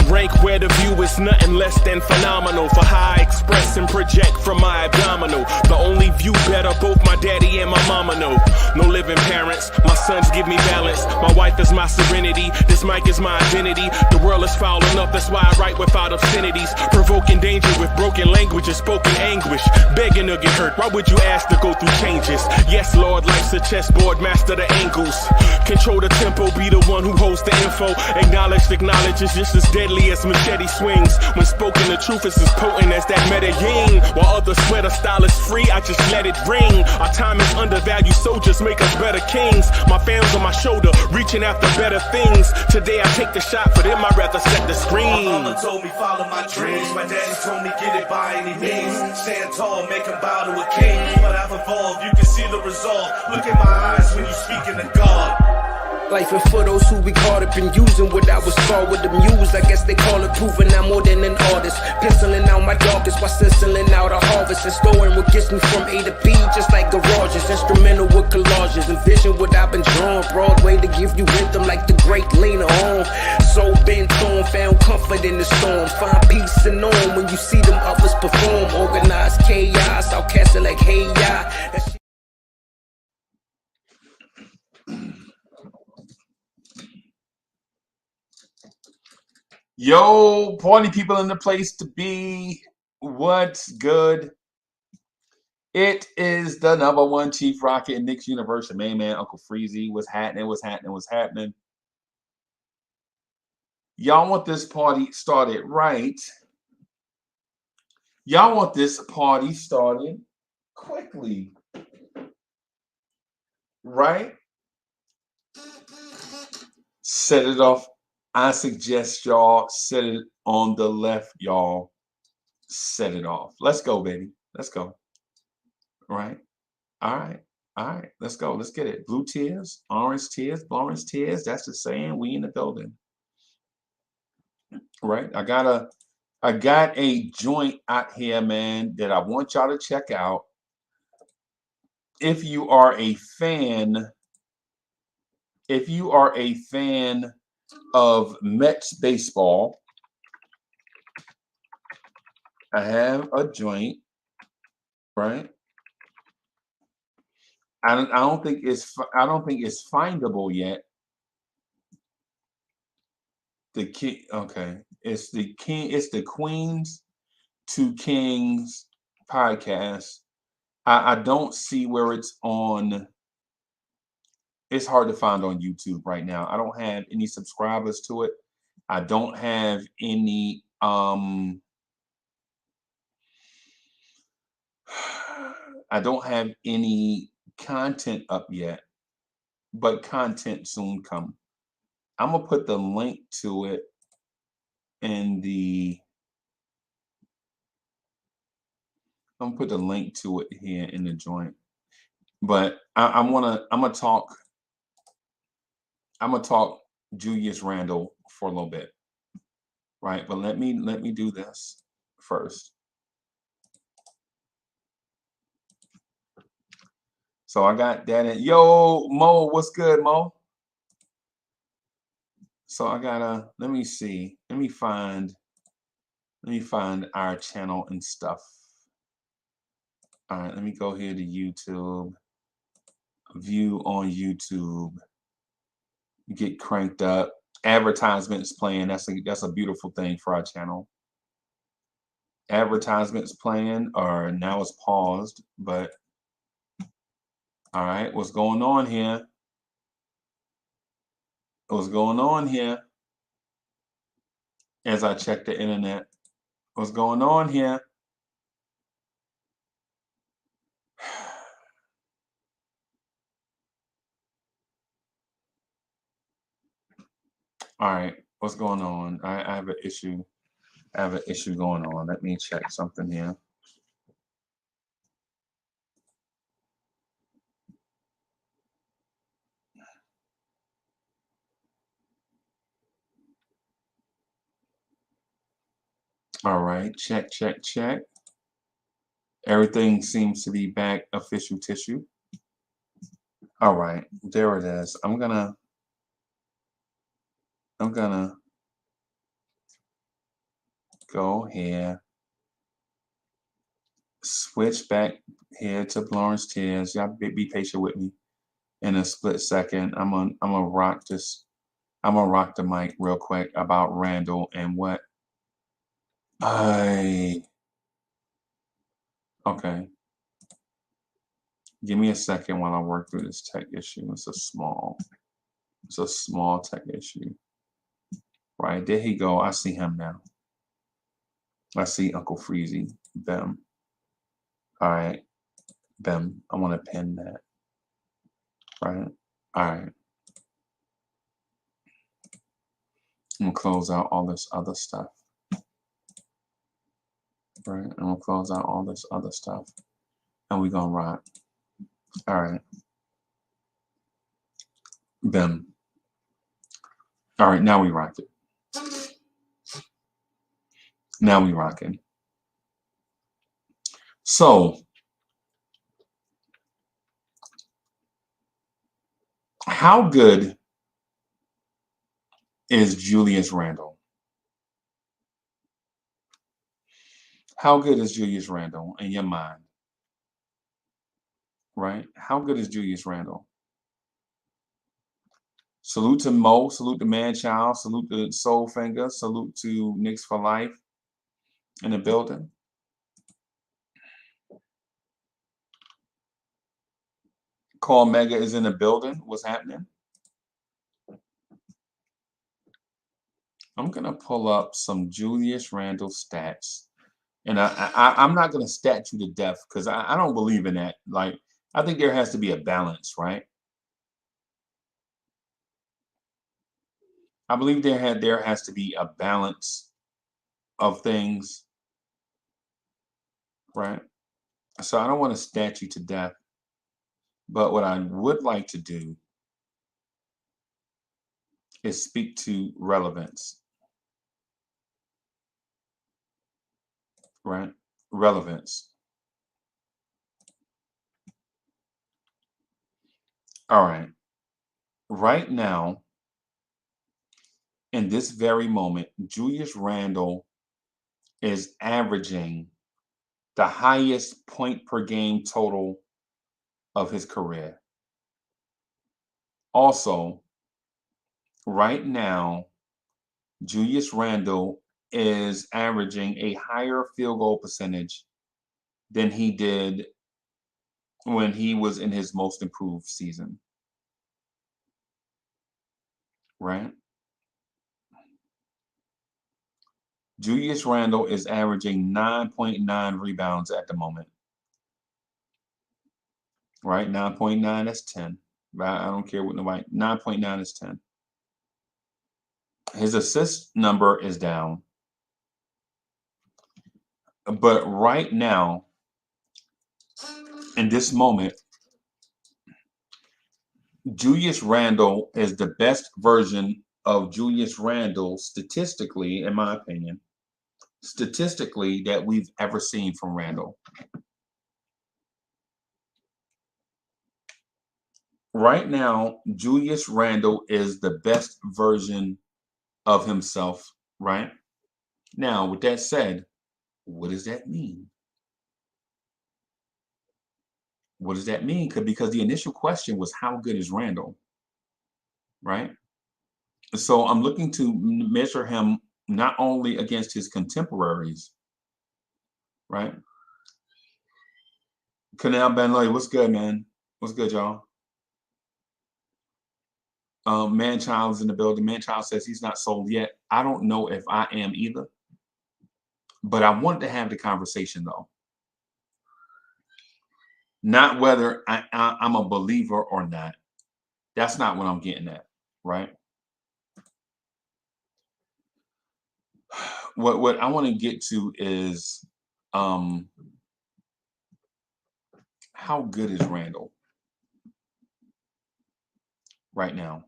rank where the view is nothing less than phenomenal. For how I express and project from my abdominal. The only view better, both my daddy and my mama know. No living parents, my sons give me balance. My wife is my serenity, this mic is my identity. The world is foul enough, that's why I write without obscenities. Provoking danger with broken language and spoken anguish. Begging to get hurt, why would you ask to go through changes? Yes, Lord, life's a chessboard, master the angles. Control the tempo, be the one who holds the info. Acknowledge is just as deadly as machete swings. When spoken, the truth is as potent as that Medellin. While others swear the style is free, I just let it ring. Our time is undervalued, soldiers make us better kings. My fam's on my shoulder, reaching after better things. Today I take the shot, for them I'd rather set the screen. My mama told me follow my dreams. My daddy told me get it by any means. Stand tall, make him bow to a king. But I've evolved, you can see the result. Look in my eyes when you speaking to God. Life and for those who we caught up in using what I was taught with the muse. I guess they call it proving I'm more than an artist. Penciling out my darkest while stenciling out a harvest. And storing what gets me from A to B just like garages. Instrumental with collages. Envision what I've been drawing. Broadway to give you rhythm like the great Lena Horne. So bent on, found comfort in the storm. Find peace and on when you see them others perform. Organized chaos, I'll cast it like hey ya. Yo, party people in the place to be. What's good? It is the #1 Chief Rocket in Knicks Universe. Main man, Uncle Freezy. What's happening? What's happening? What's happening? Y'all want this party started right. Y'all want this party started quickly. Right? Set it off. I suggest y'all set it on the left, y'all. Set it off. Let's go, baby. Let's go. All right. All right. All right. Let's go. Let's get it. Blue tears, orange tears, orange tears. That's the saying. We in the building. Right. I got a joint out here, man, that I want y'all to check out. If you are a fan of Mets baseball, I have a joint, right? I don't think it's findable yet. It's the Queens to Kings podcast. I don't see where it's on. It's hard to find on YouTube right now. I don't have any subscribers to it. I don't have any content up yet, but content soon come. I'm gonna put the link to it in the here in the joint. But I'm gonna talk Julius Randle for a little bit, right? But let me do this first. So I got that in. Yo, Mo, what's good, Mo? So I gotta let me see. Let me find our channel and stuff. All right, let me go here to YouTube. View on YouTube. Get cranked up. Advertisements playing. That's a beautiful thing for our channel. Advertisements playing, or now it's paused, but all right, what's going on here? What's going on here? As I check the internet, what's going on here? All right, what's going on? I have an issue. I have an issue going on. Let me check something here. All right, check. Everything seems to be back official tissue. All right, there it is. I'm gonna go here. Switch back here to Lawrence Tears. Y'all be patient with me. In a split second, I'm gonna rock this. I'm gonna rock the mic real quick about Randle and what okay. Give me a second while I work through this tech issue. It's a small tech issue. Right, there he go. I see him now. I see Uncle Freezy. Bem. All right. Bem. I want to pin that. Right. All right. I'm gonna close out all this other stuff. Right. I'm gonna close out all this other stuff. And we're gonna rock. All right. Bem. All right, now we rock it. Now we rocking. So how good is Julius Randle? How good is Julius Randle in your mind? Right? How good is Julius Randle? Salute to Mo, salute to Manchild, salute to Soulfinger, salute to Knicks for Life in the building. Call Mega is in the building. What's happening? I'm gonna pull up some Julius Randle stats. And I'm not gonna stat you to death because I don't believe in that. Like, I think there has to be a balance, right? I believe there has to be a balance of things, right? So I don't want to stat you to death, but what I would like to do is speak to relevance, right? Relevance. All right. Right now, in this very moment, Julius Randle is averaging the highest point per game total of his career. Also, right now, Julius Randle is averaging a higher field goal percentage than he did when he was in his most improved season. Right? Julius Randle is averaging 9.9 rebounds at the moment. Right? 9.9, that's 10. Right? I don't care what nobody. 9.9 is 10. His assist number is down. But right now, in this moment, Julius Randle is the best version of Julius Randle statistically, in my opinion, statistically that we've ever seen from Randle. Right now, Julius Randle is the best version of himself, right? Now, with that said, what does that mean? What does that mean? Because the initial question was, how good is Randle? Right? So I'm looking to measure him not only against his contemporaries, right? Canal Benlay, what's good, man? What's good, y'all? Manchild is in the building. Manchild says he's not sold yet. I don't know if I am either, but I wanted to have the conversation though. Not whether I'm a believer or not. That's not what I'm getting at, right? What I want to get to is how good is Randle right now?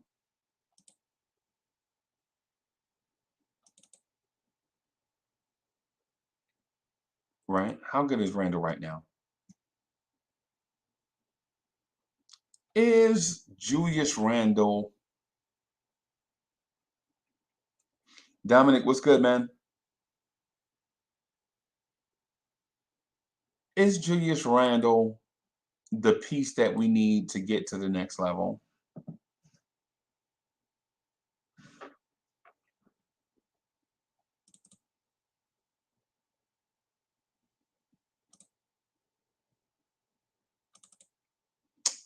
Right? How good is Randle right now? Is Julius Randle Dominic, what's good, man? Is Julius Randle the piece that we need to get to the next level?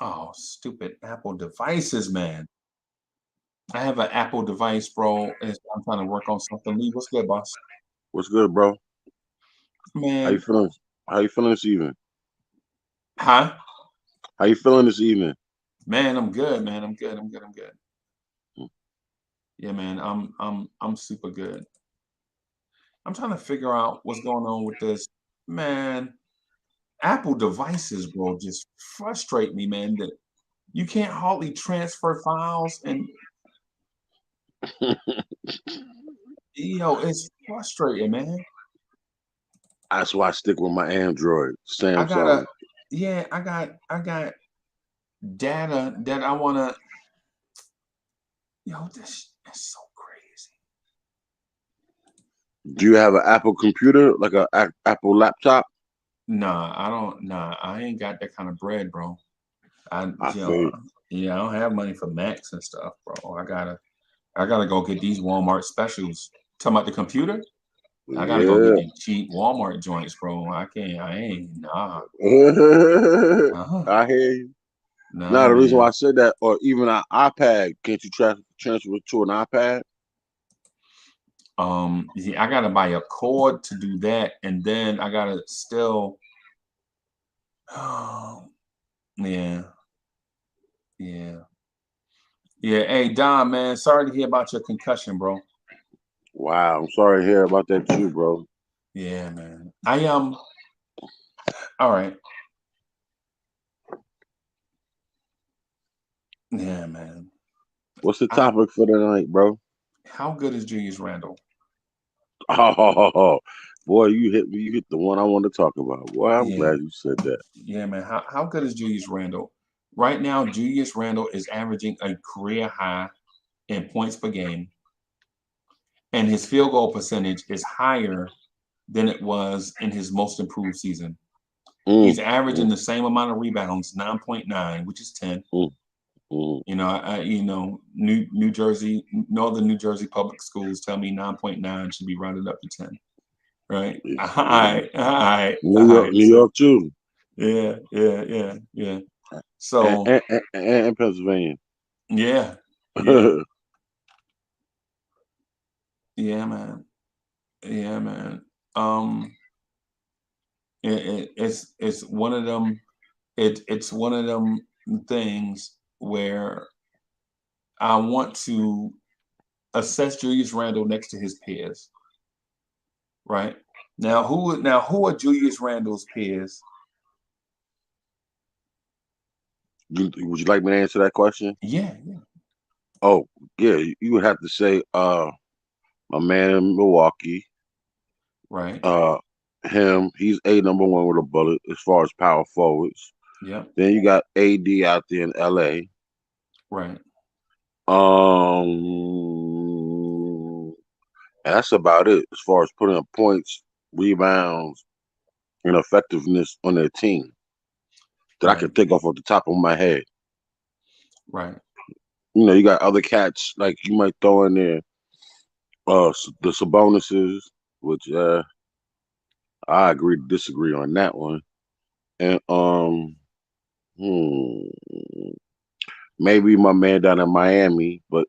Oh, stupid Apple devices, man. I have an Apple device, bro. And I'm trying to work on something. Lee, what's good, boss? What's good, bro? How you Man, feeling? How you feeling this evening? huh? How you feeling this evening? Man, I'm good, man. I'm good. I'm good. I'm good. Yeah, man. I'm super good. I'm trying to figure out what's going on with this. Man, Apple devices, bro, just frustrate me, man. That you can't hardly transfer files and it's frustrating, man. That's why I stick with my Android, I Samsung. gotta, yeah, I got data that I wanna, this is so crazy. Do you have an Apple computer, like a Apple laptop? Nah, I don't. Nah, I ain't got that kind of bread, bro. I, I you know, feel yeah, I don't have money for Macs and stuff, bro. I gotta go get these Walmart specials. Talking about the computer, I gotta go get yeah. the cheap Walmart joints, bro. I can't. I ain't. Nah. Uh-huh. I hear you. Nah, Now the reason why man. I said that, or even an iPad, can't you transfer it to an iPad? Yeah, I gotta buy a cord to do that, and then I gotta still. Oh, yeah, yeah, yeah. Hey, Don, man, sorry to hear about your concussion, bro. Wow, I'm sorry to hear about that too, bro. Yeah, man. All right. Yeah, man. What's the I topic for tonight, bro? How good is Julius Randle? Oh, boy, you hit me. You hit the one I want to talk about. Boy, I'm Yeah, glad you said that. yeah, man. How good is Julius Randle? Right now, Julius Randle is averaging a career high in points per game, and his field goal percentage is higher than it was in his most improved season. He's Mm, averaging mm, the same amount of rebounds, 9.9, which is 10. mm, mm. New Jersey, Northern New Jersey public schools tell me 9.9 should be rounded up to 10. Right? All Yeah. right, all right, New all York, right. New So York too, yeah. and So and Pennsylvania. yeah, yeah, yeah, man, yeah, man. Um, it's one of them. It's one of them things where I want to assess Julius Randle next to his peers. Right who are Julius Randle's peers? Would you like me to answer that question? Yeah, yeah, Oh, yeah, you would have to say, my man in Milwaukee, right, uh, him, he's a number one with a bullet as far as power forwards. yep, Then you got AD out there in LA. right, And that's about it as far as putting up points, rebounds, and effectiveness on their team that I right, can think of the top of my head. right. You got other cats like you might throw in there, the Sabonuses, which I agree to disagree on that one, and hmm, maybe my man down in Miami, but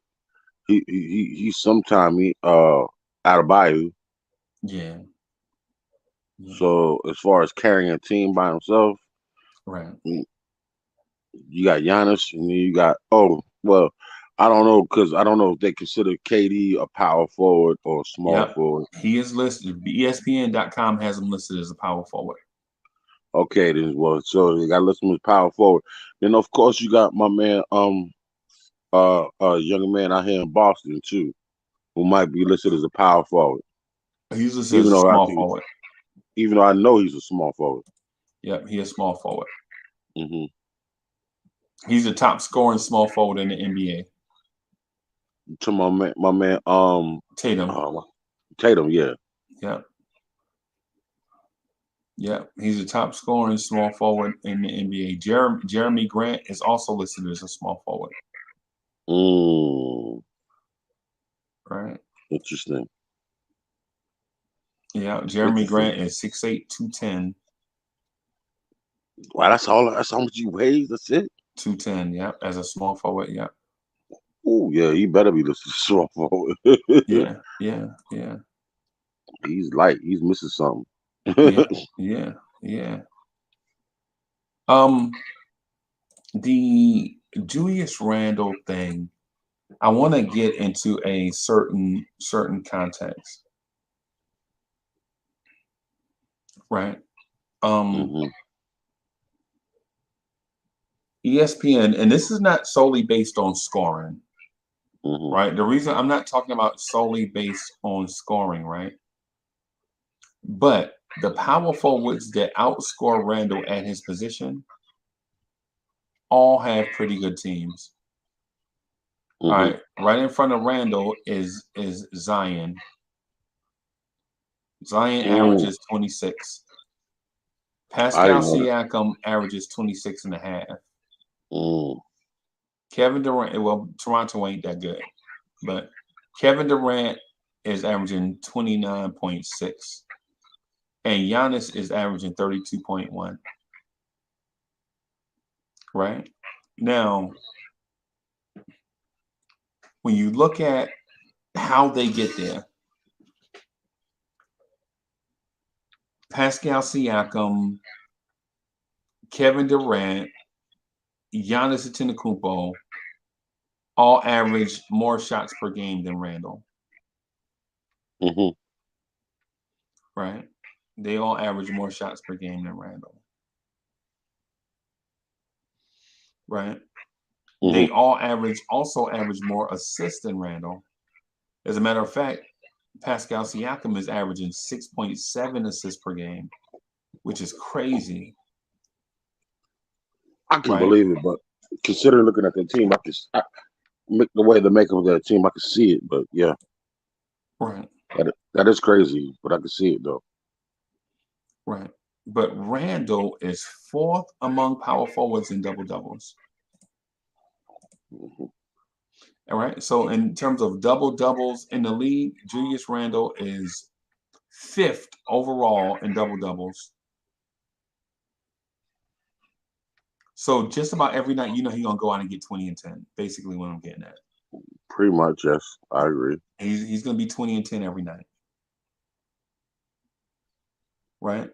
he's sometime out of Bayou. Yeah, yeah, So as far as carrying a team by himself, right. mm, you got Giannis, and then you got well, I don't know because I don't know if they consider KD a power forward or a small Yep. forward. He is listed. ESPN.com has him listed as a power forward. Okay, then well, so you got to listen to power forward. Then of course you got my man, young man out here in Boston too, who might be listed as a power forward, He's listed as even a though I small think, forward. even though I know he's a small forward. Yep, he is small forward. Hmm. He's the top scoring small forward in the NBA. To my man, Tatum. uh, Tatum, yeah. Yep. Yeah, he's a top scoring small forward in the NBA. Jeremy Grant is also listed as a small forward. Right. Interesting. Yeah, Jeremy Grant is 6'8", 210. Wow, that's all. That's how much he weighs. That's it. 210. Yeah, as a small forward. Yeah. Oh yeah, he better be the small forward. Yeah. Yeah. Yeah. He's light. He's missing something. Yeah. Yeah. Yeah. The Julius Randle thing, I want to get into a certain context, right? hmm ESPN, and this is not solely based on scoring, hmm right? The reason I'm not talking about solely based on scoring, right? But the power forwards that outscore Randle at his position all have pretty good teams. All hmm right in front of Randle is Zion. Zion Mm. averages 26. I Pascal didn't know that. Siakam averages 26 and a half. Mm. Kevin Durant, well, Toronto ain't that good, but Kevin Durant is averaging 29.6, and Giannis is averaging 32.1. Right? Now, when you look at how they get there, Pascal Siakam, Kevin Durant, Giannis Antetokounmpo all average more shots per game than Randle. hmm Right? They all average more shots per game than Randle. Right? hmm They all also average more assists than Randle. As a matter of fact, Pascal Siakam is averaging 6.7 assists per game, which is crazy. I can Right? believe it, but considering looking at the team, make the way the makeup of that team, I can see it. But yeah, Right. that is crazy, but I can see it though. Right. But Randle is fourth among power forwards in double doubles. hmm All right. So in terms of double doubles in the league, Julius Randle is fifth overall in double doubles. So just about every night, you know, he's gonna go out and get 20 and 10. Basically, what I'm getting at. Pretty much, yes, I agree. He's gonna be 20 and 10 every night. Right?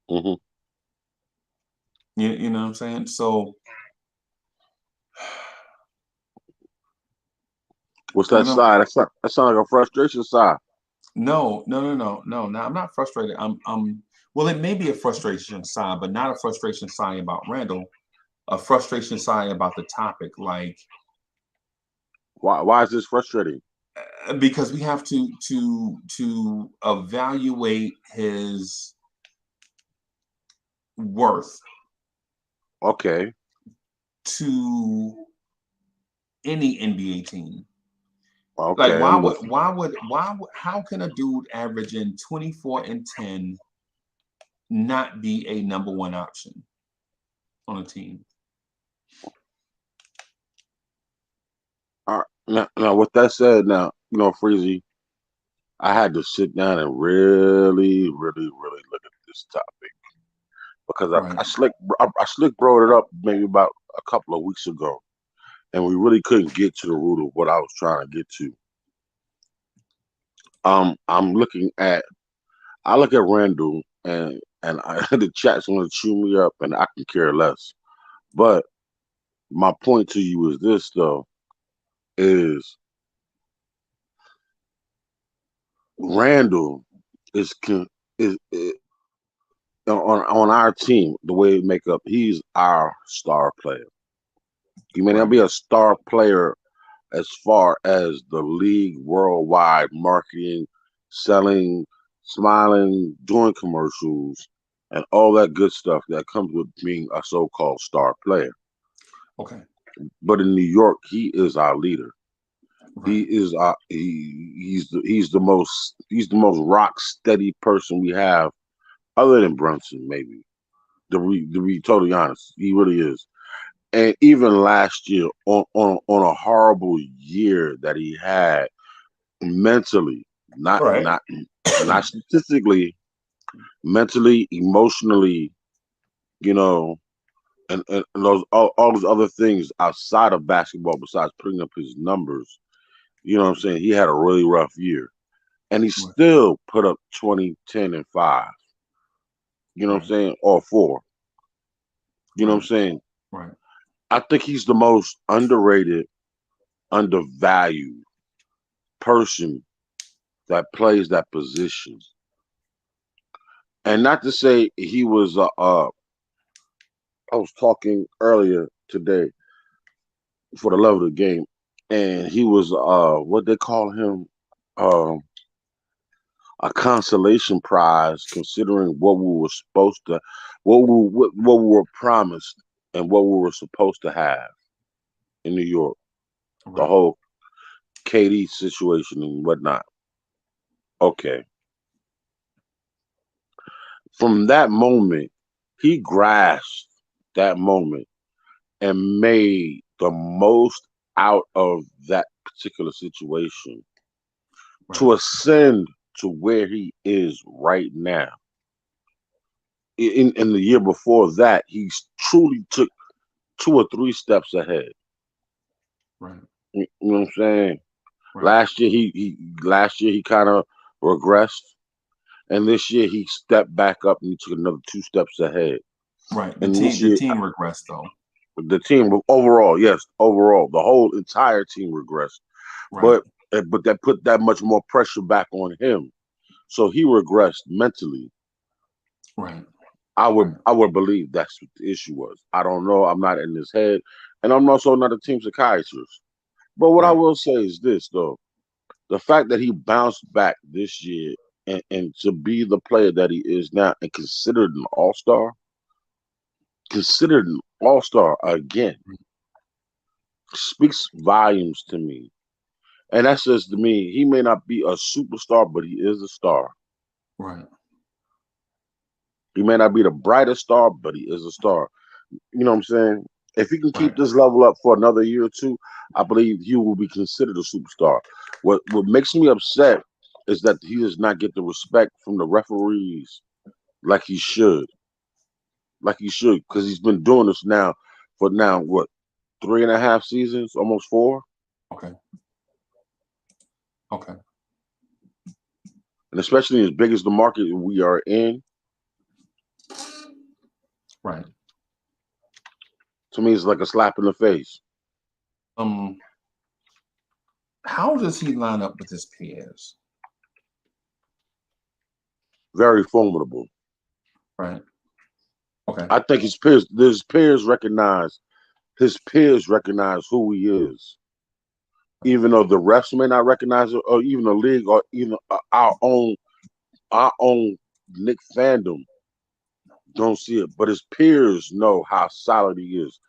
hmm You know what I'm saying? So What's we're that gonna side? That sounds like a frustration side. no. Now I'm not frustrated. I'm well, it may be a frustration side, but not a frustration side about Randall. A frustration side about the topic, like Why is this frustrating? because we have to evaluate his worth Okay, to any NBA team. Like okay, I'm with you. how can a dude averaging 24 and 10 not be a number one option on a team? All right. Now, with that said, now Freezy, I had to sit down and really, really, really look at this topic because Right. I slick brought it up maybe about a couple of weeks ago, and we really couldn't get to the root of what I was trying to get to. I'm looking at I look at Randall and the chat's going to chew me up, and I can care less. But my point to you is this though: is Randall is is on our team the way we make up. He's our star player. He may not Right. be a star player as far as the league worldwide marketing, selling, smiling, doing commercials, and all that good stuff that comes with being a so-called star player. Okay. But in New York, he is our leader. He Right. is he's the most rock steady person we have other than Brunson, maybe. To be totally honest, he really is. And even last year, on a horrible year that he had mentally, not Right. not not statistically, mentally, emotionally, you know, and those all those other things outside of basketball, besides putting up his numbers. You know what I'm saying? He had a really rough year, and he Right. still put up 20, 10, and 5. You know what I'm Right. saying? Or 4. You know what I'm Right. saying? Right. I think he's the most underrated, undervalued person that plays that position. And not to say he was. I was talking earlier today for the love of the game, and he was what they call him, um, a consolation prize, considering what we were supposed to, what we were promised, and what we were supposed to have in New York. The Right. whole KD situation and whatnot. Okay, from that moment, he grasped that moment and made the most out of that particular situation Right. to ascend to where he is right now. In the year before that, he truly took 2 or 3 steps ahead. Right. You know what I'm saying? Right. Last year he kind of regressed, and this year he stepped back up and he took another 2 steps ahead. Right. The And team. this The year, team regressed though. the team overall, yes, overall, the whole entire team regressed. Right. But that put that much more pressure back on him, so he regressed mentally. Right. Right. I would believe that's what the issue was. I don't know. I'm not in his head, and I'm also not a team psychiatrist. But what I Right. will say is this, though: the fact that he bounced back this year and to be the player that he is now and considered an all star again, speaks volumes to me. And that says to me, he may not be a superstar, but he is a star. Right. He may not be the brightest star, but he is a star. You know what I'm saying? If he can keep Right. this level up for another year or two, I believe he will be considered a superstar. What makes me upset is that he does not get the respect from the referees like he should, because he's been doing this now for now what 3.5 seasons, almost 4, Okay. Okay. and especially as big as the market we are in, Right. to me it's like a slap in the face. Um. How does he line up with his peers? Very formidable. Right. Okay. I think his peers recognize who he is, even though the refs may not recognize it, or even the league, or even our own Knick fandom don't see it. But his peers know how solid he is,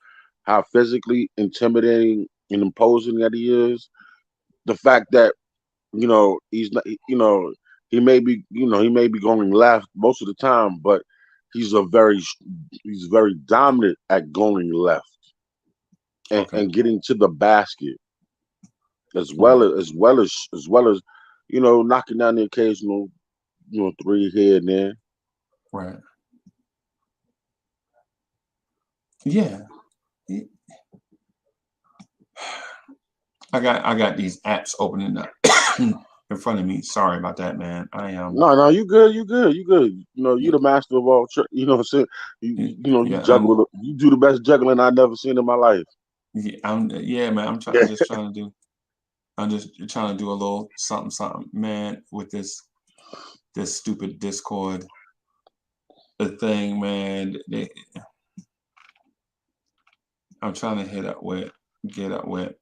how physically intimidating and imposing that he is. The fact that he's not, he may be going left most of the time, but he's he's very dominant at going left Okay. and getting to the basket as well Right. as knocking down the occasional three here and there. Right. Yeah. I got these apps opening up in front of me. Sorry about that, man. I am. No, you good, you good. You Yeah. the master of all. You know what I'm saying? You Yeah. juggle. You do the best juggling I've never seen in my life. Yeah. Yeah, man. I'm trying. I'm just trying to do. I'm just trying to do a little something, something, man. With this stupid Discord, the thing, man. I'm trying to get up with.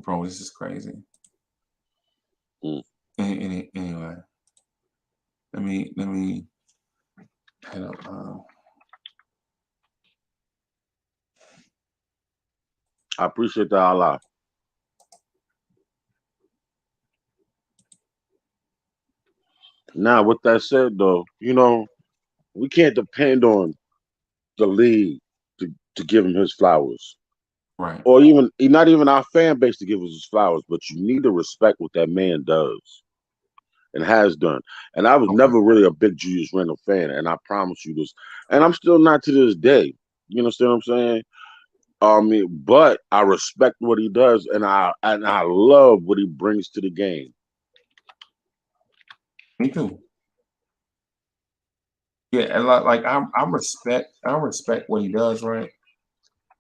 Bro, this is crazy. Mm. Anyway, let me head up. I appreciate that a lot. Now, with that said, though, we can't depend on the league to give him his flowers, Right. or even not even our fan base to give us his flowers. But you need to respect what that man does and has done. And I was Okay. never really a big Julius Randle fan, and I promise you this, and I'm still not to this day. You understand what I'm saying? But I respect what he does, and I love what he brings to the game. Me too. Yeah, and like I respect what he does, right?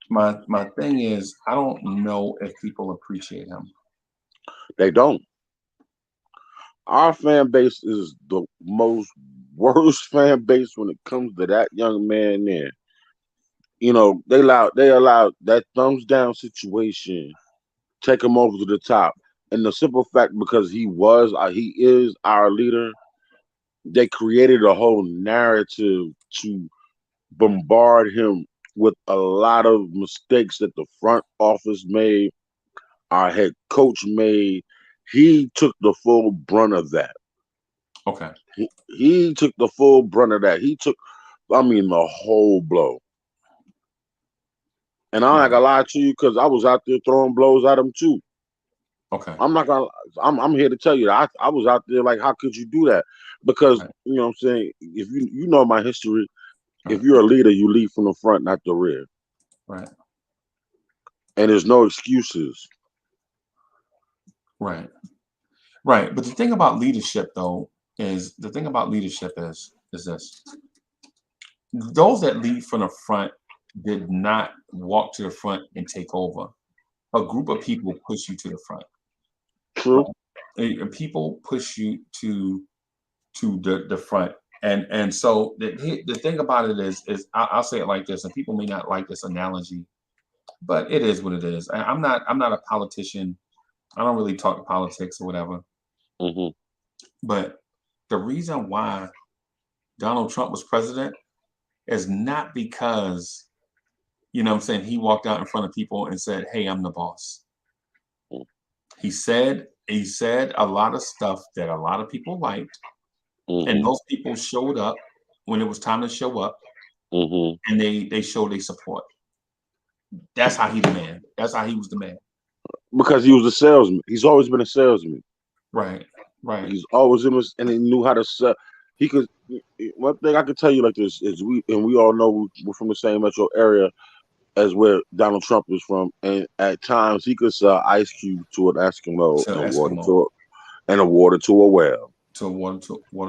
My thing is I don't know if people appreciate him. They don't. Our fan base is the most worst fan base when it comes to that young man there. They allowed that thumbs down situation take him over to the top. And the simple fact because he is our leader, they created a whole narrative to bombard him with a lot of mistakes that the front office made, our head coach made. He took the full brunt of that. Okay. He took the full brunt of that. He took, I mean, the whole blow. And I'm not Right. gonna lie to you because I was out there throwing blows at him too. Okay. I'm not gonna. I'm here to tell you that I was out there like, how could you do that? Because Right. you know what I'm saying. If you know my history, if Right. you're a leader, you lead from the front, not the rear, Right. and there's no excuses. Right. Right. But the thing about leadership though is the thing about leadership is this. Those that lead from the front did not walk to the front and take over. A group of people push you to the front. True. People push you to the front. And so the thing about it is I'll say it like this, and people may not like this analogy, but it is what it is. I'm not a politician. I don't really talk politics or whatever. Hmm. But the reason why Donald Trump was president is not because, what I'm saying, he walked out in front of people and said, "Hey, I'm the boss." He said a lot of stuff that a lot of people liked, and Hmm. those people showed up when it was time to show up, Hmm. and they showed their support. That's how he the man. That's how he was the man. Because he was a salesman. He's always been a salesman. Right. Right. He's always in this, and he knew how to sell. He could. One thing I could tell you like this is we all know we're from the same metro area as where Donald Trump is from, and at times he could sell ice cube to an Eskimo To and Eskimo. a water to a well. To water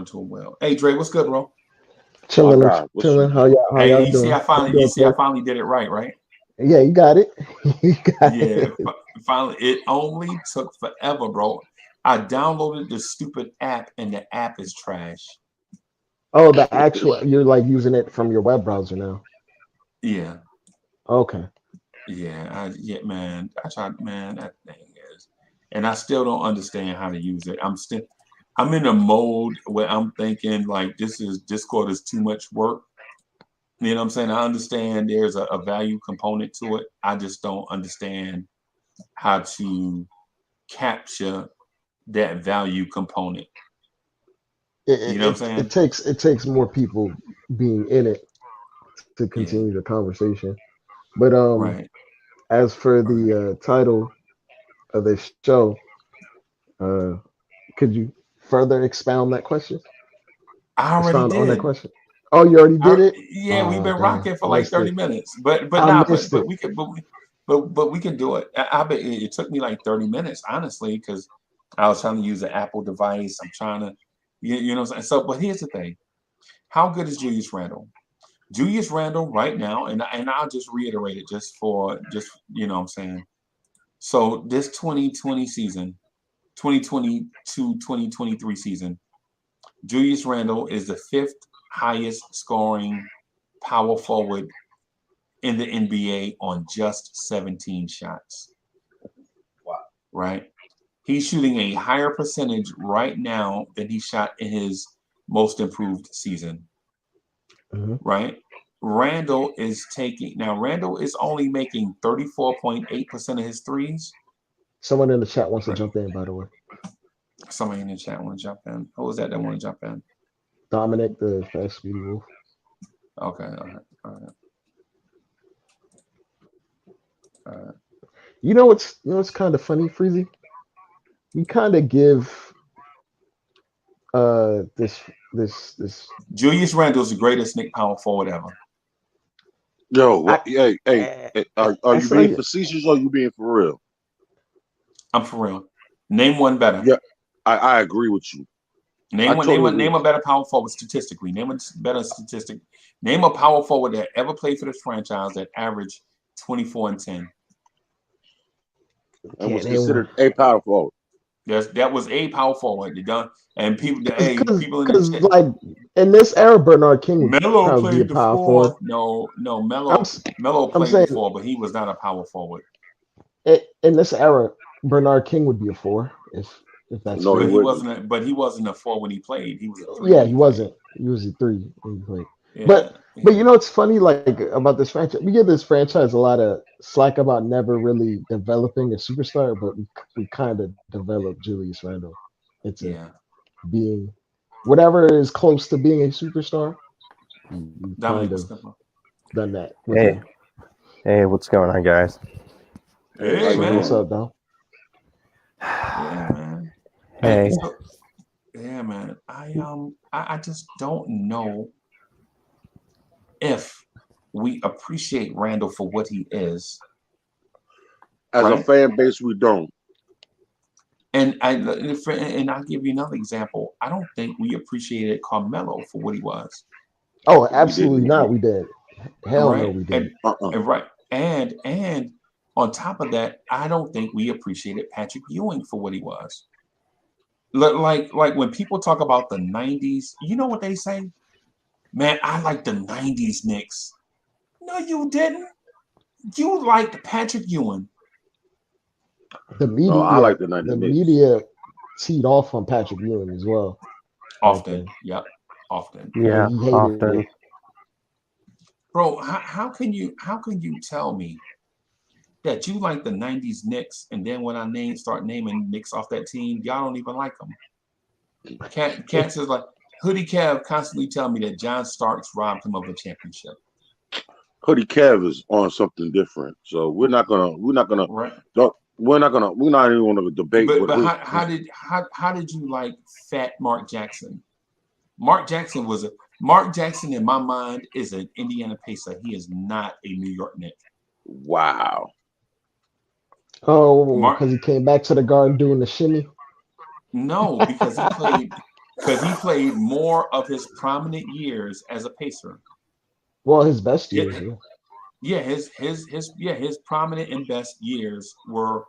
to a well. Hey Dre, what's good, bro? My Chilling, God, what's chilling. How Hey, y'all you see, doing? I How you finally, you doing, see, I Fred? finally did it right, right? Yeah, you got it. You got Yeah, it. finally, it only took forever, bro. I downloaded the stupid app, and the app is trash. Oh, the actual you're like using it from your web browser now. Yeah, Okay. yeah, man. I tried, man. That thing is, and I still don't understand how to use it. I'm in a mode where I'm thinking like Discord is too much work. You know what I'm saying? I understand there's a value component to it. I just don't understand how to capture that value component. It, You it know what I'm it saying? it takes more people being in it to Yeah. continue the conversation. But Right. as for Right. the title of this show, uh, could you further expound that question? I already Expound on that did. question. Oh, you already did it. Yeah, we've Oh, been dang, rocking for I like missed 30 it. minutes. But I nah, missed but it. we can but we can do it. I bet it took me like 30 minutes, honestly, because I was trying to use an Apple device. I'm trying to you know what I'm saying? So but here's the thing. How good is Julius Randle? Julius Randle right now, and I'll just reiterate it just you know what I'm saying. So this 2020 season, 2022-2023 season, Julius Randle is the fifth highest scoring power forward in the NBA on just 17 shots. Wow. Right? He's shooting a higher percentage right now than he shot in his most improved season. Mhm. Right? Randle is only making 34.8% of his threes. Someone in the chat wants to Right. jump in, by the way. Somebody in the chat want to jump in. Who was that want to jump in? Dominic, the Fast Speedy Wolf. Okay, all right. You know what's kind of funny, Freezy? You kind of give this. Julius Randle is the greatest Knick power forward ever. Yo, what? Hey, are you saw being you. facetious or are you being for real? I'm for real. Name one better. Yeah, I agree with you. Name a better power forward statistically. Name a better statistic. Name a power forward that ever played for this franchise that averaged 24 and 10. And was considered a power forward. That was a power forward. And people in Because the chat. like in this era, Bernard King would Melo probably be a played the power 4. forward. No, Melo played the 4, but he was not a power forward. In this era, Bernard King would be a 4 if that's No, fair. He wasn't a 4 when he played. He was a 3. Yeah, he wasn't. He was a 3 when he played. Yeah, but you know what's funny like about this franchise? We give this franchise a lot of slack about never really developing a superstar, but we kind of developed Julius Randle into being whatever is close to being a superstar. We kind of done that. Hey, what's going on, guys? Hey, man. What's up, Dom? Yeah, man. Hey. Yeah, man. I just don't know if we appreciate Randle for what he is. As a fan base, we don't. And I'll give you another example. I don't think we appreciated Carmelo for what he was. Oh, absolutely not. We did. Hell no, we didn't. And on top of that, I don't think we appreciated Patrick Ewing for what he was. Like when people talk about the 90s, you know what they say? Man, I like the 90s Knicks. No, you didn't. You liked Patrick Ewing. The media, I like the 90s Knicks. Media teed off on Patrick Ewing as well. Often. Yep. Often. Yeah, often. Bro, how can you tell me that you like the 90s Knicks, and then when I start naming Knicks off that team, y'all don't even like them? Cat says like Hoodie Kev constantly tell me that John Starks robbed him of a championship. Hoodie Kev is on something different, so we're not even going to debate. But how did you like Fat Mark Jackson? Mark Jackson in my mind is an Indiana Pacer. He is not a New York Knick. Wow. Oh, because he came back to the Garden doing the shimmy. No, because he played more of his prominent years as a Pacer. Well, his best years. His prominent and best years were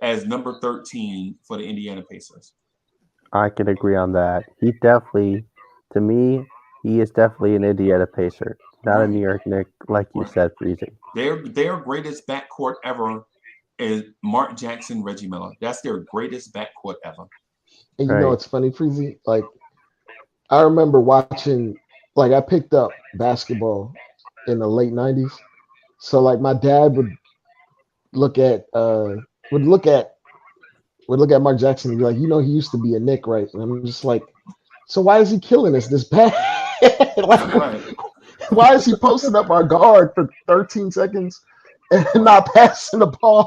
as number 13 for the Indiana Pacers. I can agree on that. He definitely, to me, he is definitely an Indiana Pacer, not a New York Knick, like you said, Freezing. Their greatest backcourt ever is Mark Jackson, Reggie Miller. That's their greatest backcourt ever. And you know it's funny, Freezy? Like, I remember watching, like, I picked up basketball in the late 90s. So, like, my dad would look at Mark Jackson and be like, you know, he used to be a Knick, right? And I'm just like, so why is he killing us this bad? Why is he posting up our guard for 13 seconds and not passing the ball?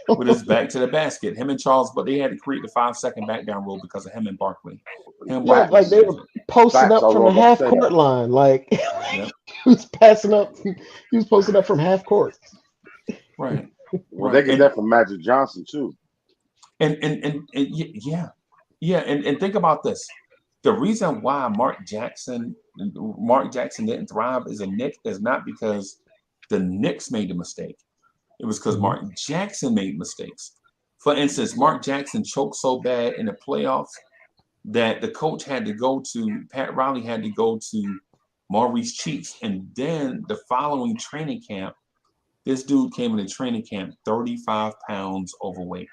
With his back to the basket. Him and Charles, but they had to create the 5-second back down rule because of him and Barkley. Like they were posting up from the half court line. Like he was passing up. He was posting up from half court. Right. Well, they get that from Magic Johnson too. And think about this. The reason why Mark Jackson didn't thrive as a Knick is not because the Knicks made a mistake. It was because Mark Jackson made mistakes. For instance, Mark Jackson choked so bad in the playoffs that the coach had to go to, Pat Riley had to go to Maurice Cheeks. And then the following training camp, this dude came into training camp 35 pounds overweight.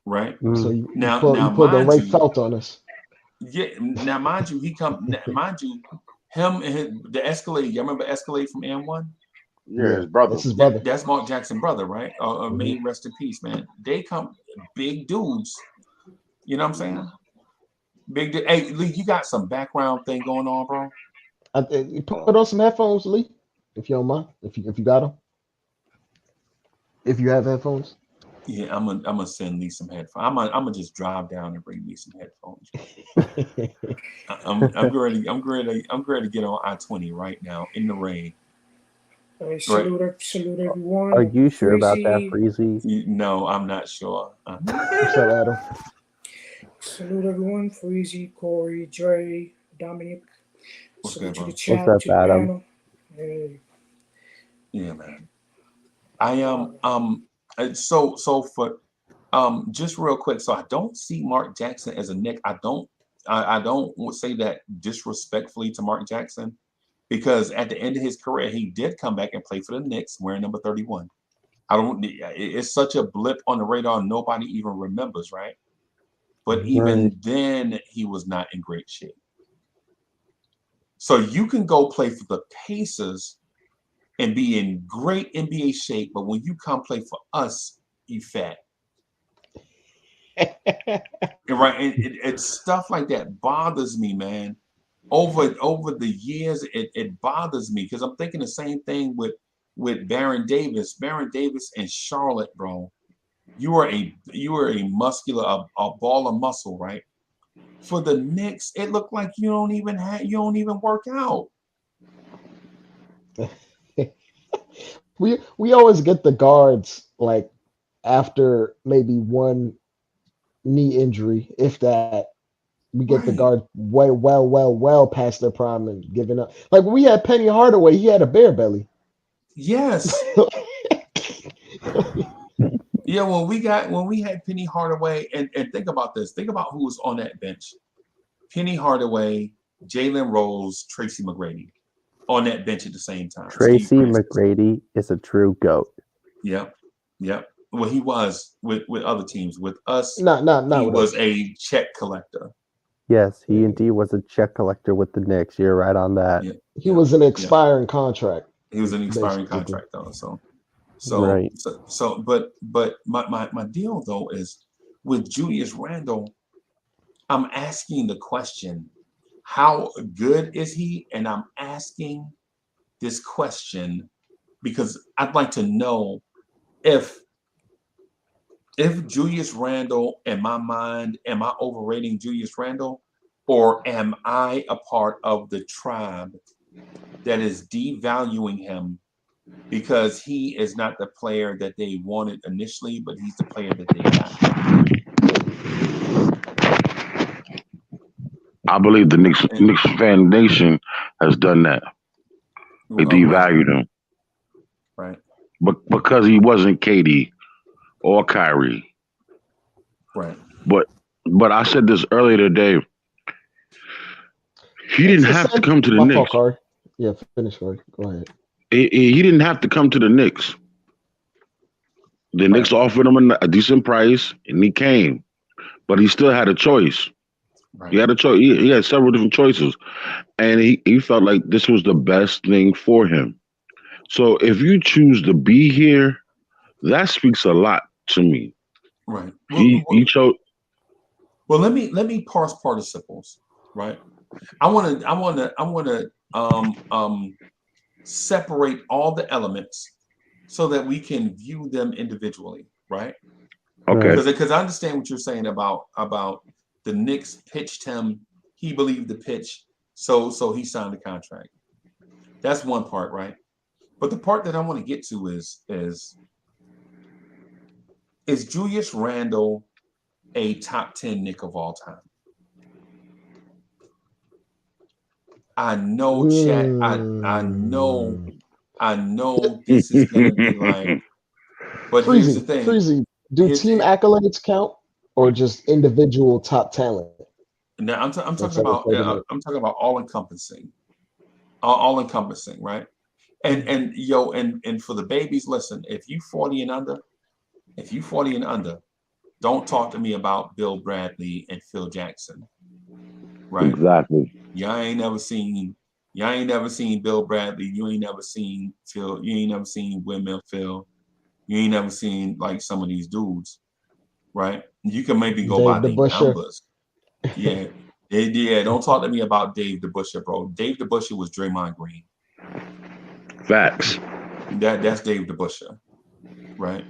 Right? So you pulled the Ray Felt on us. Yeah. Now, mind you, him and the Escalade. You remember Escalade from N1? Yeah, his brother. That's his brother. That's Mark Jackson's brother, right? May he rest in peace, man. They come big dudes. You know what I'm saying? Hey, Lee, you got some background thing going on, bro? You put on some headphones, Lee, if you don't mind. If you got them. If you have headphones. Yeah, I'm gonna send Lee some headphones. I'm gonna just drive down and bring Lee some headphones. I'm ready to get on I-20 right now in the rain. Salute everyone. Are you sure about that, Freezy? No, I'm not sure. What's up, Adam? Salute everyone. Freezy, Corey, Dre, Dominic. What's Salute good, to bro? the chat, What's up, to the Adam? panel. Hey. Yeah, man. I am so for just real quick. So I don't see Mark Jackson as a Knick. I don't say that disrespectfully to Mark Jackson, because at the end of his career, he did come back and play for the Knicks wearing number 31. It's such a blip on the radar, nobody even remembers, right? But even then, he was not in great shape. So you can go play for the Pacers and be in great NBA shape, but when you come play for us, you fat. Right? And stuff like that bothers me, man. Over the years, it bothers me, because I'm thinking the same thing with Baron Davis. Baron Davis in Charlotte, bro. You are a muscular, a ball of muscle, right? For the Knicks, it looked like you don't even work out. We always get the guards like after maybe one knee injury, if that. We get the Right. guard well past their prime and giving up. Like when we had Penny Hardaway, he had a bare belly. Yes. Yeah, when we had Penny Hardaway, and think about this. Think about who was on that bench. Penny Hardaway, Jalen Rose, Tracy McGrady on that bench at the same time. Tracy McGrady is a true GOAT. Yep. Well, he was with other teams. With us, He was a check collector. Yes, he indeed was a check collector with the Knicks. You're right on that. Yeah. He was an expiring contract. He was an expiring basically. contract, though. Right. But my deal though is with Julius Randle, I'm asking the question, how good is he? And I'm asking this question because I'd like to know if Julius Randle, in my mind, am I overrating Julius Randle, or am I a part of the tribe that is devaluing him because he is not the player that they wanted initially, but he's the player that they got? I believe the Knicks fan nation has done that. They devalued him. Right. But because he wasn't KD or Kyrie. Right. But I said this earlier today. He didn't have to come to the Knicks. Fault, yeah, finish, Corey. Go ahead. He didn't have to come to the Knicks. The Knicks offered him a decent price, and he came. But he still had a choice. Right. He had a choice. He had several different choices. And he felt like this was the best thing for him. So if you choose to be here, that speaks a lot to me. Right. He chose. Well, let me parse participles. Right. I want to separate all the elements so that we can view them individually. Right. Okay. Because I understand what you're saying about the Knicks pitched him. He believed the pitch, so he signed the contract. That's one part, right? But the part that I want to get to is Julius Randle a top 10 Knick of all time? I know, chat. I know this is gonna be like. But here's the thing. Freezy, do team accolades count or just individual top talent? Now I'm talking about all encompassing, right? And for the babies, listen. If you 40 and under, don't talk to me about Bill Bradley and Phil Jackson, right? Exactly. Y'all ain't never seen Y'all ain't never seen Bill Bradley. You ain't never seen Phil. You ain't never seen Windmill Phil. You ain't never seen like some of these dudes, right? You can maybe go by Dave the DeBusschere. numbers. Yeah. Yeah, don't talk to me about Dave DeBusschere, bro. Dave DeBusschere was Draymond Green. Facts. That's Dave DeBusschere, right?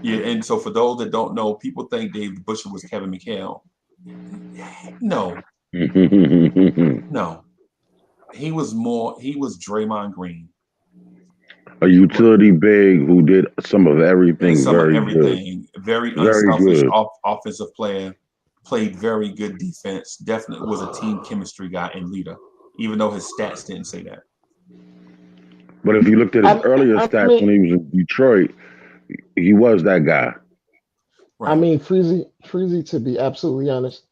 Yeah, and so for those that don't know, people think Dave DeBusschere was Kevin McHale. No. No. He was Draymond Green. A utility big who did some of everything good. Very Very unselfish good. Offensive player, played very good defense, definitely was a team chemistry guy and leader, even though his stats didn't say that. But if you looked at his earlier stats when he was in Detroit, he was that guy. Right. I mean, Freezy, to be absolutely honest,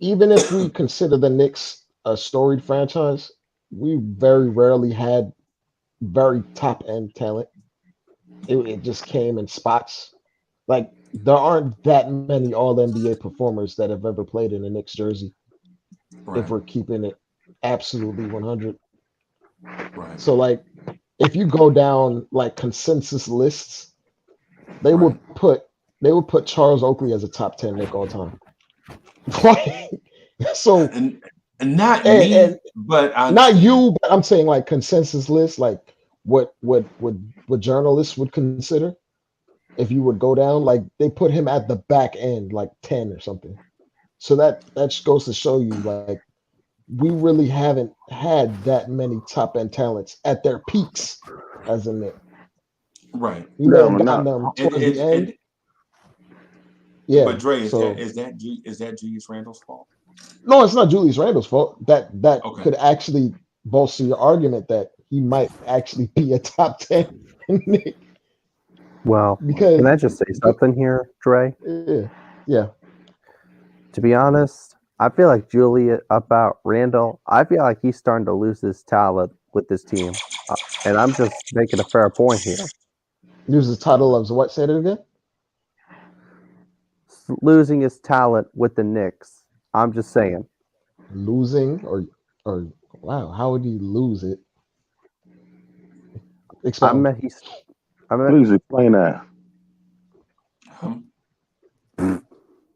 even if we consider the Knicks a storied franchise, we very rarely had very top end talent. It just came in spots. Like there aren't that many All NBA performers that have ever played in a Knicks jersey. Right. If we're keeping it absolutely 100. Right. So like, if you go down like consensus lists, they would put Charles Oakley as a top 10 Knick all time. So and not me, but not you, but I'm saying like consensus list, like what journalists would consider if you would go down, like they put him at the back end, like 10 or something. So that just goes to show you like we really haven't had that many top end talents at their peaks as a Knick. Right. We may have gotten them towards the end. Yeah. But Dre, is that Julius Randle's fault? No, it's not Julius Randle's fault. That could actually bolster your argument that he might actually be a top 10 Knick. Well, can I just say something here, Dre? Yeah. To be honest, I feel like Randle, I feel like he's starting to lose his talent with this team. And I'm just making a fair point here. Lose the title of what? Say it again? Losing his talent with the Knicks. I'm just saying. Losing or wow, how would he lose it? Explain. Please explain that.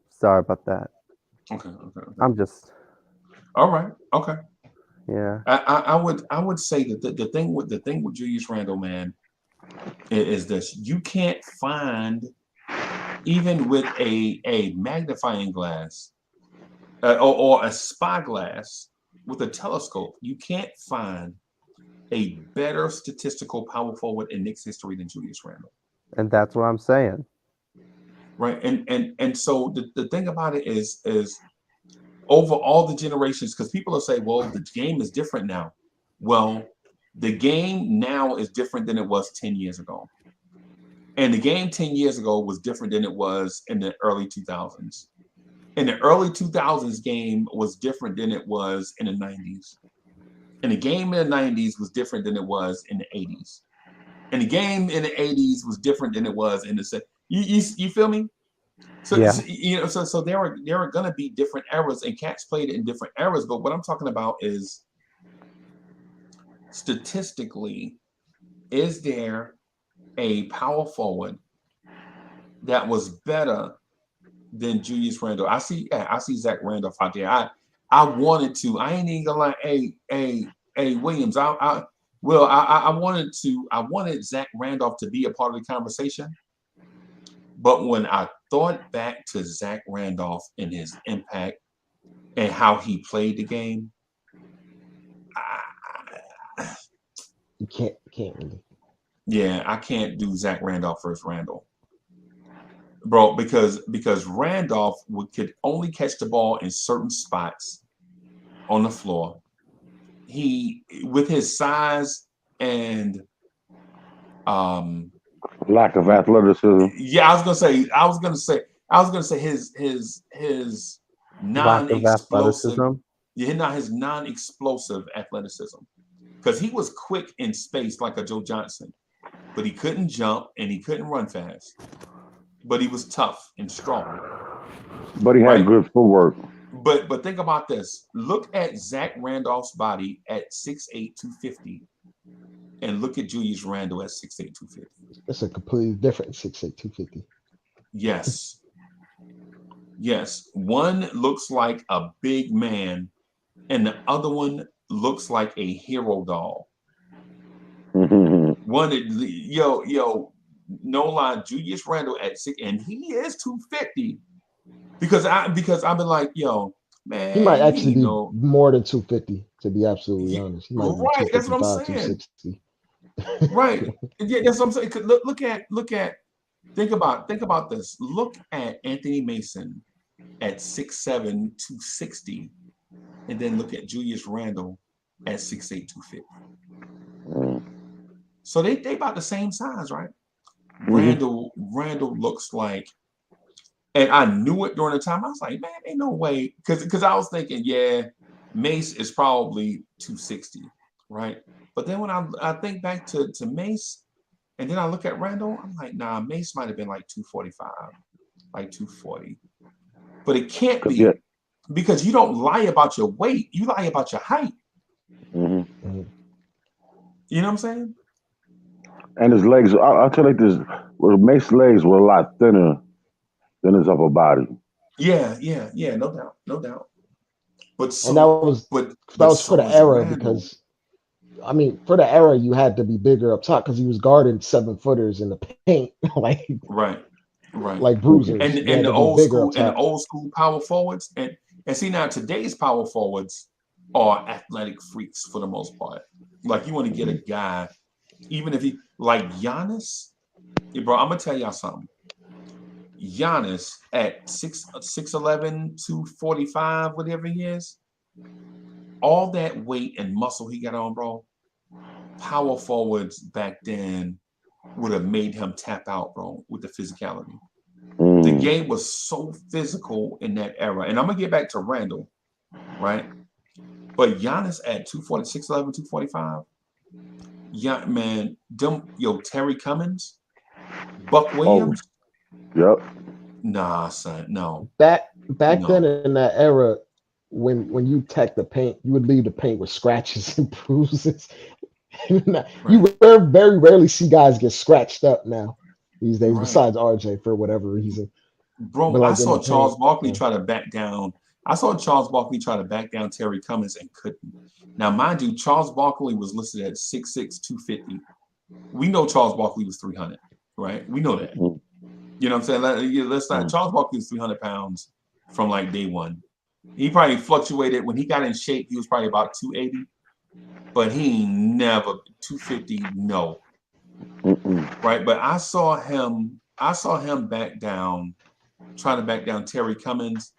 Sorry about that. Okay. I'm just. All right. Okay. Yeah. I would say that the thing with Julius Randle, man, is this: you can't find, even with a magnifying glass or a spyglass with a telescope, you can't find a better statistical power forward in Knicks history than Julius Randle. And that's what I'm saying. Right. And so the thing about it is over all the generations, because people will say, well, the game is different now. Well, the game now is different than it was 10 years ago. And the game 10 years ago was different than it was in the early 2000s. And the early 2000s game was different than it was in the 90s. And the game in the 90s was different than it was in the 80s. And the game in the 80s was different than it was in the you feel me? So, yeah. So there are going to be different eras, and cats played it in different eras. But what I'm talking about is, statistically, is there a power forward that was better than Julius Randle? I see Zach Randolph out there. I wanted to. I ain't even gonna lie. Hey, Williams. I wanted Zach Randolph to be a part of the conversation. But when I thought back to Zach Randolph and his impact and how he played the game, you can't really. Yeah, I can't do Zach Randolph versus Randle, bro, because Randolph could only catch the ball in certain spots on the floor. He, with his size and lack of athleticism. Yeah, I was gonna say his non-explosive. Yeah, not his non-explosive athleticism, because he was quick in space like a Joe Johnson, but he couldn't jump and he couldn't run fast. But he was tough and strong. But he had good footwork. But think about this. Look at Zach Randolph's body at 6'8", 250, and look at Julius Randle at 6'8", 250. It's a completely different 6'8", 250. Yes. Yes. One looks like a big man, and the other one looks like a hero doll. One, no lie, Julius Randle at 6, and he is 250. Because I've been like, man, he might actually be more than 250, to be absolutely honest. He might be right, that's what I'm saying. 260. Right. Yeah, that's what I'm saying. Think about this. Look at Anthony Mason at 6'7", 260, and then look at Julius Randle at 6'8", 250. So they about the same size, right? Randle looks like, and I knew it during the time. I was like, man, ain't no way, because I was thinking, yeah, Mace is probably 260, right? But then when I think back to Mace, and then I look at Randle, I'm like, nah, Mace might have been like 245, like 240. But it can't be, because you don't lie about your weight, you lie about your height. You know what I'm saying? And his legs, I'll tell you like this, Mace's legs were a lot thinner than his upper body. Yeah, no doubt. But so, and that was for the era, Randle. because I mean, for the era, you had to be bigger up top because he was guarding 7-footers in the paint, like like bruisers. And the old school power forwards, and see now today's power forwards are athletic freaks for the most part. Like you want to get a guy, even if he like Giannis, bro. I'm gonna tell y'all something. Giannis at 6'11", 245, whatever he is, all that weight and muscle he got on, bro. Power forwards back then would have made him tap out, bro, with the physicality. The game was so physical in that era. And I'm gonna get back to Randle, right? But Giannis at 240, 6'11", 245, yeah, man, Terry Cummins, Buck Williams. Yep. Nah, son, no. Back then in that era, when you attack the paint, you would leave the paint with scratches and bruises. You very rarely see guys get scratched up now these days, besides RJ for whatever reason. Bro, like I saw Charles Barkley try to back down. Terry Cummins and couldn't. Now, mind you, Charles Barkley was listed at 6'6", 250. We know Charles Barkley was 300, right? We know that. You know what I'm saying? Let's not. Charles Barkley was 300 pounds from like day one. He probably fluctuated. When he got in shape, he was probably about 280. But he never 250, no. Right? But I saw him back down, trying to back down Terry Cummins,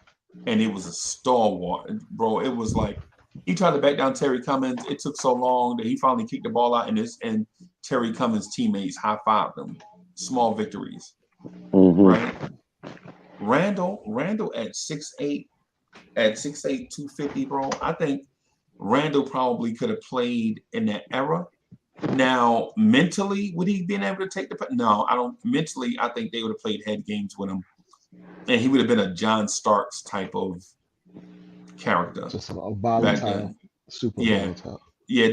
and it was a stalwart, bro. It was like he tried to back down Terry Cummins. It took so long that he finally kicked the ball out, and Terry Cummins' teammates high-fived him. Small victories. Right? Randle at 6'8", 250, bro. I think Randle probably could have played in that era. Now, mentally, would he been able to take the? No, I don't. Mentally, I think they would have played head games with him, and he would have been a John Starks type of character. Just a volatile, super volatile. Yeah,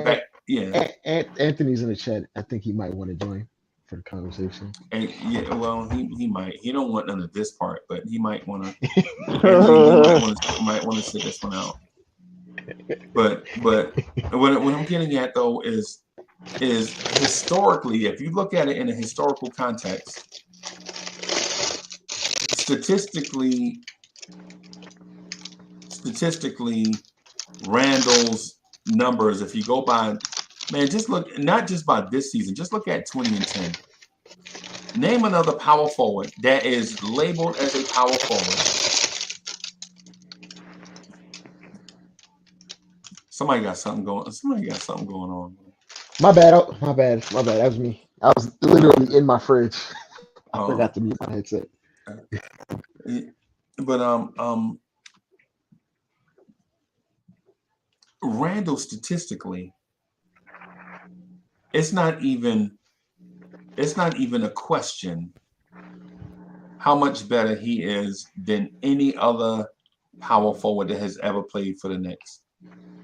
back. Yeah. Anthony's in the chat. I think he might want to join for the conversation. And he might. He don't want none of this part, but he might want to. he might want to sit this one out. But what I'm getting at though is historically, if you look at it in a historical context, statistically, Randle's numbers, if you go by, man, just look, not just by this season, just look at 20 and 10. Name another power forward that is labeled as a power forward. Somebody got something going on. My bad. That was me. I was literally in my fridge. I forgot to mute my headset. But Randle statistically, it's not even a question how much better he is than any other power forward that has ever played for the Knicks.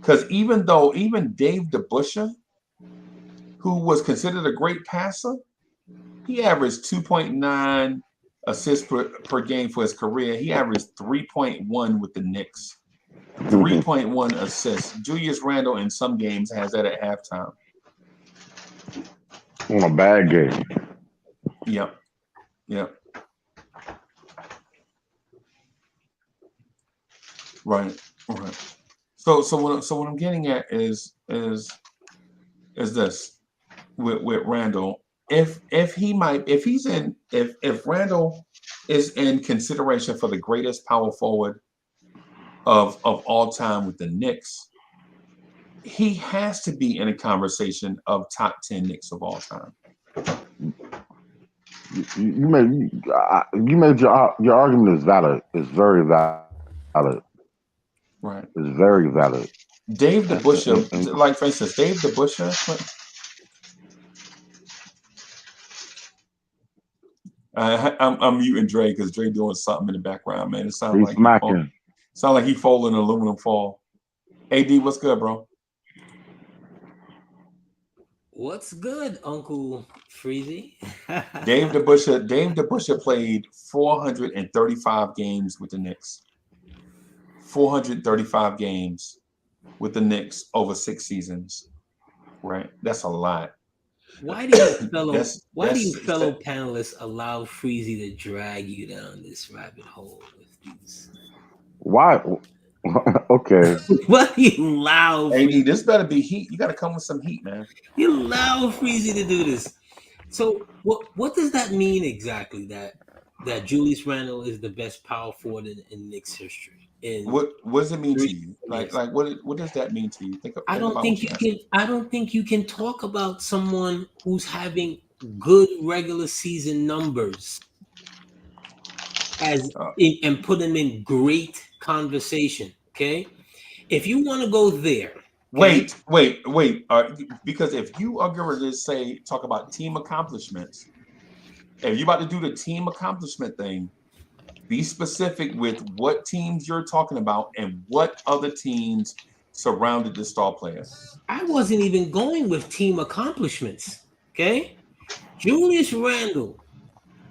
Because even Dave DeBusschere, who was considered a great passer, he averaged 2.9 assists per game for his career. He averaged 3.1 with the Knicks. 3.1 assists. Julius Randle in some games has that at halftime. On a bad game. Yep. Right. So what I'm getting at is this with Randle. If Randle is in consideration for the greatest power forward of all time with the Knicks, he has to be in a conversation of top 10 Knicks of all time. You made your argument is valid. It's very valid. Right. It's very valid. Dave DeBusschere, like for instance, Dave DeBusschere. I'm muting Dre because Dre doing something in the background, man. It sounds He's like smacking. Sound like he folding an aluminum foil. AD, what's good, bro? What's good, Uncle Freezy? Dave DeBusschere played 435 games with the Knicks. 435 games with the Knicks over 6 seasons. Right? That's a lot. Why do you fellow panelists allow Freezy to drag you down this rabbit hole with these? Why? Okay. Why do you allow AD, this better be heat. You got to come with some heat, man. You allow Freezy to do this. So what does that mean exactly? That Julius Randle is the best power forward in Knicks history? What does it mean to you? Like what does that mean to you? I don't think you can talk about someone who's having good regular season numbers and put them in great conversation. Okay, if you want to go there. Okay? Wait. Because if you are going to talk about team accomplishments, if you're about to do the team accomplishment thing, be specific with what teams you're talking about and what other teams surrounded the star player. I wasn't even going with team accomplishments. Okay, Julius Randle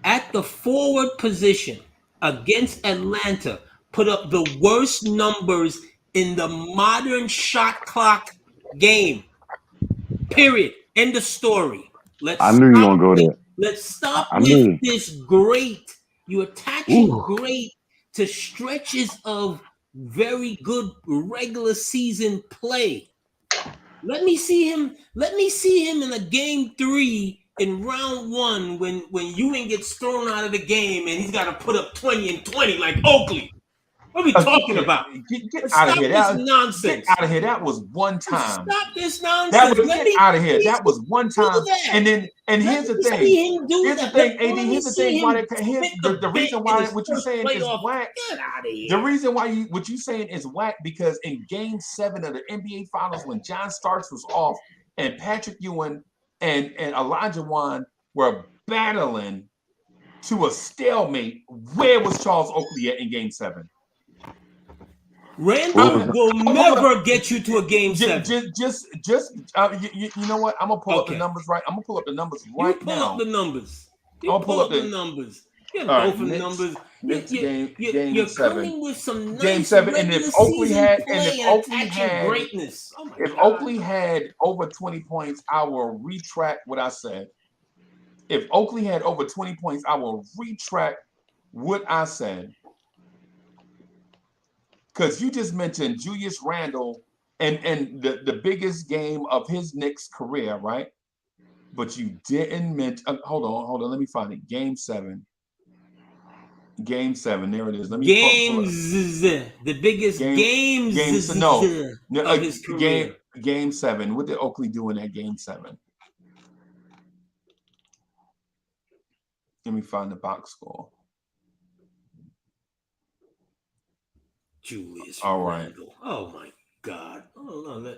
at the forward position against Atlanta put up the worst numbers in the modern shot clock game. Period. End of story. I knew you were going to go there. Let's stop with this great. You're attaching great to stretches of very good regular season play. Let me see him in a game 3 in round 1 when Ewing gets thrown out of the game and he's got to put up 20 and 20 like Oakley. What are we talking about? Get out of here. This nonsense. Get out of here. That was one time. Stop this nonsense. Get out of here. That was one time. And here's the thing. Here's the thing, AD. Here's the thing. The reason why what you're saying is whack. Get out of here. The reason why what you're saying is whack because in Game 7 of the NBA Finals, when John Starks was off and Patrick Ewing and Elijah Wan were battling to a stalemate, where was Charles Oakley at in Game 7? Randle will never get you to a game 7. You know what? I'm gonna pull up the numbers right. I'm gonna pull up the numbers right now. Pull up the numbers. I'll pull up the numbers. You're going the numbers. You're 7. coming with some nice Game 7, and if Oakley had, greatness. If Oakley had over 20 points, I will retract what I said. If Oakley had over 20 points, I will retract what I said. Because you just mentioned Julius Randle and the biggest game of his Knicks career, right? But you didn't mention. Hold on. Let me find it. Game 7. There it is. Let me the biggest games of his career. Game 7. What did Oakley do in that Game 7? Let me find the box score. Julius Randle. Oh my God!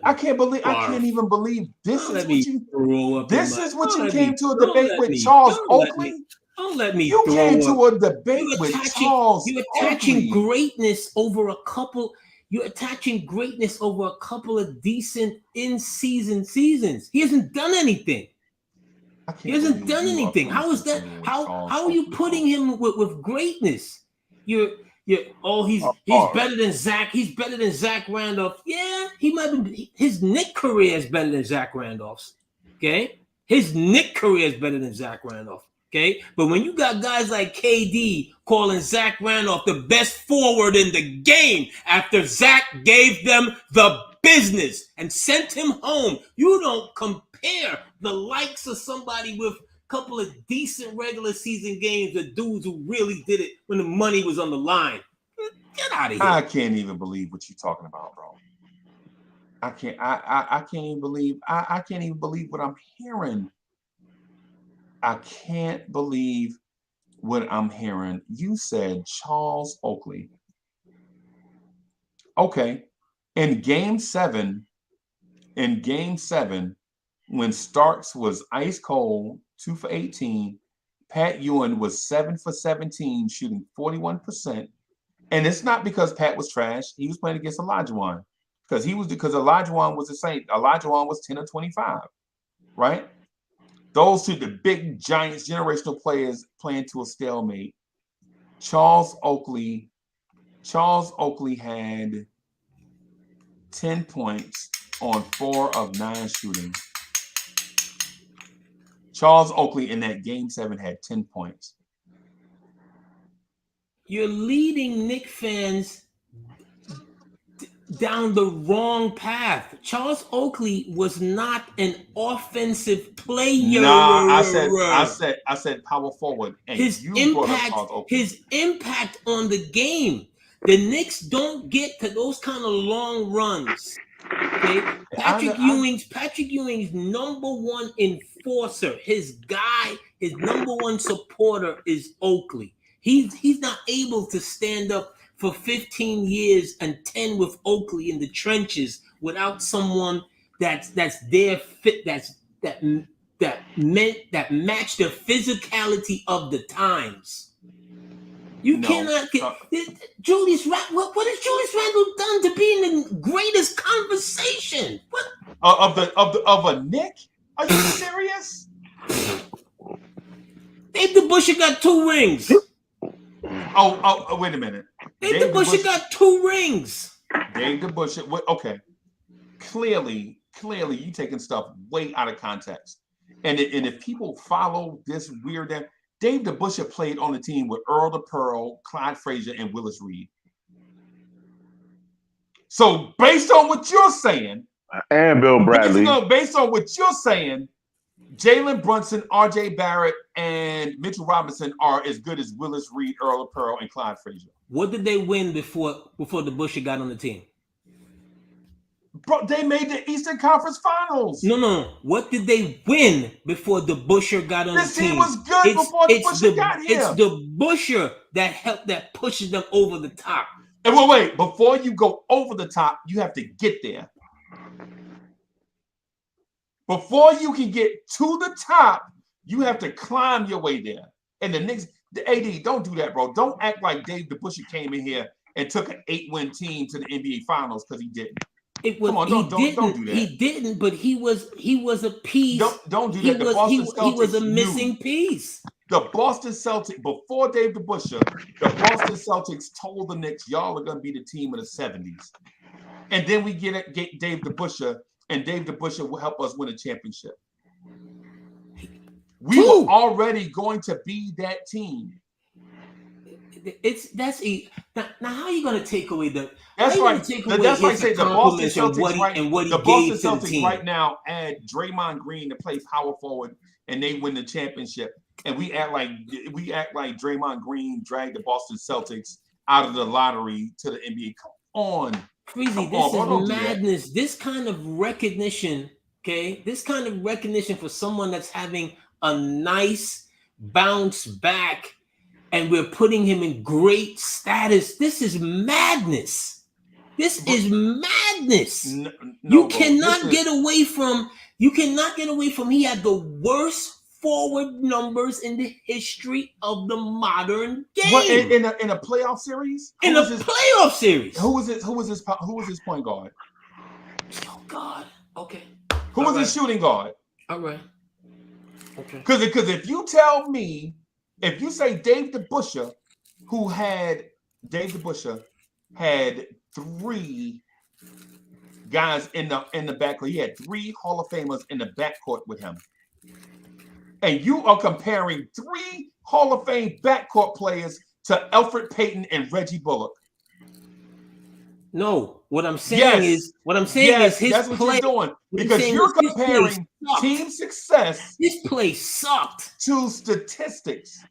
I can't even believe this is what you came to a debate with Charles Oakley. Don't let me You throw came up. to a debate with Charles You're attaching Oakley. greatness over a couple. You're attaching greatness over a couple of decent in-season seasons. He hasn't done anything. He hasn't done anything. How is that? How are you putting him with greatness? You're he's better than Zach. He's better than Zach Randolph. Yeah, he might be. His Knick career is better than Zach Randolph's. Okay, his Knick career is better than Zach Randolph. Okay, but when you got guys like KD calling Zach Randolph the best forward in the game after Zach gave them the business and sent him home, you don't compare the likes of somebody with a couple of decent regular season games with dudes who really did it when the money was on the line. Get out of here. I can't even believe what you're talking about, bro. I can't even believe what I'm hearing. I can't believe what I'm hearing. You said Charles Oakley. Okay. In game seven, when Starks was ice cold, 2 for 18, Pat Ewing was 7 for 17, shooting 41%. And it's not because Pat was trash. He was playing against Olajuwon. Because Olajuwon was the same. Olajuwon was 10 or 25, right? Those two, the big Giants generational players playing to a stalemate. Charles Oakley had 10 points on 4 of 9 shooting. Charles Oakley in that game 7 had 10 points. You're leading Knick fans down the wrong path. Charles Oakley was not an offensive player. Nah, I said power forward. And his impact on the game. The Knicks don't get to those kind of long runs. Okay, Patrick Ewing's number one enforcer, his number one supporter is Oakley. He's not able to stand up for 15 years and 10 with Oakley in the trenches without someone that's there fit that match the physicality of the times. You cannot get Julius Randle. What has Julius Randle done to be in the greatest conversation? What of a Knick? Are you serious? Dave DeBusschere got 2 rings. Oh, wait a minute. Dave DeBusschere got 2 rings. Dave DeBusschere. Okay. Clearly, you taking stuff way out of context. And if people follow this weird, Dave DeBusschere played on the team with Earl the Pearl, Clyde Frazier, and Willis Reed. So based on what you're saying, and Bill Bradley, based on what you're saying, Jalen Brunson, R.J. Barrett, and Mitchell Robinson are as good as Willis Reed, Earl the Pearl, and Clyde Frazier. What did they win before DeBusschere got on the team? Bro, they made the Eastern Conference Finals. No. What did they win before DeBusschere got on the team? This team was good before DeBusschere got here. It's DeBusschere that pushes them over the top. And wait. Before you go over the top, you have to get there. Before you can get to the top, you have to climb your way there. And the Knicks, the AD, don't do that, bro. Don't act like Dave DeBusschere came in here and took an 8-win team to the NBA Finals because he didn't. Come on, don't do that. He didn't, but he was a piece. Don't do that. He was a missing piece. The Boston Celtics, before Dave DeBusschere, the Boston Celtics told the Knicks, y'all are going to be the team of the 70s. And then we get Dave DeBusschere, and Dave DeBusschere will help us win a championship. We were already going to be that team. Now how are you going to take away the? That's right. That's why I say the Boston Celtics right now add Draymond Green to play power forward, and they win the championship. And we act like Draymond Green dragged the Boston Celtics out of the lottery to the NBA. Come on, Freezy, this is madness. This kind of recognition, okay? This kind of recognition for someone that's having a nice bounce back. And we're putting him in great status. This is madness. Is madness. You cannot get away from he had the worst forward numbers in the history of the modern game. What, in a playoff series? In a playoff series. Who was his point guard? Oh God. Okay. Who was his shooting guard? All right. Okay. Because if you tell me, if you say Dave DeBusschere, Dave DeBusschere had 3 guys in the backcourt. He had 3 Hall of Famers in the backcourt with him. And you are comparing 3 Hall of Fame backcourt players to Elfrid Payton and Reggie Bullock. No, what I'm saying is his that's what play. you're doing, because you're comparing team success. His play sucked to statistics.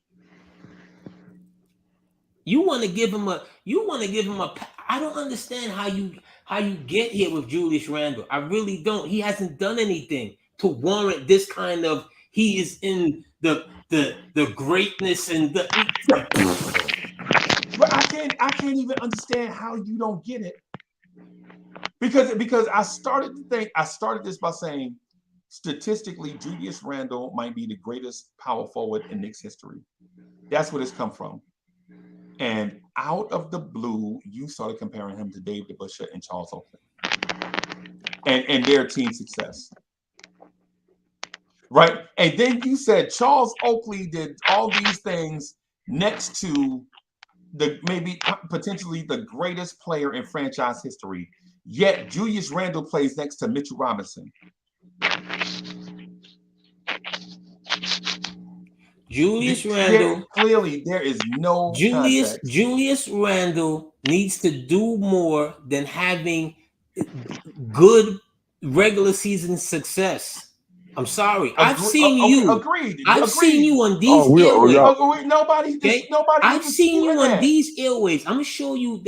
You want to give him a. I don't understand how you get here with Julius Randle. I really don't. He hasn't done anything to warrant this kind of. He is in the greatness and the. But I can't even understand how you don't get it. Because I started this by saying, statistically, Julius Randle might be the greatest power forward in Knicks history. That's where it's come from. And out of the blue, you started comparing him to Dave DeBusschere and Charles Oakley. And their team success. Right? And then you said Charles Oakley did all these things next to maybe potentially the greatest player in franchise history. Yet Julius Randle plays next to Mitchell Robinson. Julius Randle. Clearly, there is no context. Julius Randle needs to do more than having good regular season success. I'm sorry. I've seen you. Agreed. I've seen you on these airwaves. Nobody. I've seen you on these airwaves. I'm gonna show you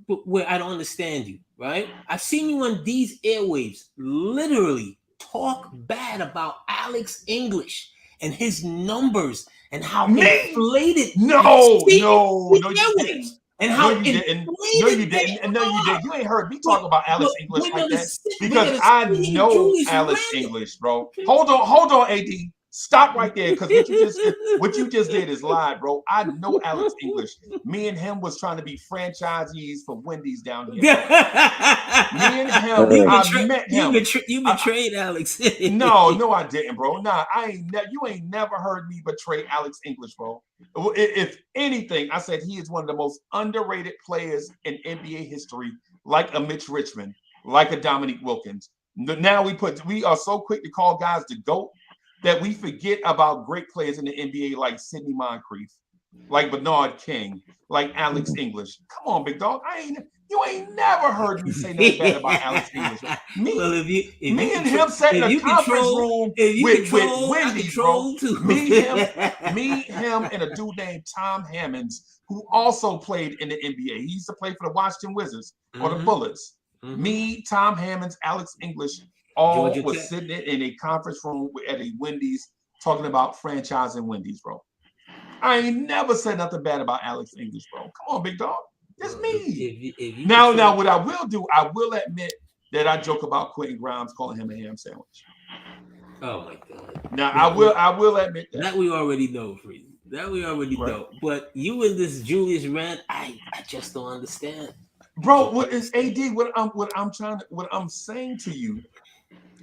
where I don't understand you. Right? I've seen you on these airwaves literally talk bad about Alex English and his numbers and how inflated. No, you didn't. And how you didn't. No, you didn't. And no, you didn't. You ain't heard me talk about Alex English like that, because I know Alex English, bro. Hold on, AD. Stop right there, because what you just did is lie, bro. I know Alex English. Me and him was trying to be franchisees for Wendy's down here. Me and him, I met him. You betrayed Alex. No, I didn't, bro. Nah, you ain't never heard me betray Alex English, bro. If anything, I said he is one of the most underrated players in NBA history, like a Mitch Richmond, like a Dominique Wilkins. Now we are so quick to call guys the GOAT that we forget about great players in the NBA like Sidney Moncrief, like Bernard King, like Alex English. Come on, big dog. You ain't never heard me say nothing bad about Alex English. Me and him sat in a conference room with Wendy's, bro. Me, him, and a dude named Tom Hammonds, who also played in the NBA. He used to play for the Washington Wizards or the Bullets. Me, Tom Hammonds, Alex English, all was sitting in a conference room at a Wendy's talking about franchising Wendy's, bro. I ain't never said nothing bad about Alex English, bro. Come on, big dog. It's me. Now, what I will do, I will admit that I joke about Quentin Grimes calling him a ham sandwich. Oh my God. Now, I will admit that. That we already know, Freezy. That we already know. But you and this Julius Randle, I just don't understand. Bro, what is AD? What I'm saying to you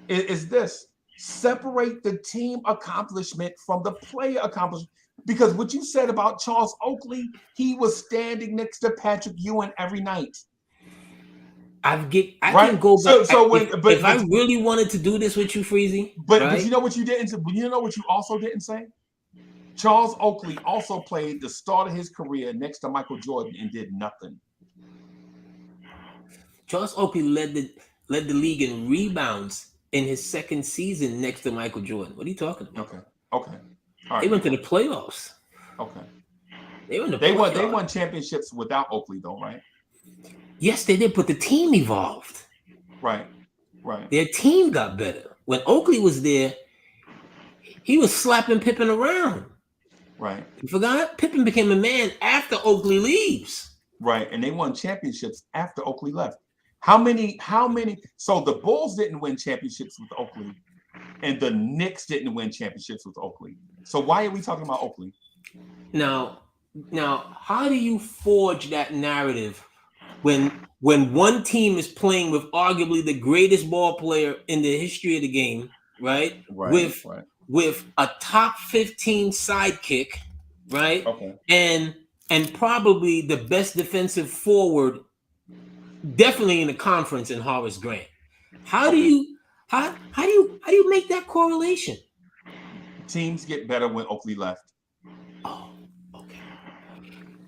is this: separate the team accomplishment from the player accomplishment. Because what you said about Charles Oakley, he was standing next to Patrick Ewing every night. I can go back. If I really wanted to do this with you, Freezy. But you know what you didn't? You know what you also didn't say? Charles Oakley also played the start of his career next to Michael Jordan and did nothing. Charles Oakley led the league in rebounds in his second season next to Michael Jordan. What are you talking about? Okay. All right. They went to the playoffs. Okay. They won championships without Oakley, though, right? Yes, they did, but the team evolved. Right. Their team got better. When Oakley was there, he was slapping Pippen around. Right. You forgot? Pippen became a man after Oakley leaves. Right, and they won championships after Oakley left. How many? So the Bulls didn't win championships with Oakley. and the Knicks didn't win championships with Oakley. So why are we talking about Oakley? Now, how do you forge that narrative when one team is playing with arguably the greatest ball player in the history of the game, right? With a top 15 sidekick, right? Okay. And probably the best defensive forward, definitely in the conference, in Horace Grant. How do you make that correlation? Teams get better when Oakley left. Oh, okay.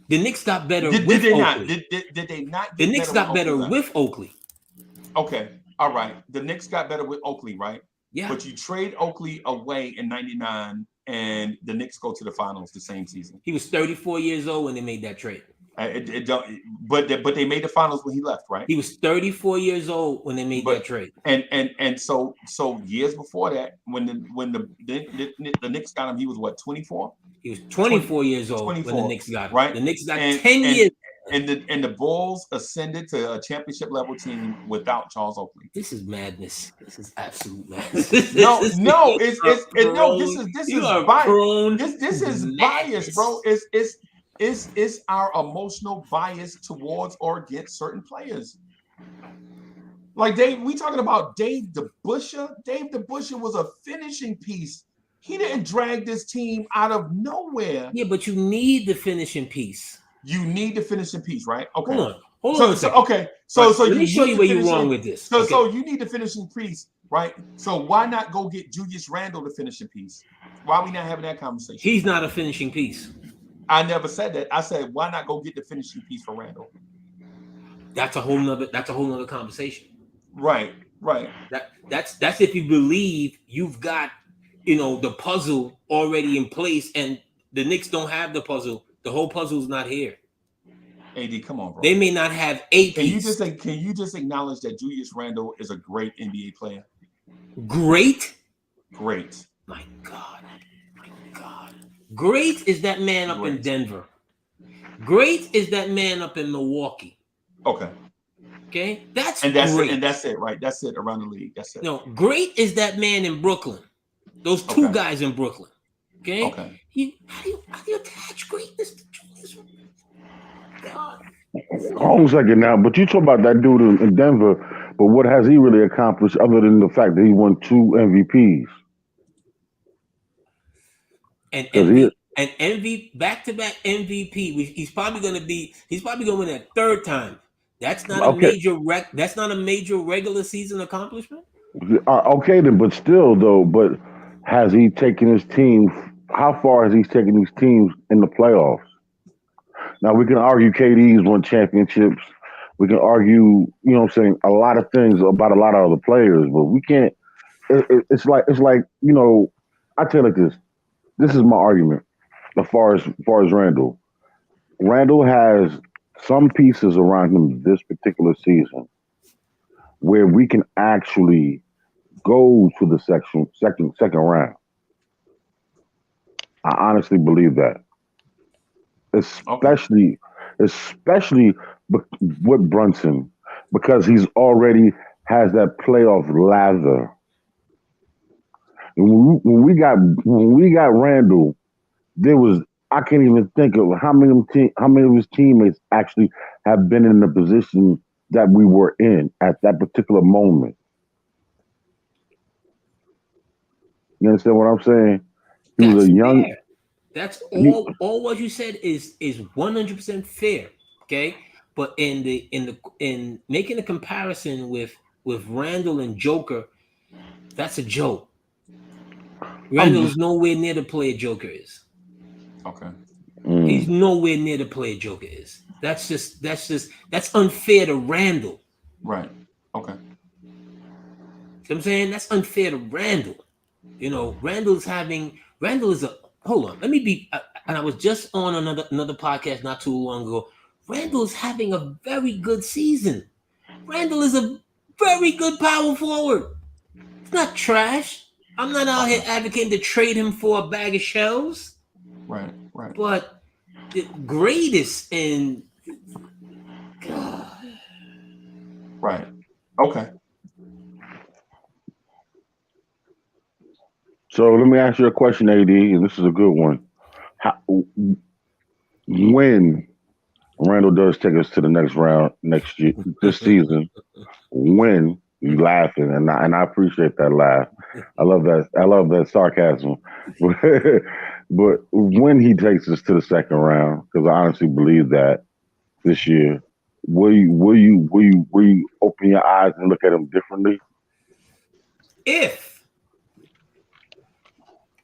The Knicks got better Did with they Oakley. not? Did they not get the Knicks better got better with Oakley. Okay. All right. The Knicks got better with Oakley, right? Yeah. But you trade Oakley away in 99 and the Knicks go to the finals the same season. He was 34 years old when they made that trade. But they made the finals when he left, right? He was 34 years old when they made that trade. And so years before that, when the Knicks got him, he was what, 24? He was 24 years old when the Knicks got him. Right? The Knicks got 10 years. And the Bulls ascended to a championship level team without Charles Oakley. This is madness. This is absolute madness. This is bias, bro. It's our emotional bias towards or against certain players. Like we talking about Dave DeBusschere. Dave DeBusschere was a finishing piece. He didn't drag this team out of nowhere. Yeah, but you need the finishing piece. You need the finishing piece, right? Okay. Hold on. So let me show you where you're wrong with this. So you need the finishing piece, right? So why not go get Julius Randle the finishing piece? Why are we not having that conversation? He's not a finishing piece. I never said that. I said, why not go get the finishing piece for Randle? That's a whole nother conversation. Right. That's if you believe you've got, the puzzle already in place, and the Knicks don't have the puzzle. The whole puzzle's not here. AD, come on, bro. They may not have a piece. Can you just acknowledge that Julius Randle is a great NBA player? Great. My God. Great is that man up in Denver. Great is that man up in Milwaukee. Okay. That's great. And that's it, right? That's it around the league. That's it. No, great is that man in Brooklyn. Those two guys in Brooklyn. Okay. How do you attach greatness to Julius? God. Hold on a second now, but you talk about that dude in Denver, but what has he really accomplished other than the fact that he won 2 MVPs? And back-to-back MVP. He's probably going to win that third time. That's not a major regular season accomplishment. Okay, then, but still though, but has he taken his team? How far has he taken these teams in the playoffs? Now we can argue KD's won championships. We can argue, a lot of things about a lot of other players, but we can't. It's like I tell you like this. This is my argument as far as Randle. Randle has some pieces around him this particular season where we can actually go to the second round. I honestly believe that. Especially with Brunson, because he's already has that playoff lather. When we got Randle, I can't even think of how many of his teammates actually have been in the position that we were in at that particular moment. You understand what I'm saying? He was a young. Fair. That's all what you said is 100% fair. Okay, but in making a comparison with Randle and Joker, that's a joke. Randle's nowhere near the player Joker is. Okay. He's nowhere near the player Joker is. That's unfair to Randle. Right. Okay. See what I'm saying? That's unfair to Randle. Randle is a hold on. Let me be. And I was just on another podcast not too long ago. Randle is having a very good season. Randle is a very good power forward. It's not trash. I'm not out here advocating to trade him for a bag of shells. Right. But the greatest in God. Right. Okay. So let me ask you a question, AD, and this is a good one. How, when Randall does take us to the next round next year, this season, when you laughing, and I appreciate that laugh. I love that. I love that sarcasm. But when he takes us to the second round, because I honestly believe that this year, will you open your eyes and look at him differently? If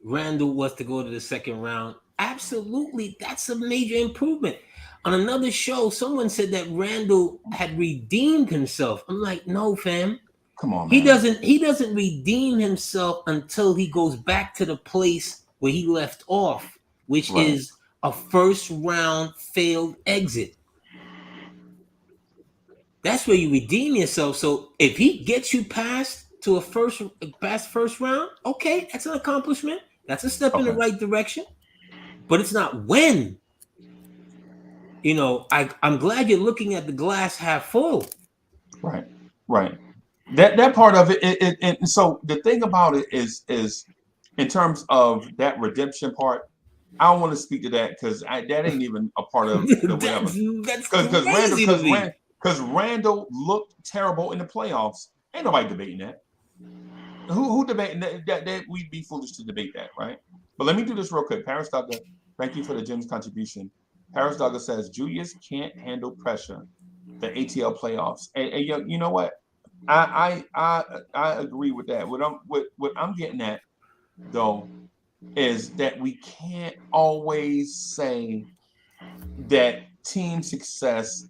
Randall was to go to the second round, absolutely, that's a major improvement. On another show, someone said that Randall had redeemed himself. I'm like, no, fam. Come on, He man. doesn't redeem himself until he goes back to the place where he left off, which Right. is a first round failed exit. That's where you redeem yourself. So if he gets you past first round, okay, that's an accomplishment. That's a step in the Okay. right direction. But it's not when. You know, I'm glad you're looking at the glass half full. Right. Right. That part of it, and so the thing about it is in terms of that redemption part, I don't want to speak to that because that ain't even a part of the whatever. That's Because crazy to me. Randall looked terrible in the playoffs. Ain't nobody debating that. Who debating that we'd be foolish to debate that, right? But let me do this real quick. Paris Duggar, thank you for the Jim's contribution. Paris Duggar says Julius can't handle pressure. The ATL playoffs, and you know what? I agree with that. What I'm getting at though is that we can't always say that team success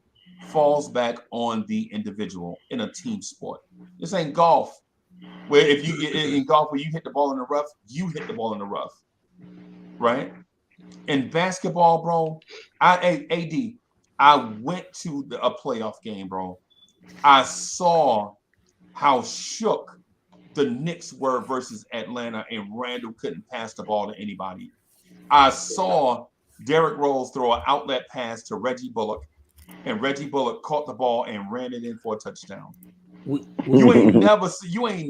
falls back on the individual in a team sport. This ain't golf, where if you get in golf where you hit the ball in the rough, you hit the ball in the rough, right? In basketball, bro, I went to a playoff game, bro. I saw how shook the Knicks were versus Atlanta, and Randall couldn't pass the ball to anybody. I saw Derrick Rose throw an outlet pass to Reggie Bullock, and Reggie Bullock caught the ball and ran it in for a touchdown. You ain't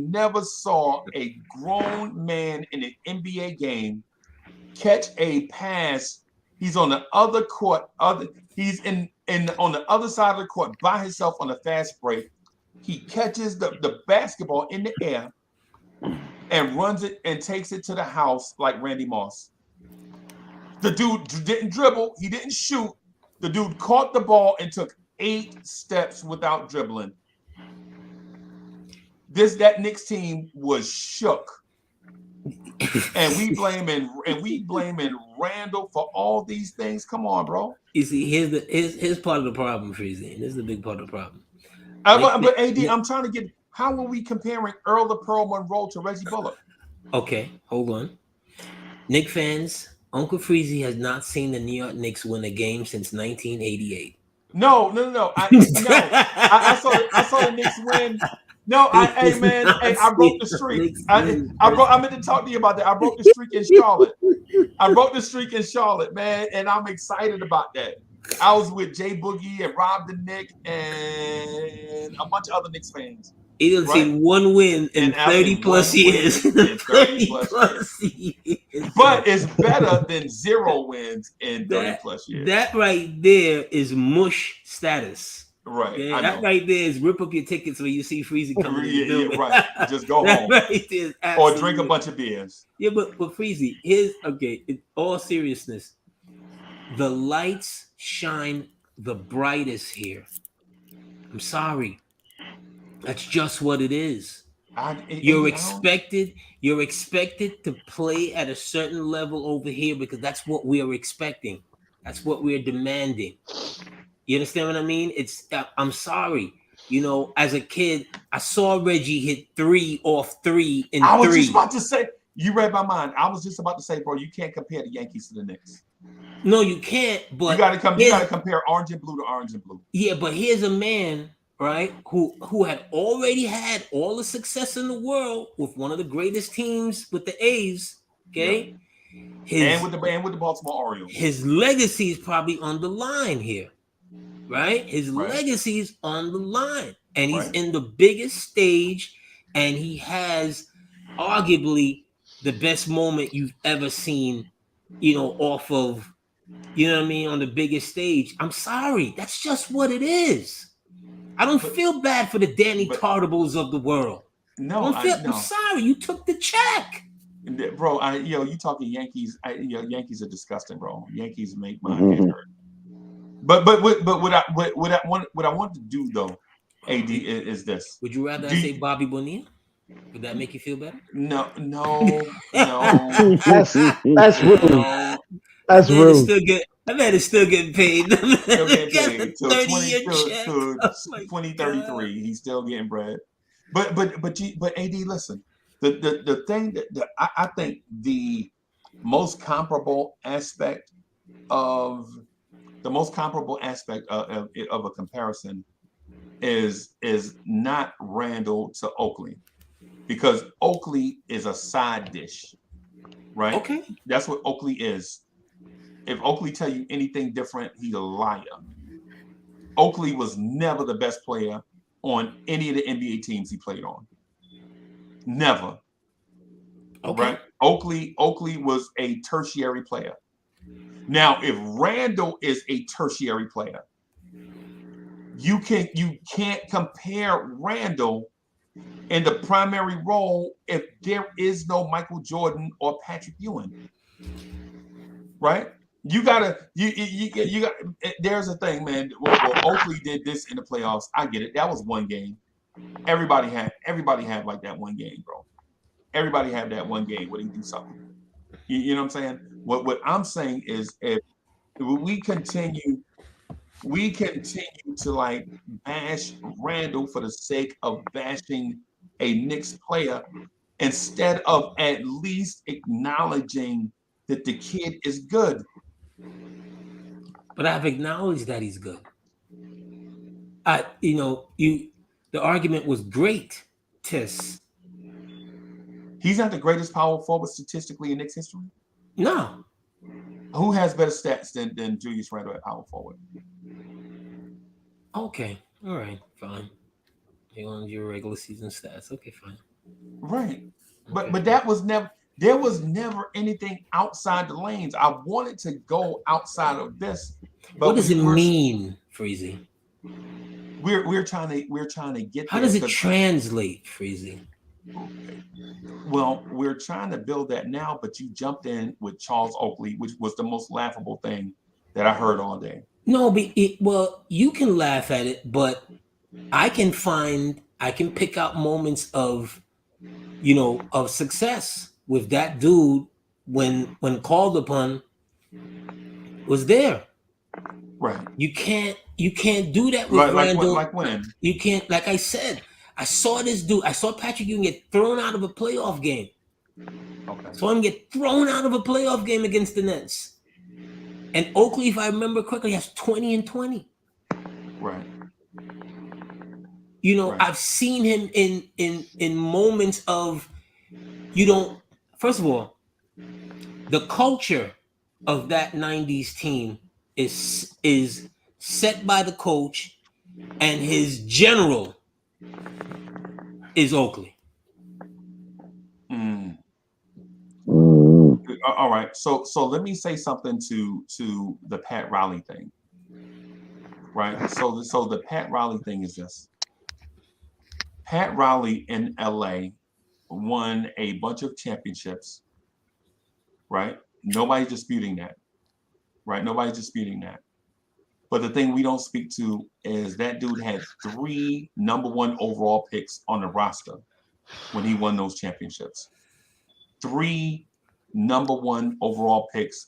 never saw a grown man in an NBA game catch a pass. He's on the other court. He's in on the other side of the court by himself on a fast break. He catches the basketball in the air and runs it and takes it to the house like Randy Moss. The dude didn't dribble. He didn't shoot. The dude caught the ball and took 8 steps without dribbling. That Knicks team was shook. And we blaming Randall for all these things. Come on, bro. You see, here's part of the problem, Freezy, and this is the big part of the problem. But AD, I'm trying to get. How are we comparing Earl the Pearl Monroe to Reggie Bullock? Okay, hold on. Knick fans, Uncle Freezy has not seen the New York Knicks win a game since 1988. No. I saw the Knicks win. No, I broke the streak. I meant to talk to you about that. I broke the streak in Charlotte. Man, and I'm excited about that. I was with Jay Boogie and Rob the Knick and a bunch of other Knicks fans. He didn't see one win in 30 plus years. 30 plus years. But it's better than 0 wins in 30 plus years. That right there is mush status. Right. Okay? That right there is rip up your tickets when you see Freezy coming in the building. Right. Just go home. Right there or drink a bunch of beers. Yeah, but Freezy, in all seriousness, the lights shine the brightest here. I'm sorry. That's just what it is. You're expected to play at a certain level over here because that's what we are expecting. That's what we're demanding. You understand what I mean? I'm sorry. You know, as a kid, I saw Reggie hit 3 off 3 in 3. I was just about to say, you read my mind. I was just about to say, bro, you can't compare the Yankees to the Knicks. No, you can't. But you gotta compare orange and blue to orange and blue. Yeah, but here's a man, right, who had already had all the success in the world with one of the greatest teams with the A's. Okay, and with the Baltimore Orioles. His legacy is probably on the line here, right? His legacy is on the line, and he's in the biggest stage, and he has arguably the best moment you've ever seen, you know, off of, you know what I mean, on the biggest stage. I'm sorry. That's just what it is. I don't feel bad for the Danny Tartables of the world. No, I'm sorry. You took the check. Bro, you talking Yankees. Yankees are disgusting, bro. Yankees make my head hurt. But what I want to do though, AD, is this. Would you rather I say Bobby Bonilla? Would that make you feel better? No. That's rude. No. That's rude. That man is still getting paid. Still getting paid. Till 30-year check. To 2033, he's still getting bread. But AD, listen. The thing that I think the most comparable aspect of a comparison is not Randle to Oakley, because Oakley is a side dish, right? Okay, that's what Oakley is. If Oakley tell you anything different, he's a liar. Oakley was never the best player on any of the NBA teams he played on. Never. Okay. Right? Oakley was a tertiary player. Now, if Randle is a tertiary player, you can't compare Randle in the primary role if there is no Michael Jordan or Patrick Ewing. Right? You gotta. There's a thing, man. Well, Oakley did this in the playoffs. I get it. That was one game. Everybody had like that one game, bro. Everybody had that one game where they do something. You know what I'm saying? What I'm saying is, if we continue to like bash Randle for the sake of bashing a Knicks player, instead of at least acknowledging that the kid is good. But I've acknowledged that he's good. The argument was great, Tiss. He's not the greatest power forward statistically in Knicks history. No. Who has better stats than Julius Randle at power forward? Okay. All right. Fine. You want your regular season stats? Okay, fine. Right. Okay. But there was never anything outside the lanes. I wanted to go outside of this. But what does it mean, Freezy? We're trying to get. How does it translate, Freezy? Well, we're trying to build that now, but you jumped in with Charles Oakley, which was the most laughable thing that I heard all day. No, but you can laugh at it, but I can pick out moments of success with that dude when called upon was there. Right. You can't do that with Randle. Like when? You can't, like I said, I saw this dude. I saw Patrick Ewing get thrown out of a playoff game. Okay. Saw him get thrown out of a playoff game against the Nets. And Oakley, if I remember correctly, has 20 and 20. Right. Right. I've seen him in moments of, first of all, the culture of that 90s team is set by the coach, and his general is Oakley. All right. So let me say something to the Pat Riley thing. Right. So the Pat Riley thing is this. Pat Riley in LA won a bunch of championships. Right. Nobody's disputing that. Right. Nobody's disputing that. But the thing we don't speak to is that dude had 3 number 1 overall picks on the roster when he won those championships. 3 number 1 overall picks,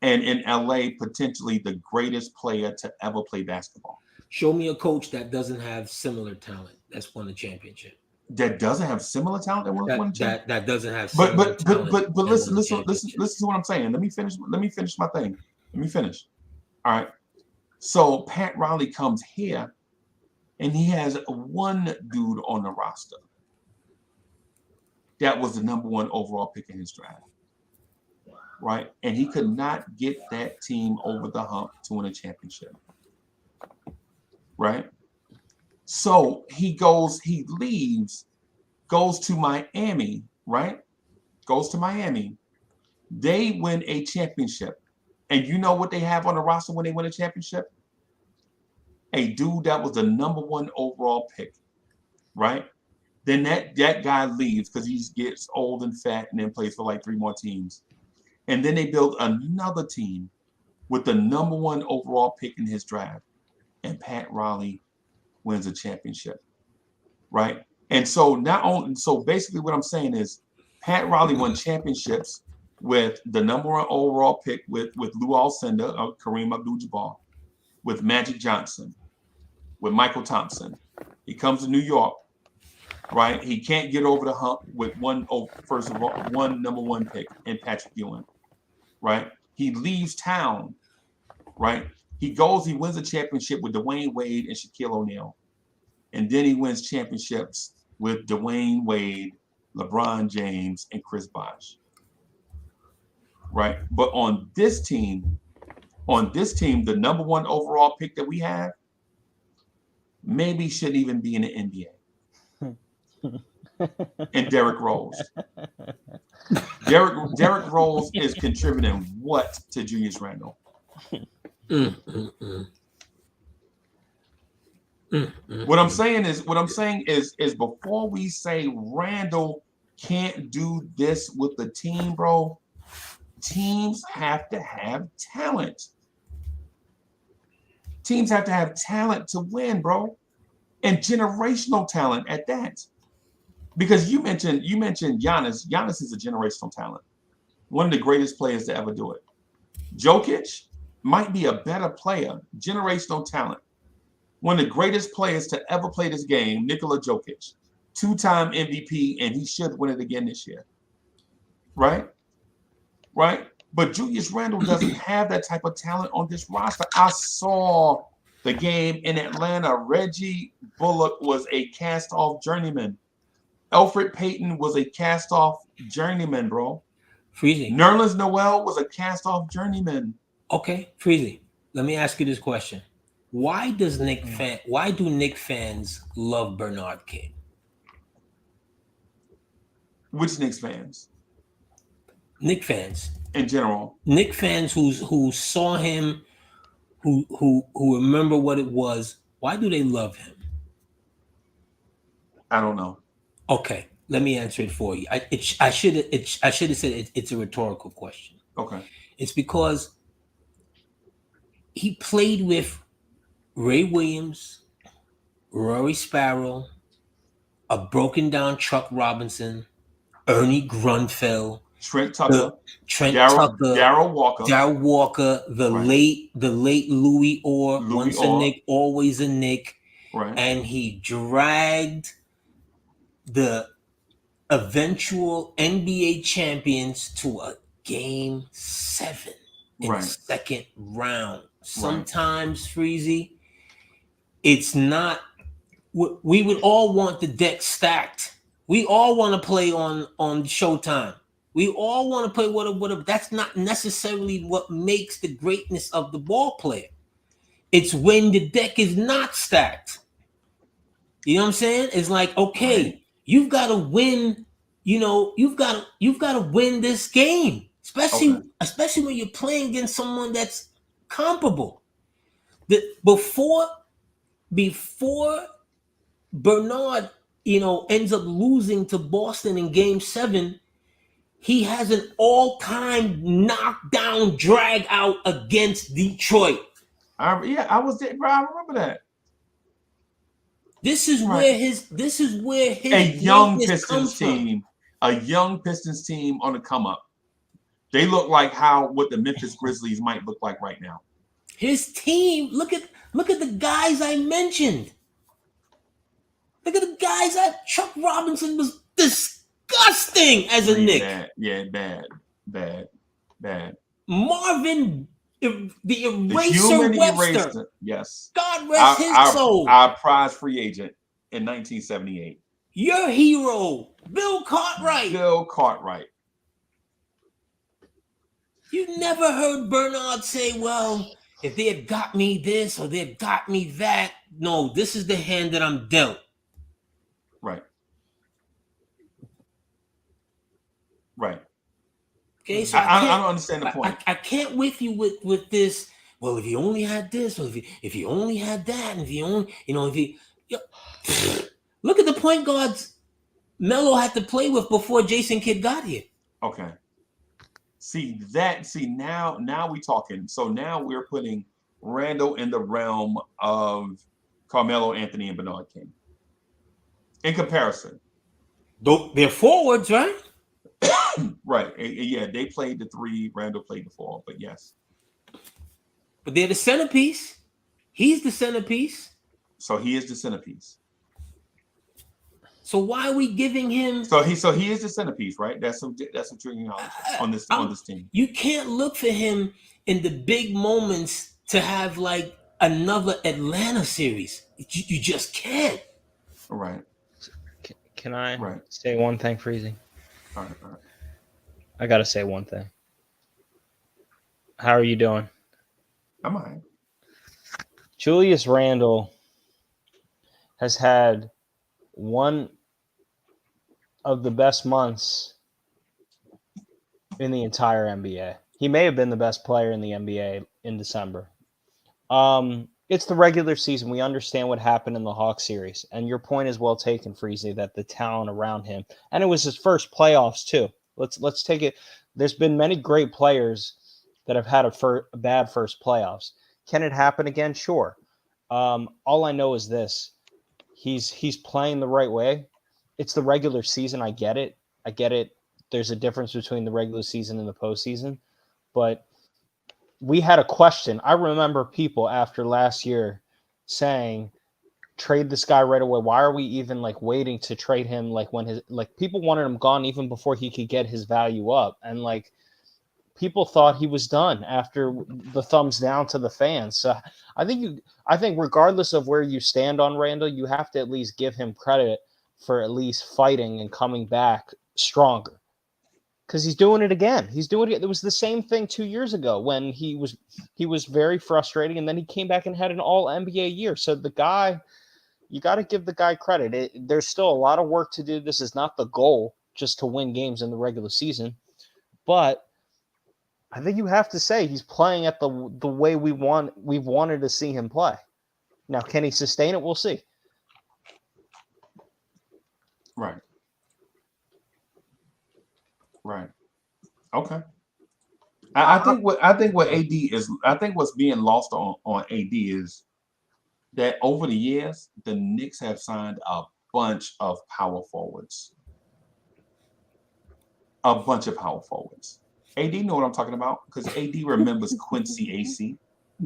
and in LA, potentially the greatest player to ever play basketball. Show me a coach that doesn't have similar talent that's won a championship. That doesn't have similar talent that doesn't have similar talent. But listen to what I'm saying. Let me finish my thing. Let me finish. All right. So Pat Riley comes here, and he has 1 dude on the roster that was the number 1 overall pick in his draft. Right? And he could not get that team over the hump to win a championship. Right? So he leaves, goes to Miami, right? goes to Miami. They win a championship. And you know what they have on the roster when they win a championship? A dude that was the #1 overall pick, right? Then that guy leaves because he gets old and fat and then plays for like 3 more teams. And then they build another team with the #1 overall pick in his draft. And Pat Riley wins a championship, right? And so basically what I'm saying is Pat Riley won championships with the #1 overall pick with Lou Alcindor, Kareem Abdul-Jabbar, with Magic Johnson, with Michael Thompson. He comes to New York, right? He can't get over the hump with one #1 pick in Patrick Ewing, right? He leaves town, right? He wins a championship with Dwayne Wade and Shaquille O'Neal. And then he wins championships with Dwayne Wade, LeBron James, and Chris Bosh. Right? But on this team, the #1 overall pick that we have maybe shouldn't even be in the NBA. And Derrick Rose. Derrick Rose is contributing what to Julius Randle? What I'm saying is before we say Randle can't do this with the team, bro, teams have to have talent. Teams have to have talent to win, bro. And generational talent at that. Because you mentioned Giannis. Giannis is a generational talent. One of the greatest players to ever do it. Jokic might be a better player, generational talent. One of the greatest players to ever play this game, Nikola Jokic, 2-time MVP, and he should win it again this year. Right? Right? But Julius Randle doesn't have that type of talent on this roster. I saw the game in Atlanta. Reggie Bullock was a cast-off journeyman. Elfrid Payton was a cast-off journeyman, bro. Freezy. Nerlens Noel was a cast-off journeyman. Okay, Freezy. Let me ask you this question. Why do Knick fans love Bernard King? Which Knicks fans? Knick fans. In general. Knick fans who saw him, who remember what it was. Why do they love him? I don't know. Okay, let me answer it for you. I should have said it's a rhetorical question. Okay. It's because he played with Ray Williams, Rory Sparrow, a broken down Chuck Robinson, Ernie Grunfeld, Trent Tucker, Darryl Walker, the late Louis Orr, once Orr. a Knick, always a Knick, right? And he dragged the eventual NBA champions to a Game 7 in the second round. Sometimes, Freezy, it's not. We would all want the deck stacked. We all want to play on Showtime. We all want to play whatever. That's not necessarily what makes the greatness of the ball player. It's when the deck is not stacked. You know what I'm saying? It's like, okay, you've got to win. You know, you've got to win this game, especially when you're playing against someone that's comparable. Before Bernard, ends up losing to Boston in Game 7, he has an all-time knockdown drag out against Detroit. I was there, bro. I remember that. This is where his a young Pistons team, on the come up. They look like what the Memphis Grizzlies might look like right now. His team, look at the guys I mentioned. Look at the guys Chuck Robinson was disgusting as a Knick. Bad. Marvin, the Eraser Webster. Yes. God rest his soul. Our prize free agent in 1978. Your hero, Bill Cartwright. You never heard Bernard say, well, if they had got me this or they had got me that. No, this is the hand that I'm dealt. Right. Right. Okay, so I don't understand the point. I can't with you with this. Well, if you only had this, or if you only had that, and if you only, look at the point guards Melo had to play with before Jason Kidd got here. Okay. See now we talking. So now we're putting Randle in the realm of Carmelo Anthony and Bernard King. In comparison. They're forwards, right? Right. Yeah, they played the 3, Randle played the 4, but yes. But they're the centerpiece. He's the centerpiece. So he is the centerpiece. So why are we giving him? So he is the centerpiece, right? That's what you're acknowledging on this team. You can't look for him in the big moments to have like another Atlanta series. You just can't. Right. Can I right. say one thing, Freezy? All right. I gotta say one thing. How are you doing? I'm all right. Julius Randle has had one of the best months in the entire NBA. He may have been the best player in the NBA in December. It's the regular season. We understand what happened in the Hawks series. And your point is well taken, Freezy, that the talent around him. And it was his first playoffs, too. Let's take it. There's been many great players that have had a bad first playoffs. Can it happen again? Sure. All I know is this. He's playing the right way. It's the regular season. I get it. There's a difference between the regular season and the postseason. But we had a question. I remember people after last year saying, trade this guy right away. Why are we even waiting to trade him? When people wanted him gone even before he could get his value up. And people thought he was done after the thumbs down to the fans. So I think regardless of where you stand on Randle, you have to at least give him credit for at least fighting and coming back stronger. Because he's doing it again. He's doing it. It was the same thing 2 years ago when he was very frustrating, and then he came back and had an all NBA year. So the guy, you got to give the guy credit. There's still a lot of work to do. This is not the goal, just to win games in the regular season. But I think you have to say he's playing at the way we've wanted to see him play. Now, can he sustain it? We'll see. Right. Right. Okay. I think what AD is, I think what's being lost on AD is that over the years, the Knicks have signed a bunch of power forwards. A bunch of power forwards. AD know what I'm talking about because AD remembers Quincy AC.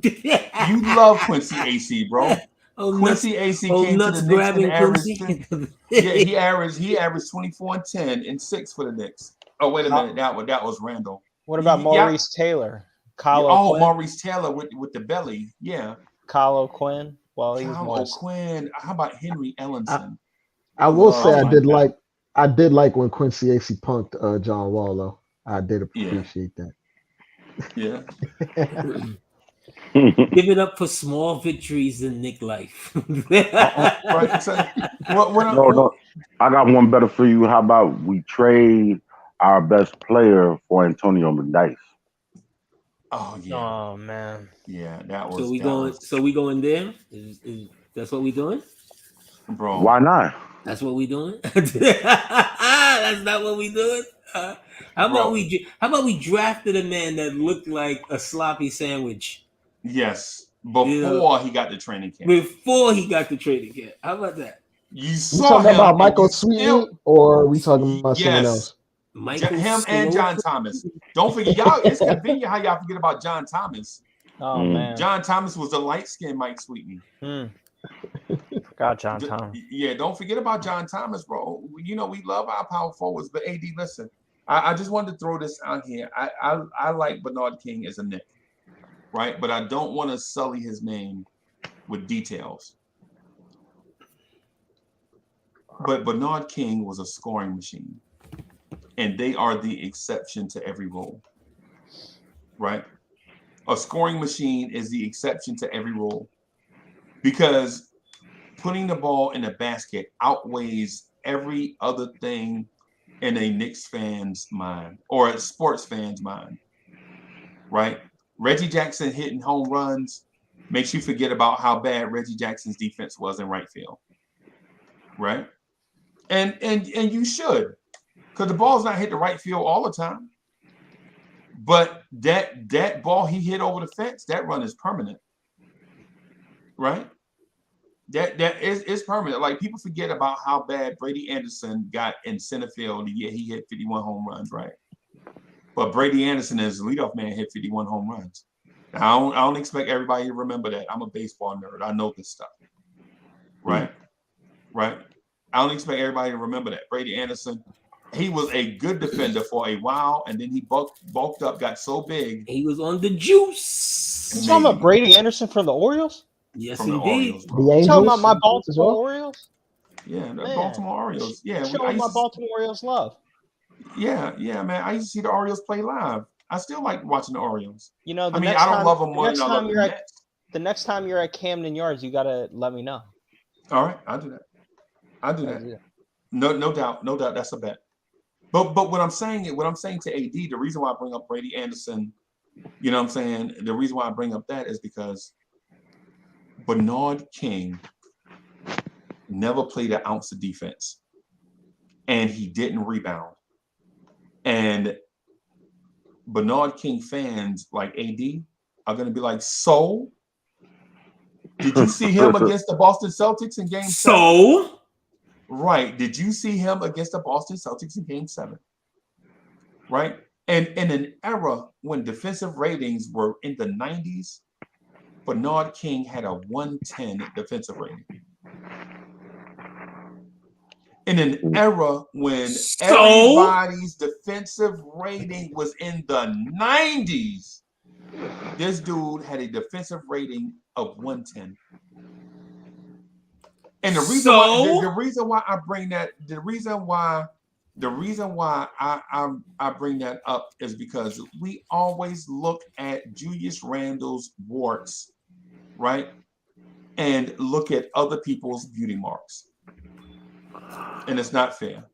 You love Quincy AC, bro. Quincy AC came to the Knicks and averaged he averaged 24 and 10 and 6 for the Knicks. Oh, wait a minute. That was Randle. What about Maurice Taylor? Quinn? Maurice Taylor with the belly. Yeah. Kyle O'Quinn. Well, O'Quinn. How about Henry Ellenson? I will say I did like when Quincy AC punked John Wall, though. I did appreciate that. Yeah. Give it up for small victories in Knick life. Right. So, no. I got one better for you. How about we trade our best player for Antonio McDyess? Oh yeah. Oh man. Yeah, that was. So we going there? That's what we doing, bro? Why not? That's what we doing. That's not what we doing. How about we drafted a man that looked like a sloppy sandwich? Yes, before he got the training camp. Before he got the training camp. How about that? You saw talking about Michael Sweetney, or are we talking about someone else? Him and John Thomas. Don't forget, y'all. It's convenient how y'all forget about John Thomas. Oh man, John Thomas was the light-skinned Mike Sweetney. Forgot John Thomas. Yeah, don't forget about John Thomas, bro. We love our power forwards, but AD, listen. I just wanted to throw this out here. I like Bernard King as a Knick, right? But I don't want to sully his name with details. But Bernard King was a scoring machine, and they are the exception to every rule, right? A scoring machine is the exception to every rule because putting the ball in the basket outweighs every other thing in a Knicks fan's mind or a sports fan's mind, right? Reggie Jackson hitting home runs makes you forget about how bad Reggie Jackson's defense was in right field, right? And you should, because the ball's not hit the right field all the time. But that ball he hit over the fence, that run is permanent, right? That is permanent. Like, people forget about how bad Brady Anderson got in center field the year he hit 51 home runs, right? But Brady Anderson, as leadoff man, hit 51 home runs. Now, I don't expect everybody to remember that. I'm a baseball nerd. I know this stuff, right? Right. I don't expect everybody to remember that. Brady Anderson, he was a good defender for a while, and then he bulked up, got so big. He was on the juice. You talking about Brady Anderson from the Orioles? Yes, from indeed. The Orioles, The Angels. You talking about my as Baltimore well? Orioles? Yeah, the Man, Baltimore Orioles. Yeah, showing my Baltimore Orioles love. Yeah, man. I used to see the Orioles play live. I still like watching the Orioles. You know, I don't love them more than I love the Nets. The next time you're at Camden Yards, you gotta let me know. All right, I'll do that. No doubt. That's a bet. But what I'm saying to AD, the reason why I bring up Brady Anderson, you know what I'm saying? The reason why I bring up that is because Bernard King never played an ounce of defense, and he didn't rebound. And Bernard King fans like AD are going to be like, so? Did you see him against the Boston Celtics in Game 7? Right. Did you see him against the Boston Celtics in Game 7? Right? And in an era when defensive ratings were in the 90s, Bernard King had a 110 defensive rating. In an era when everybody's defensive rating was in the 90s, this dude had a defensive rating of 110. And the reason why I bring that I bring that up is because we always look at Julius Randle's warts, right? And look at other people's beauty marks. And it's not fair.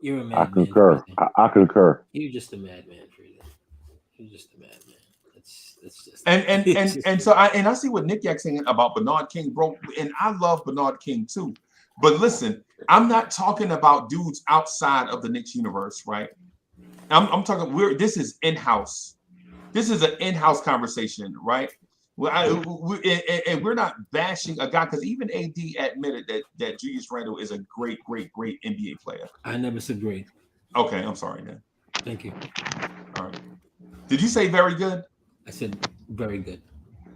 You're a madman. I concur. You're just a madman, Freeland. You're just a madman. It's just and so I see what Nick Yak's saying about Bernard King, bro. And I love Bernard King too. But listen, I'm not talking about dudes outside of the Knicks universe, right? I'm talking. This is in-house. This is an in-house conversation, right? And we're not bashing a guy, because even AD admitted that Julius Randle is a great NBA player. I never said great. Okay, I'm sorry then. Thank you. All right. Did you say very good? I said very good.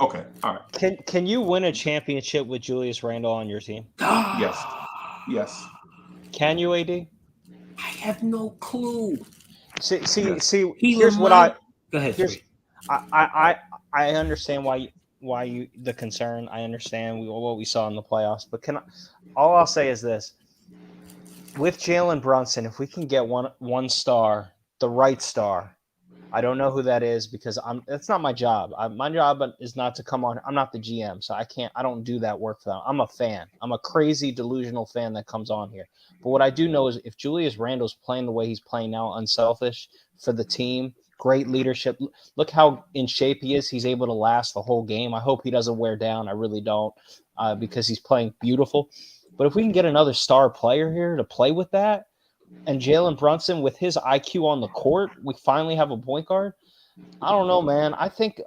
Okay. All right. Can you win a championship with Julius Randle on your team? Yes. Can you, AD? I have no clue. See. Here's what I. Go ahead. I understand why you the concern. I understand what we saw in the playoffs, but all I'll say is this: with Jalen Brunson, if we can get one star, the right star. I don't know who that is because it's not my job. My job is not to come on. I'm not the GM, so I don't do that work for them. I'm a fan. I'm a crazy, delusional fan that comes on here. But what I do know is if Julius Randle's playing the way he's playing now, unselfish for the team, great leadership. Look how in shape he is. He's able to last the whole game. I hope he doesn't wear down. I really don't, because he's playing beautiful. But if we can get another star player here to play with that, and Jalen Brunson with his IQ on the court, we finally have a point guard. I don't know, man. I think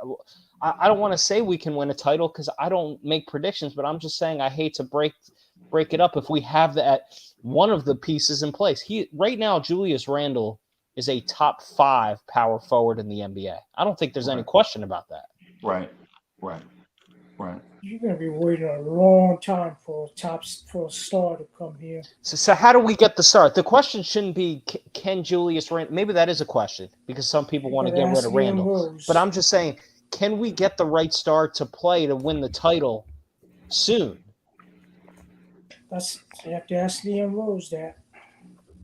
I don't want to say we can win a title because I don't make predictions, but I'm just saying I hate to break it up if we have that one of the pieces in place. Right now, Julius Randle is a top 5 power forward in the NBA. I don't think there's any question about that. Right. You're gonna be waiting a long time for a star to come here. So how do we get the start? The question shouldn't be can Julius Randle. Maybe that is a question because some people want to get rid of Randle. But I'm just saying, can we get the right star to play to win the title soon? You have to ask Liam Rose that.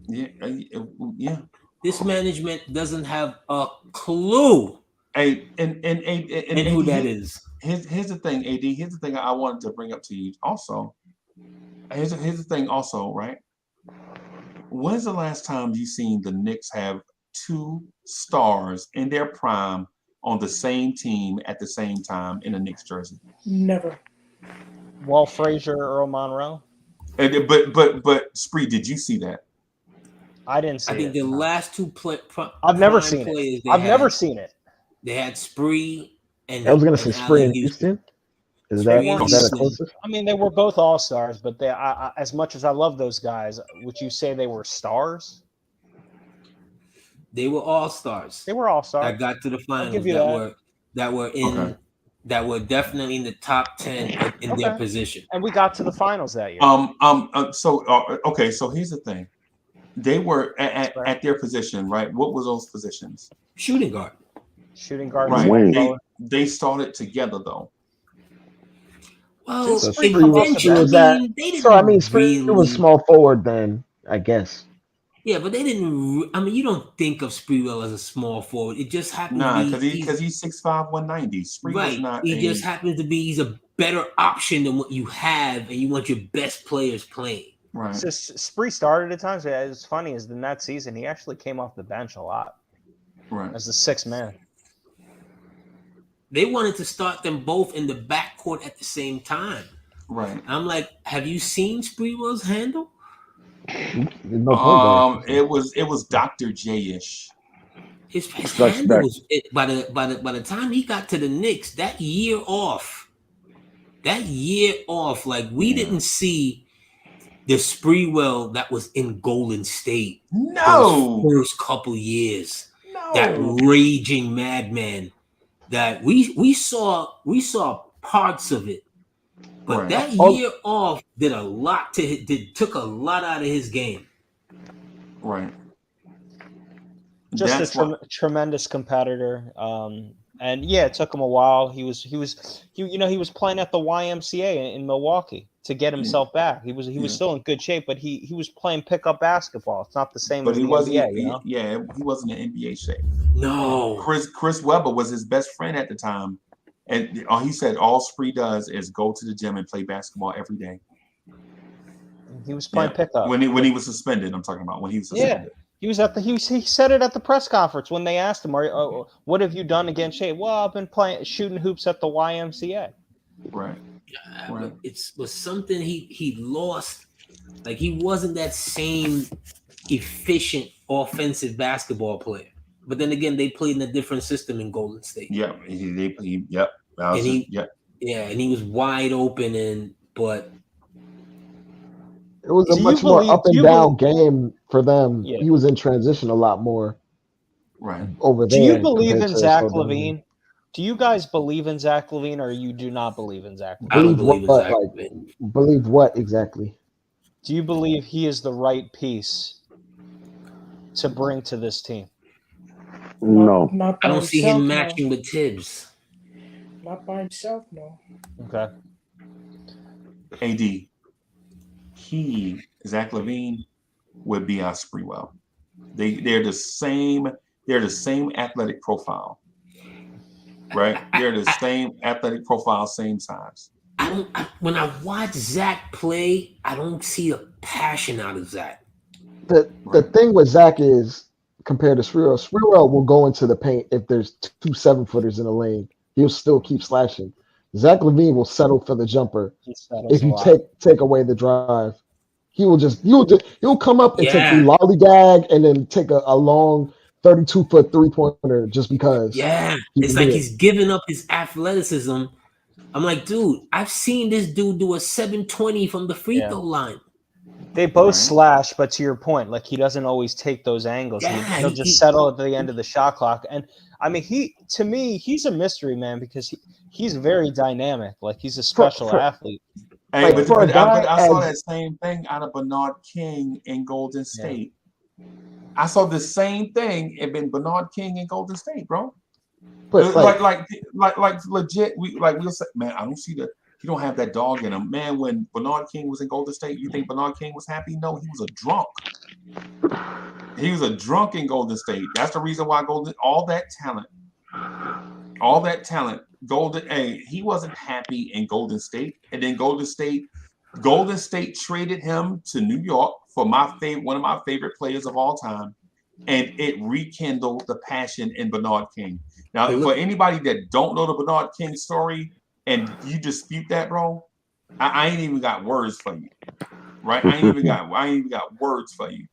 Yeah. This management doesn't have a clue. And who that is. Here's the thing, AD. Here's the thing I wanted to bring up to you also. here's the thing also, right? When's the last time you seen the Knicks have two stars in their prime on the same team at the same time in a Knicks jersey? Never. Walt Frazier, Earl Monroe. But Spree, did you see that? I didn't see I think it. the No. last two I've never prime seen players it. I've never seen it. They had Spree and I was gonna say and Spree Allen in Houston. Is Spree that in is that a Houston. closest? I mean, they were both all stars, but they, as much as I love those guys, would you say they were stars? They were all stars. They were all That stars. got to the I'll finals. give you That were in Okay. that were definitely in the top 10 in their Okay. position. And we got to the finals that year. Okay, so here's the thing. They were at their position, right? What was those positions? Shooting guard. Shooting guard. Right. Wing. They started together though. Well, So Spree Spree was eventually, they didn't so I mean Spree really. was small forward then, I guess. Yeah, but they didn't. I mean, you don't think of Spreewell as a small forward. It just happens Nah, to be because he's 6'5", 190. Spree was right. not He just happens to be he's a better option than what you have, and you want your best players playing. right. So Spree started at times. It's funny is in that season he actually came off the bench a lot Right. as the sixth man. They wanted to start them both in the backcourt at the same time. Right. I'm like, have you seen Spreewell's handle? No point guard. It was Dr. J-ish. His Suspect. handle was by the time he got to the Knicks that year off, like we didn't see the Spreewell that was in Golden State. No. Those first couple years, No. that raging madman that we saw parts of it, but Right. that year off did a lot took a lot out of his game. Right. Just That's a tremendous competitor. And yeah, it took him a while. He was playing at the YMCA in Milwaukee to get himself back. He was still in good shape, but he was playing pickup basketball. It's not the same as the NBA, he wasn't in NBA shape. No. Chris Webber was his best friend at the time. And he said all Spree does is go to the gym and play basketball every day. He was playing pickup. When he was suspended, I'm talking about when he was suspended. Yeah. He was he said it at the press conference when they asked him, what have you done against shape? Well, I've been shooting hoops at the YMCA. Right. But it was something he lost. Like he wasn't that same efficient offensive basketball player. But then again, they played in a different system in Golden State. Yeah, and he was wide open but it was a much more up and down game for them. Yeah. He was in transition a lot more. Right. Over there. Do you believe in Zach LaVine? Do you guys believe in Zach LaVine or you do not believe in Zach LaVine? I don't believe in Zach LaVine. Believe what exactly? Do you believe he is the right piece to bring to this team? No. Not I don't by see himself, him no. matching with Tibbs. Not by himself, no. Okay. AD. Zach LaVine would be our Spreewell. They're the same athletic profile. Right? They're the same athletic profile, same size. When I watch Zach play, I don't see a passion out of Zach. The thing with Zach is compared to Spreewell will go into the paint if there's 2 7-footers in the lane. He'll still keep slashing. Zach LaVine will settle for the jumper. If you take away the drive, he'll come up and take the lollygag and then take a long 32-foot 3-pointer just because. Yeah, it's like he's giving up his athleticism. I'm like, dude, I've seen this dude do a 720 from the free throw line. They both slash, but to your point, like he doesn't always take those angles. Yeah, he'll just settle at the end of the shot clock. And I mean, to me, he's a mystery man because he's very dynamic. Like he's a special athlete. Hey, Like, but I saw that same thing out of Bernard King in Golden State. I saw the same thing in Bernard King in Golden State, bro. But like legit, we'll say, man, I don't see you don't have that dog in him. Man, when Bernard King was in Golden State, you think Bernard King was happy? No, he was a drunk. He was a drunk in Golden State. That's the reason why all that talent, he wasn't happy in Golden State. And then Golden State Golden State traded him to New York for one of my favorite players of all time, and it rekindled the passion in Bernard King. Now, for anybody that don't know the Bernard King story and you dispute that, bro, I ain't even got words for you. Right? I ain't even got words for you.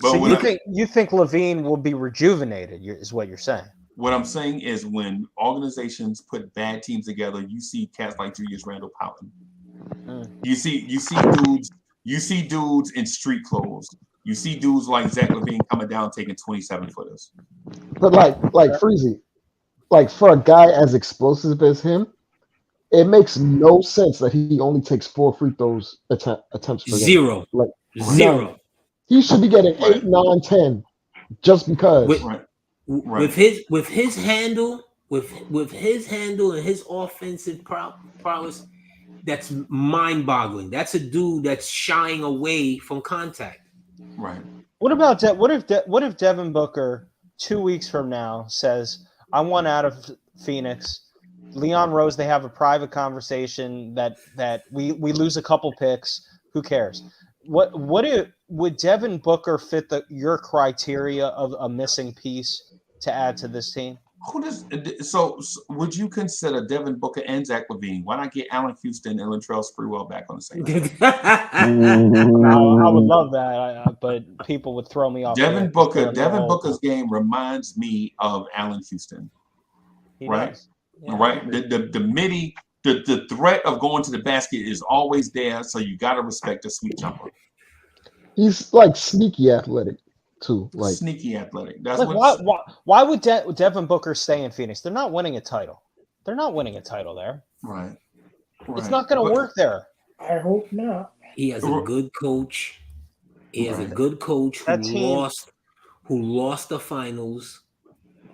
But so you think Levine will be rejuvenated? Is what you're saying? What I'm saying is, when organizations put bad teams together, you see cats like Julius Randle pouting. You see dudes in street clothes. You see dudes like Zach LaVine coming down taking 27-footers. But like Freezy, like for a guy as explosive as him, it makes no sense that he only takes 4 free throws attempts per game. Zero. Like Zero. None. He should be getting 8, 9, 10 just because. With his handle and his offensive prowess, that's mind-boggling. That's a dude that's shying away from contact. Right. What about what if Devin Booker 2 weeks from now says, "I want out of Phoenix"? Leon Rose, they have a private conversation that we lose a couple picks. Who cares? Would Devin Booker fit your criteria of a missing piece to add to this team? So would you consider Devin Booker and Zach LaVine? Why not get Allen Houston and Latrell Sprewell back on the same team? I would love that, but people would throw me off. Devin Booker's game reminds me of Allen Houston. Right? Yeah, right. The threat of going to the basket is always there, so you got to respect the sweet jumper. He's like sneaky athletic too. Like sneaky athletic. That's why would Devin Booker stay in Phoenix? They're not winning a title. They're not winning a title there. Right. It's not going to work there. I hope not. He has a good coach. He has a good coach who lost the finals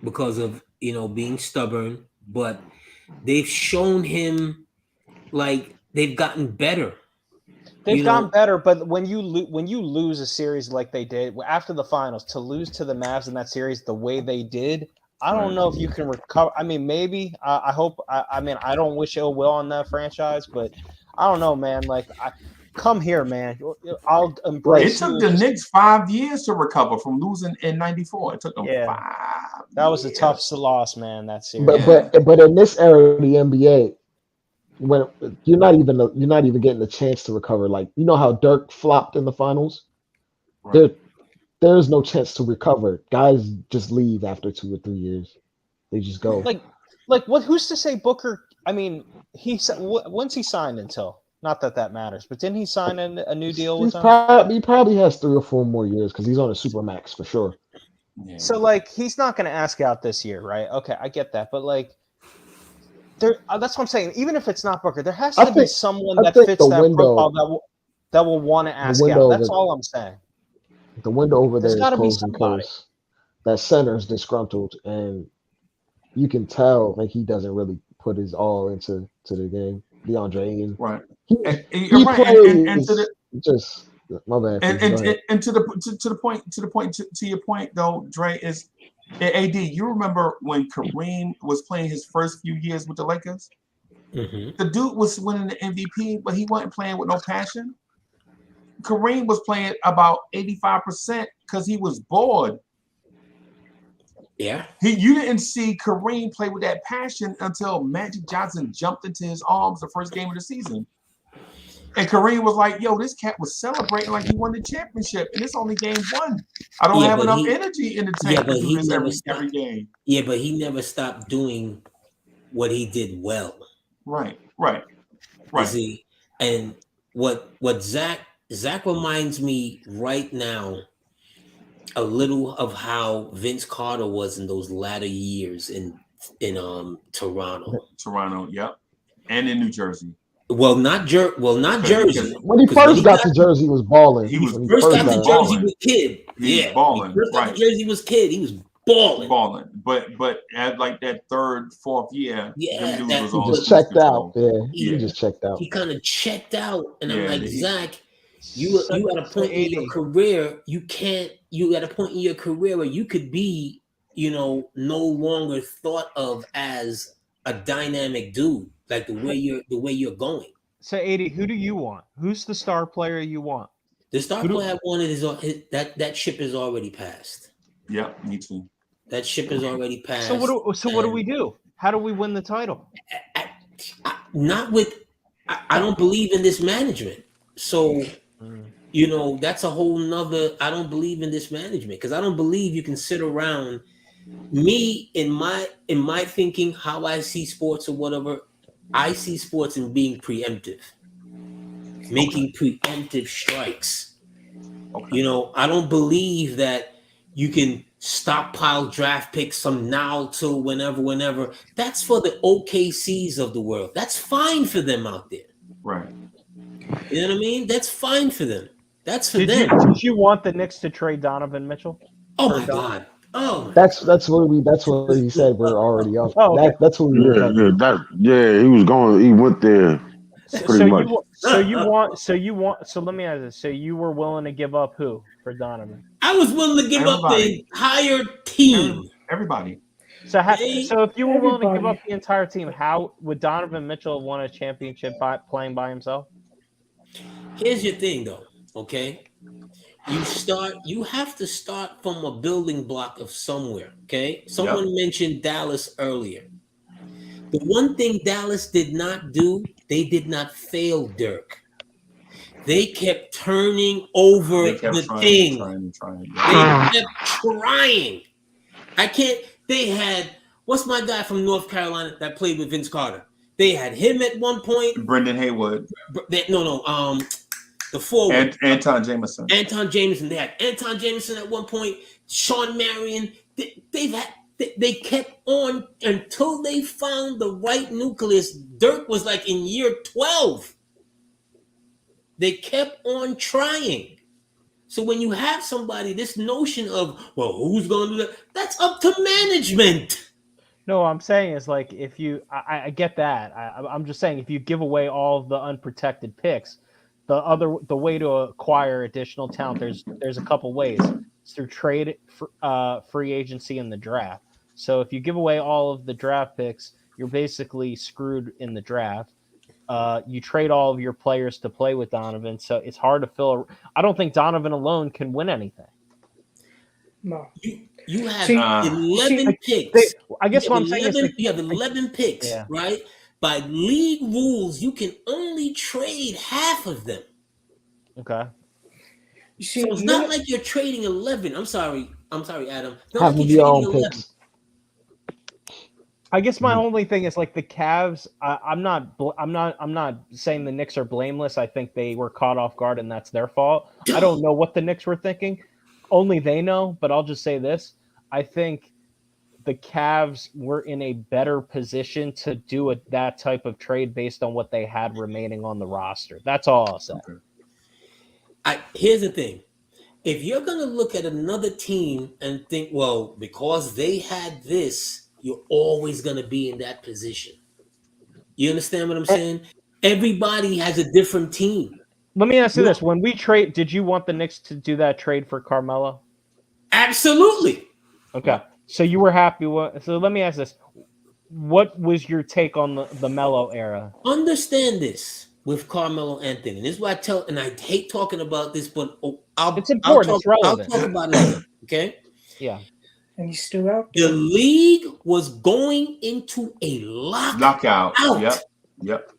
because of being stubborn, but they've shown him like they've gotten better. They've gotten better, but when you lose a series like they did after the finals, to lose to the Mavs in that series the way they did, I don't know if you can recover. I mean, maybe. I hope. I mean, I don't wish ill will on that franchise, but I don't know, man. Like, come here, man. I'll embrace. It took the Knicks 5 years to recover from losing in '94. It took them 5 years. That was a tough loss, man. That series. But in this era of the NBA, when you're not even getting the chance to recover. Like, you know how Dirk flopped in the finals? Right. There's no chance to recover. Guys just leave after 2 or 3 years. They just go. Like what? Who's to say Booker? I mean, when's he signed until? Not that matters, but didn't he sign a new deal with them? He probably has 3 or 4 more years because he's on a supermax for sure. Yeah. So like, he's not going to ask out this year, right? Okay, I get that, but like, that's what I'm saying. Even if it's not Booker, there has to be someone that fits that profile that will want to ask out. That's all I'm saying. The window over there is closing because that center's disgruntled, and you can tell like he doesn't really put his all into the game. DeAndre Ayton, right? He plays just my bad. And to your point though, Dre, is AD. You remember when Kareem was playing his first few years with the Lakers? Mm-hmm. The dude was winning the MVP, but he wasn't playing with no passion. Kareem was playing about 85% because he was bored. Yeah. You didn't see Kareem play with that passion until Magic Johnson jumped into his arms the first game of the season. And Kareem was like, yo, this cat was celebrating like he won the championship, and it's only game 1. I don't have enough energy in the tank to do this every game. Yeah, but he never stopped doing what he did well. Right. You see, and what Zach reminds me right now a little of how Vince Carter was in those latter years in Toronto. Toronto, yep. And in New Jersey. Well, not Jersey. When he first got to Jersey, he was balling. He first got to Jersey was kid. He was balling. First got to Jersey was kid. He was balling. But at like that 3rd, 4th year, he just checked out. He just checked out. He kind of checked out, and I'm like, Zach, you at a point in your career, you at a point in your career where you could be, no longer thought of as a dynamic dude, like the way you're going. So 80, who do you want? Who's the star player you want? The star player I wanted is that ship is already passed. Yep, me too. That ship is already passed. So what do we do? How do we win the title? Not with. I don't believe in this management. So, that's a whole nother. I don't believe in this management because I don't believe you can sit around. Me in my thinking, how I see sports or whatever, I see sports in being preemptive, making preemptive strikes. Okay. I don't believe that you can stockpile draft picks from now till whenever. That's for the OKCs of the world. That's fine for them out there. Right. You know what I mean? That's fine for them. That's for Did them. you want the Knicks to trade Donovan Mitchell? Oh my God. Oh. That's what he said. We're already off. Oh, okay. That's what we were talking about. He was going. He went there. So let me ask this. So you were willing to give up who for Donovan? I was willing to give up the entire team. Everybody. So if you were willing to give up the entire team, how would Donovan Mitchell have won a championship playing by himself? Here's your thing, though. Okay, you have to start from a building block of somewhere. Okay, someone mentioned Dallas earlier. The one thing Dallas did not do, they did not fail Dirk. They kept turning over the thing. They kept trying. They had, what's my guy from North Carolina that played with Vince Carter? They had him at one point. Brendan Haywood. The forward. Anton Jameson. They had Anton Jameson at one point. Sean Marion. They kept on until they found the right nucleus. Dirk was like in year 12. They kept on trying. So when you have somebody, this notion of, well, who's going to do that? That's up to management. No, I'm saying is like if you, I get that. I'm just saying if you give away all of the unprotected picks, the way to acquire additional talent, there's a couple ways. It's through trade, free agency, and the draft. So if you give away all of the draft picks, you're basically screwed in the draft. You trade all of your players to play with Donovan, so it's hard to fill. I don't think Donovan alone can win anything. No. You have 11 picks. I guess what I'm saying is you have 11 picks, right? By league rules, you can only trade half of them. Okay. So it's not like you're trading 11. I'm sorry, Adam. Half of your own picks. I guess my only thing is like the Cavs. I'm not saying the Knicks are blameless. I think they were caught off guard and that's their fault. I don't know what the Knicks were thinking. Only they know. But I'll just say this: I think the Cavs were in a better position to do that type of trade based on what they had remaining on the roster. That's all I'll say. Okay. Here's the thing. If you're going to look at another team and think, well, because they had this, you're always going to be in that position. You understand what I'm saying? Everybody has a different team. Let me ask you this. When we trade, did you want the Knicks to do that trade for Carmelo? Absolutely. Okay. So you were happy with. So let me ask this. What was your take on the Melo era? Understand this with Carmelo Anthony. This is why I tell, and I hate talking about this, but it's important. It's relevant. I'll talk about it. Okay. Yeah. And he's still out. The league was going into a lockout. Yep.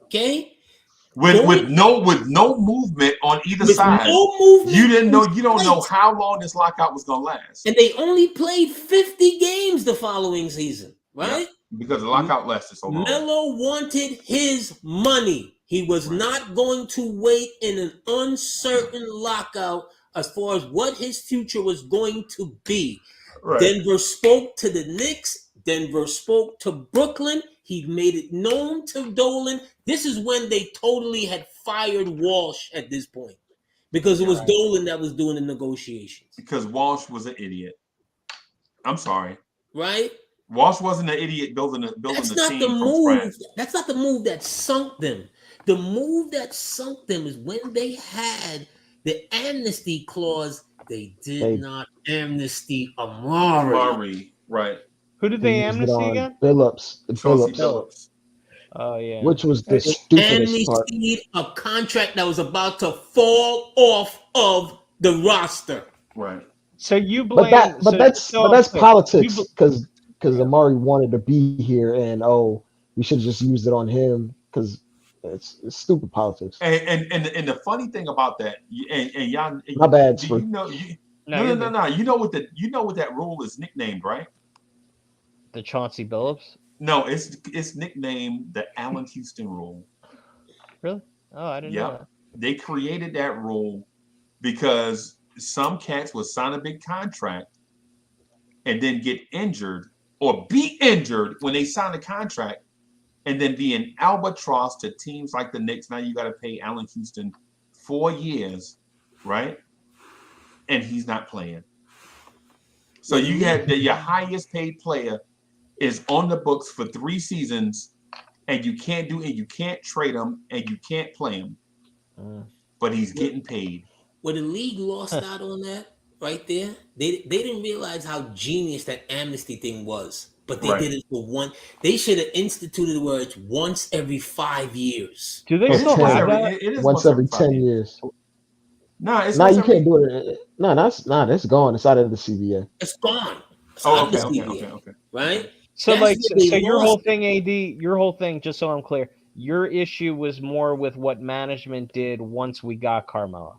Okay. With no movement on either side. No movement. You don't know how long this lockout was gonna last. And they only played 50 games the following season, right? Yeah, because the lockout lasted so long. Melo wanted his money. He was not going to wait in an uncertain lockout as far as what his future was going to be. Right. Denver spoke to the Knicks. Denver spoke to Brooklyn. He made it known to Dolan. This is when they totally had fired Walsh at this point because it was Dolan that was doing the negotiations. Because Walsh was an idiot. I'm sorry. Right? Walsh wasn't an idiot building the team from scratch. That's not the move that sunk them. The move that sunk them is when they had the amnesty clause. They did not amnesty Amari. Right. Who did they amnesty again? Phillips. Phillips. Oh yeah. which was the stupidest part. Amnestied a contract that was about to fall off of the roster. Right. So you But blame. that's So politics you. because Amari wanted to be here, and we should have just used it on him because it's stupid politics. And the funny thing about that, and y'all, My bad, do Spree. you know? No, you're good. No. You know what that rule is nicknamed, right? The Chauncey Billups. No, it's nicknamed the Allen Houston rule. Really? Oh, I didn't know that. They created that rule because some cats would sign a big contract and then get injured or be injured when they sign a contract and then be an albatross to teams like the Knicks. Now you got to pay Allen Houston 4 years, right? And he's not playing. So you have your highest paid player is on the books for 3 seasons, and you can't trade him, and you can't play him. But he's getting paid. When the league lost out on that right there, they didn't realize how genius that amnesty thing was. But they did it for one. They should have instituted where it's once every 5 years. Do they still have that? It is once every 10 years. No, you can't do it. No, that's gone. It's out of the CBA. It's gone. It's Okay. Right? So That's your whole thing, AD, your whole thing, just so I'm clear, your issue was more with what management did once we got Carmelo.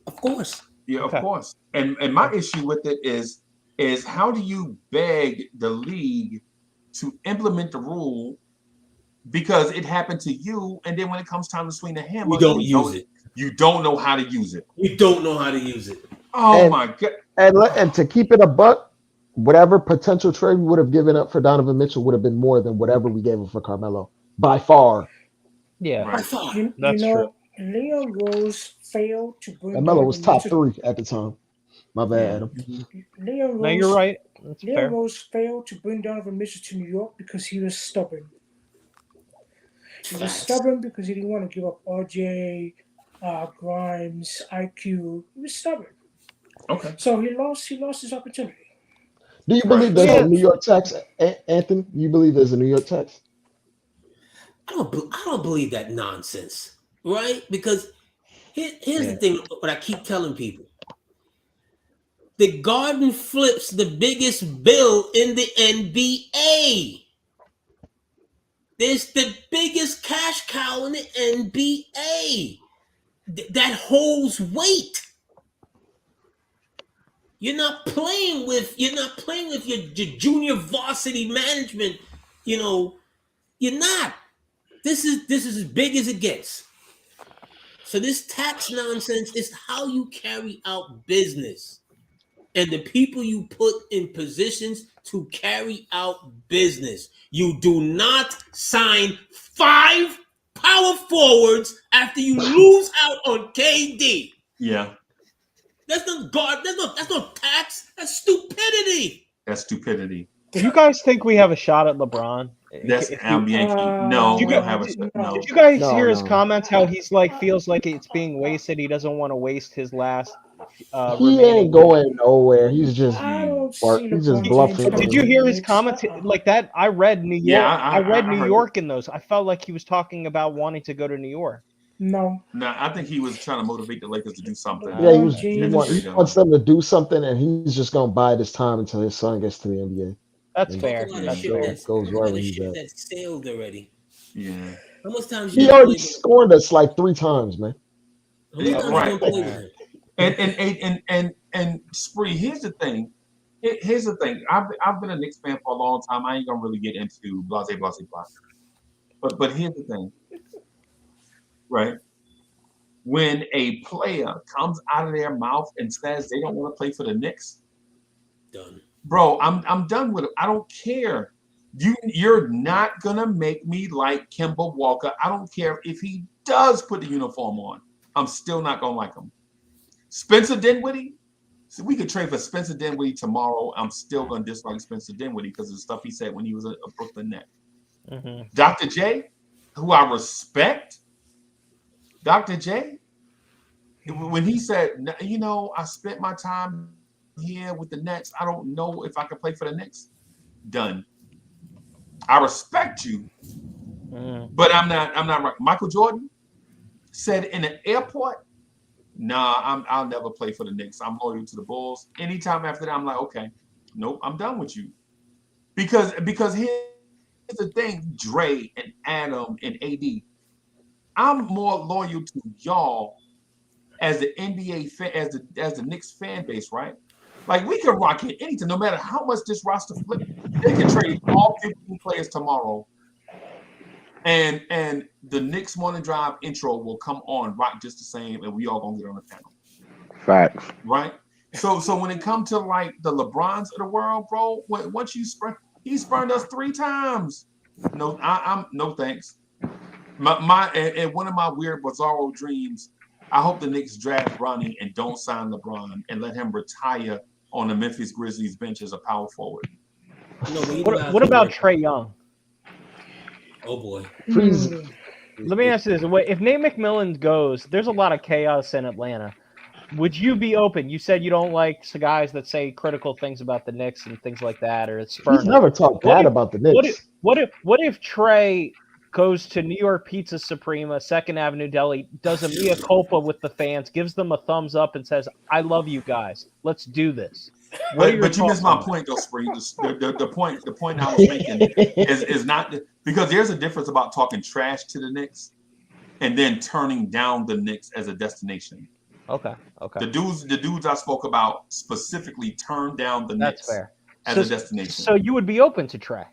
Of course. Yeah, of course. And my issue with it is how do you beg the league to implement the rule because it happened to you, and then when it comes time to swing the hammer, you don't use it. You don't know how to use it. You don't know how to use it. Oh my God! And to keep it a buck, whatever potential trade we would have given up for Donovan Mitchell would have been more than whatever we gave him for Carmelo by far. Yeah, by far. That's true. Leon Rose failed to bring. Carmelo was top 3 at the time. My bad, Adam. Leon Rose, no, you're right. That's Leon fair. Rose failed to bring Donovan Mitchell to New York because he was stubborn. He was stubborn because he didn't want to give up RJ, Grimes, IQ. He was stubborn. Okay. So he lost his opportunity. Do you believe there's a New York tax, Anthony? Do you believe there's a New York tax? I don't believe that nonsense, right? Because here's the thing. What I keep telling people: the Garden flips the biggest bill in the NBA. There's the biggest cash cow in the NBA that holds weight. You're not playing with your junior varsity management. You're not. This is as big as it gets. So this tax nonsense is how you carry out business. And the people you put in positions to carry out business. You do not sign 5 power forwards after you lose out on KD. Yeah. That's not tax. That's stupidity. That's stupidity. Do you guys think we have a shot at LeBron? That's Yankee. No, we don't have a shot. No. Did you guys hear his comments? How he's feels like it's being wasted. He doesn't want to waste his last. He ain't going nowhere. He's just bluffing. Did you hear his comments like that? I read New York. Yeah, I read New York in those. I felt like he was talking about wanting to go to New York. No, I think he was trying to motivate the Lakers to do something. Yeah, he wants them to do something, and he's just gonna bide his time until his son gets to the NBA. That's fair. Goes wherever he's at. That sailed already. Yeah. How much times he already scored us like 3 times, man. Right. And Spree, here's the thing. I've been a Knicks fan for a long time. I ain't gonna really get into blah. But here's the thing. Right. When a player comes out of their mouth and says they don't want to play for the Knicks, done. Bro, I'm done with it. I don't care. You're not gonna make me like Kemba Walker. I don't care if he does put the uniform on. I'm still not gonna like him. Spencer Dinwiddie. So we could trade for Spencer Dinwiddie tomorrow. I'm still gonna dislike Spencer Dinwiddie because of the stuff he said when he was a Brooklyn Net. Mm-hmm. Dr. J, who I respect. Dr. J, when he said, I spent my time here with the Nets, I don't know if I can play for the Knicks. Done. I respect you, But I'm not right. Michael Jordan said in the airport, "Nah, I'll never play for the Knicks. I'm loyal to the Bulls." Anytime after that, I'm like, "Okay, nope, I'm done with you." Because here's the thing, Dre and Adam and AD, I'm more loyal to y'all as the NBA fan, as the Knicks fan base, right? Like we can rock it anything, no matter how much this roster flip. They can trade all 15 players tomorrow, and the Knicks Morning Drive intro will come on, rock just the same, and we all gonna get on the panel. Facts. Right. So when it comes to like the LeBrons of the world, bro, once he spurned us 3 times. No, I'm no thanks. And one of my weird bizarro dreams, I hope the Knicks draft Bronny and don't sign LeBron and let him retire on the Memphis Grizzlies bench as a power forward. No, What about Trae Young? Oh boy. Let me ask you this: if Nate McMillan goes, there's a lot of chaos in Atlanta. Would you be open? You said you don't like guys that say critical things about the Knicks and things like that, or it's He's never talked bad about the Knicks. What if Trae goes to New York Pizza Suprema, 2nd Avenue Deli, does a mea culpa with the fans, gives them a thumbs up, and says, "I love you guys. Let's do this." But you missed my point, though, Spree. The point I was making is not because there's a difference about talking trash to the Knicks and then turning down the Knicks as a destination. Okay. The dudes I spoke about specifically turned down the Knicks as a destination. So you would be open to Trae?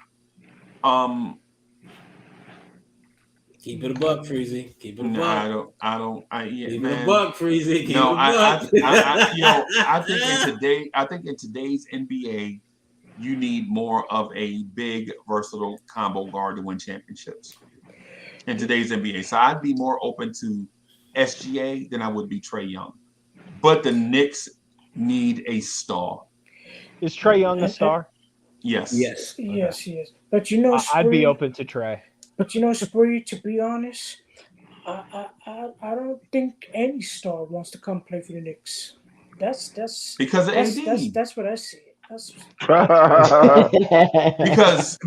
Keep it a buck, Freezy. Keep it a buck. I don't. Keep it a buck, Freezy. Keep No, it a buck. I think in today's NBA, you need more of a big, versatile combo guard to win championships. In today's NBA, so I'd be more open to SGA than I would be Trae Young. But the Knicks need a star. Is Trae Young a star? Yes. Yes, he is. But you know, I'd be open to Trae. But you know, Spree, to be honest, I don't think any star wants to come play for the Knicks. That's because of AD. That's what I see.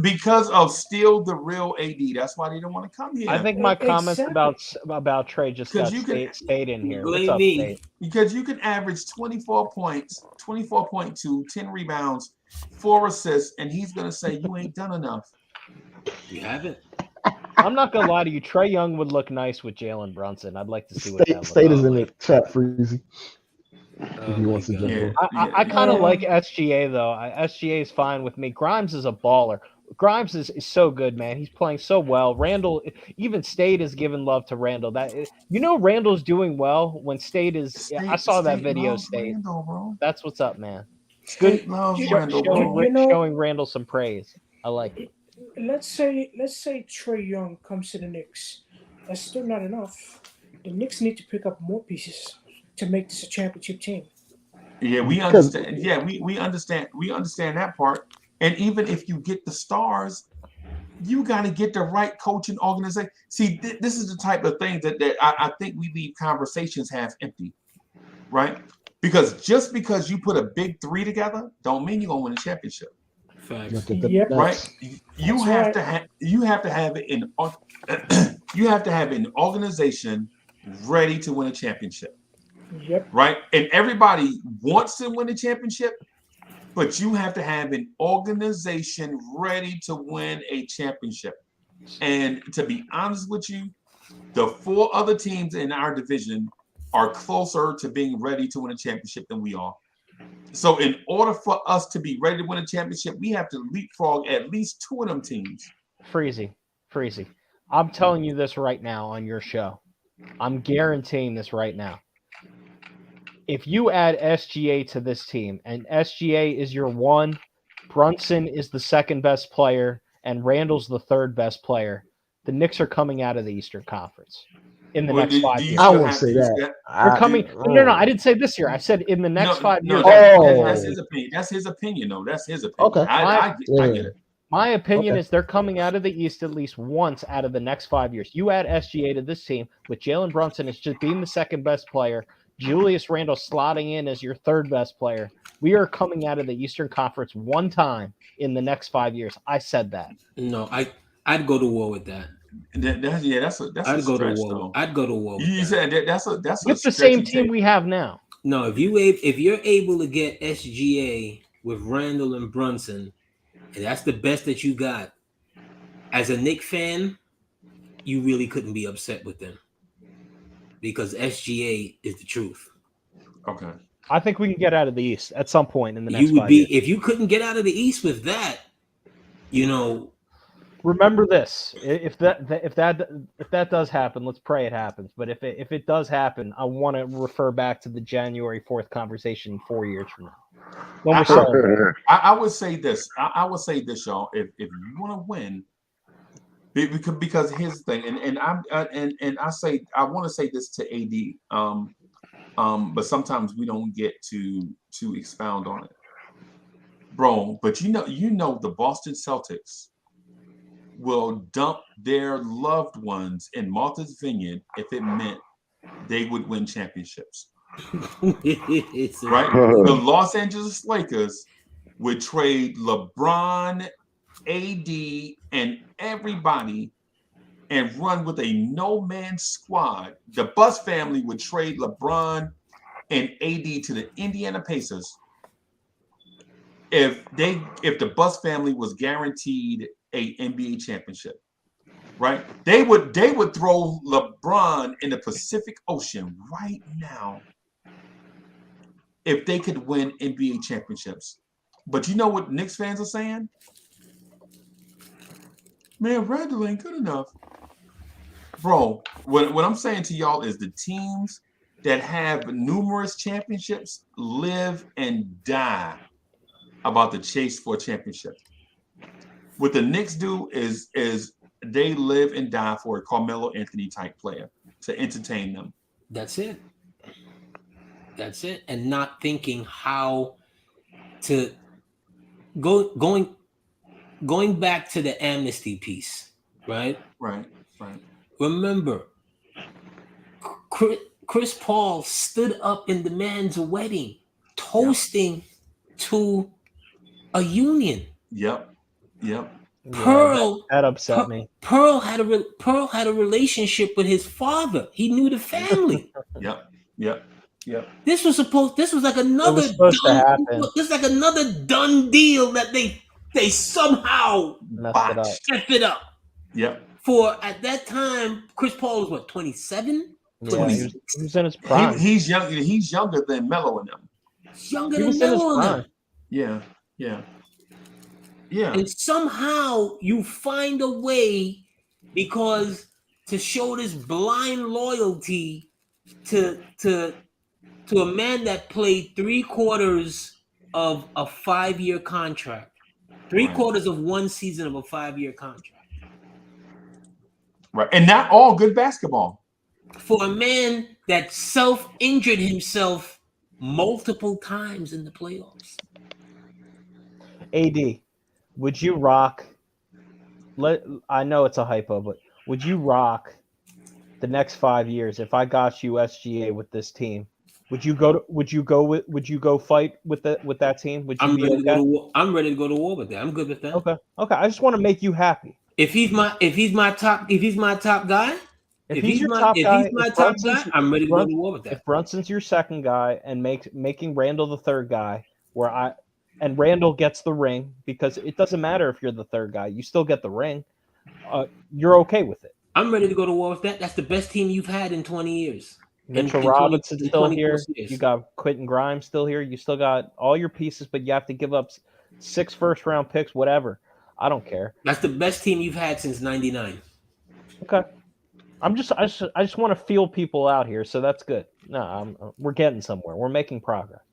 because of still the real AD. That's why they don't want to come here. I think my comments about Trae just got stayed in here. What's up, Nate? Because you can average 24 points, 24.2, 10 rebounds, 4 assists, and he's gonna say you ain't done enough. You haven't. I'm not gonna lie to you. Trae Young would look nice with Jalen Brunson. I'd like to see what that looks State is in the chat, Freezy. If he wants to jump in. I kind of like SGA though. SGA is fine with me. Grimes is a baller. Grimes is so good, man. He's playing so well. Randle, even State is giving love to Randle. Randle's doing well when State is. I saw that video. State. Randle, that's what's up, man. State loves Randle, showing Randle some praise. I like it. Let's say Trae Young comes to the Knicks. That's still not enough. The Knicks need to pick up more pieces to make this a championship team. Yeah, we understand. Yeah, we understand. We understand that part. And even if you get the stars, you got to get the right coaching organization. See, this is the type of thing that I think we leave conversations half empty, right? Because just because you put a big 3 together, don't mean you're gonna win a championship. Facts. Yep. Right? You have to have it in. You have to have an organization ready to win a championship. Yep. Right? And everybody wants to win a championship, but you have to have an organization ready to win a championship. And to be honest with you, the 4 other teams in our division are closer to being ready to win a championship than we are. So in order for us to be ready to win a championship, we have to leapfrog at least 2 of them teams. Freezy. I'm telling you this right now on your show. I'm guaranteeing this right now. If you add SGA to this team, and SGA is your 1, Brunson is the 2nd best player, and Randle's the 3rd best player, the Knicks are coming out of the Eastern Conference in the next 5 years. I won't say that. They're coming. No, I didn't say this year. I said in the next 5 years. That's his opinion. That's his opinion, though. That's his opinion. Okay. I get it. My opinion is they're coming out of the East at least once out of the next 5 years. You add SGA to this team with Jalen Brunson as just being the 2nd best player, Julius Randle slotting in as your 3rd best player. We are coming out of the Eastern Conference one time in the next 5 years. I said that. No, I'd go to war with that. That's a I'd go to stretch war. though. I'd go to war. With You that. said that's a With the same team take. we have now. No, if you're able to get SGA with Randle and Brunson, and that's the best that you got, as a Knick fan, you really couldn't be upset with them because SGA is the truth. Okay. I think we can get out of the East at some point in the next You would 5 be years. if you couldn't get out of the East with that, you know. Remember this: if that does happen, let's pray it happens. But if it does happen, I want to refer back to the January 4th conversation 4 years from now. When we saw it. I would say this. I would say this, y'all. If you want to win, because here's the thing, and I say I want to say this to AD, but sometimes we don't get to expound on it, bro. But you know the Boston Celtics will dump their loved ones in Martha's Vineyard if it meant they would win championships. Right? The Los Angeles Lakers would trade LeBron, AD, and everybody and run with a no-man squad. The Buss family would trade LeBron and AD to the Indiana Pacers if the Buss family was guaranteed a NBA championship. Right? They would throw LeBron in the Pacific Ocean right now if they could win NBA championships. But you know what Knicks fans are saying? Man, Randle ain't good enough. Bro, what I'm saying to y'all is the teams that have numerous championships live and die about the chase for a championship. What the Knicks do is they live and die for a Carmelo Anthony type player to entertain them. That's it. And not thinking how to going back to the amnesty piece, right? Right. Remember, Chris Paul stood up in the man's wedding, toasting to a union. Yep. Pearl that upset me. Pearl had a relationship with his father. He knew the family. Yep. This was like another. It was supposed to happen. This is like another done deal that they somehow stepped it up. Yep. For at that time, Chris Paul was what, 27? Yeah, he was in his prime. He's younger than Melo and them. Younger than Melo and them. Yeah. And somehow you find a way, because to show this blind loyalty to a man that played 3/4 of a 5-year contract, 3/4 of one season of a 5-year contract. Right, and not all good basketball. For a man that self-injured himself multiple times in the playoffs. AD, would you rock? I know it's a hypo, but would you rock the next 5 years if I got you SGA with this team? Would you go fight with that team? Would you I'm be ready okay? to go to war. I'm ready to go to war with that. I'm good with that. Okay. I just want to make you happy. If he's my top guy, if he's my top guy, I'm ready to go to war with that. If Brunson's your second guy and making Randle the third guy, and Randle gets the ring, because it doesn't matter if you're the third guy, you still get the ring. You're okay with it. I'm ready to go to war with that. That's the best team you've had in 20 years. Mitchell Robinson's still here. You got Quentin Grimes still here. You still got all your pieces, but you have to give up 6 first-round picks, whatever. I don't care. That's the best team you've had since '99. Okay. I just want to feel people out here, so that's good. No, we're getting somewhere. We're making progress.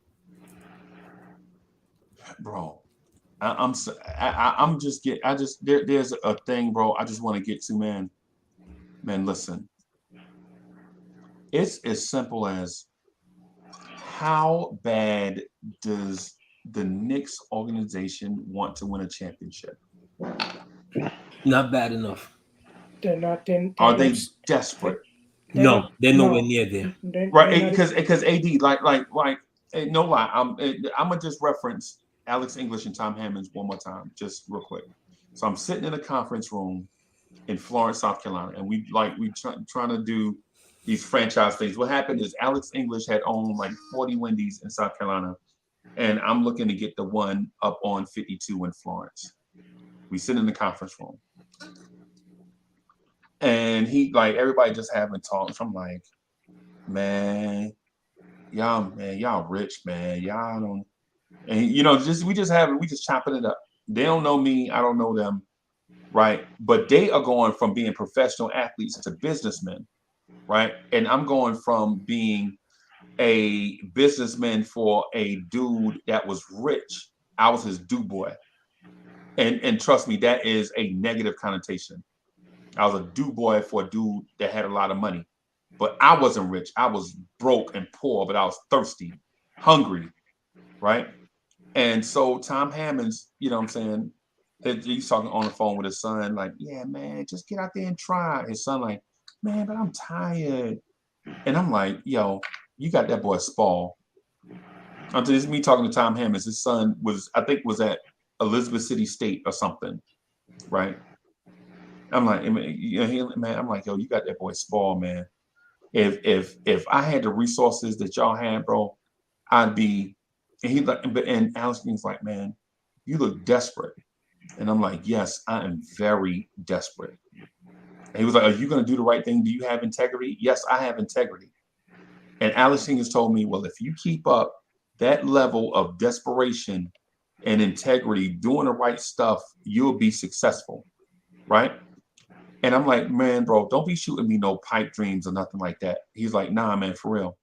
Bro, there's a thing, bro. I just want to get to, man. Listen, it's as simple as, how bad does the Knicks organization want to win a championship? Not bad enough. They're not. Are they desperate? No, they're nowhere near there. Right, because AD, like, no lie, I'm gonna just reference Alex English and Tom Hammonds one more time, just real quick. So I'm sitting in a conference room in Florence, South Carolina, and we trying to do these franchise things. What happened is Alex English had owned like 40 Wendy's in South Carolina, and I'm looking to get the one up on 52 in Florence. We sit in the conference room, and he like everybody just having talks. I'm like, man, y'all rich, man. Y'all don't, and we just chopping it up. They don't know me, I don't know them, right? But they are going from being professional athletes to businessmen, right? And I'm going from being a businessman for a dude that was rich. I was his do boy. And trust me, that is a negative connotation. I was a do boy for a dude that had a lot of money. But I wasn't rich. I was broke and poor, but I was thirsty, hungry, right? And so Tom Hammonds, you know what I'm saying? He's talking on the phone with his son, like, yeah, man, just get out there and try. His son, like, man, but I'm tired. And I'm like, yo, you got that boy Spall. Until this is me talking to Tom Hammonds. His son was at Elizabeth City State or something, right? I'm like, man, I'm like, yo, you got that boy Spall, man. If I had the resources that y'all had, bro, I'd be. And Alex was like, man, you look desperate. And I'm like, yes, I am very desperate. And he was like, are you going to do the right thing? Do you have integrity? Yes, I have integrity. And Alex has told me, well, if you keep up that level of desperation and integrity, doing the right stuff, you'll be successful, right? And I'm like, man, bro, don't be shooting me no pipe dreams or nothing like that. He's like, nah, man, for real.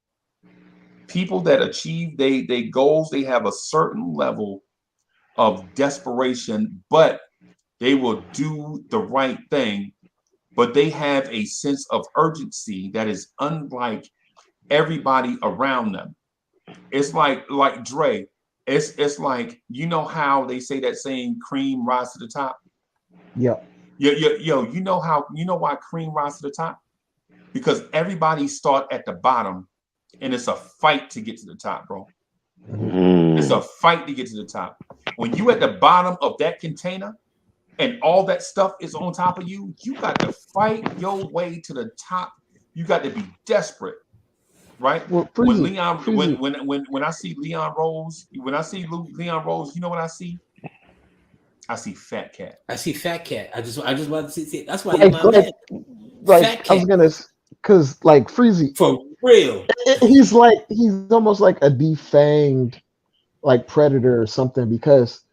People that achieve they goals, they have a certain level of desperation, but they will do the right thing. But they have a sense of urgency that is unlike everybody around them. It's like Dre. It's like, you know how they say that saying, cream rise to the top? Yeah. Yo, you know why cream rise to the top? Because everybody start at the bottom, and it's a fight to get to the top, bro. It's a fight to get to the top. When you at the bottom of that container and all that stuff is on top of you, you got to fight your way to the top. You got to be desperate, right? Well, When I see Leon Rose, you know what I see? I see Fat Cat. I see Fat Cat. I just wanted to see. That's why you're my man. Fat Cat. I was gonna, cause like Freezy, for real. He's almost like a defanged like predator or something, because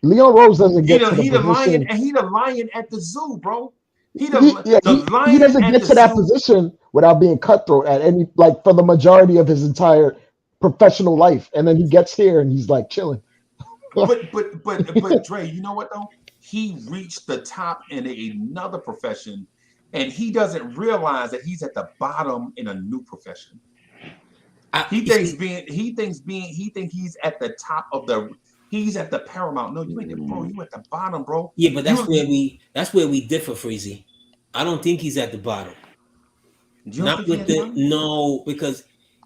Leon Rose doesn't get to the position. He the lion at the zoo, bro. He doesn't get to that position without being cutthroat at any, like, for the majority of his entire professional life, and then he gets here and he's like chilling. But Dre, you know what though? He reached the top in another profession, and he doesn't realize that he's at the bottom in a new profession. He thinks he's at the top of he's at the paramount. No, you ain't there, bro. You at the bottom, bro. Yeah, but that's where we differ, Freezy. I don't think he's at the bottom. No, because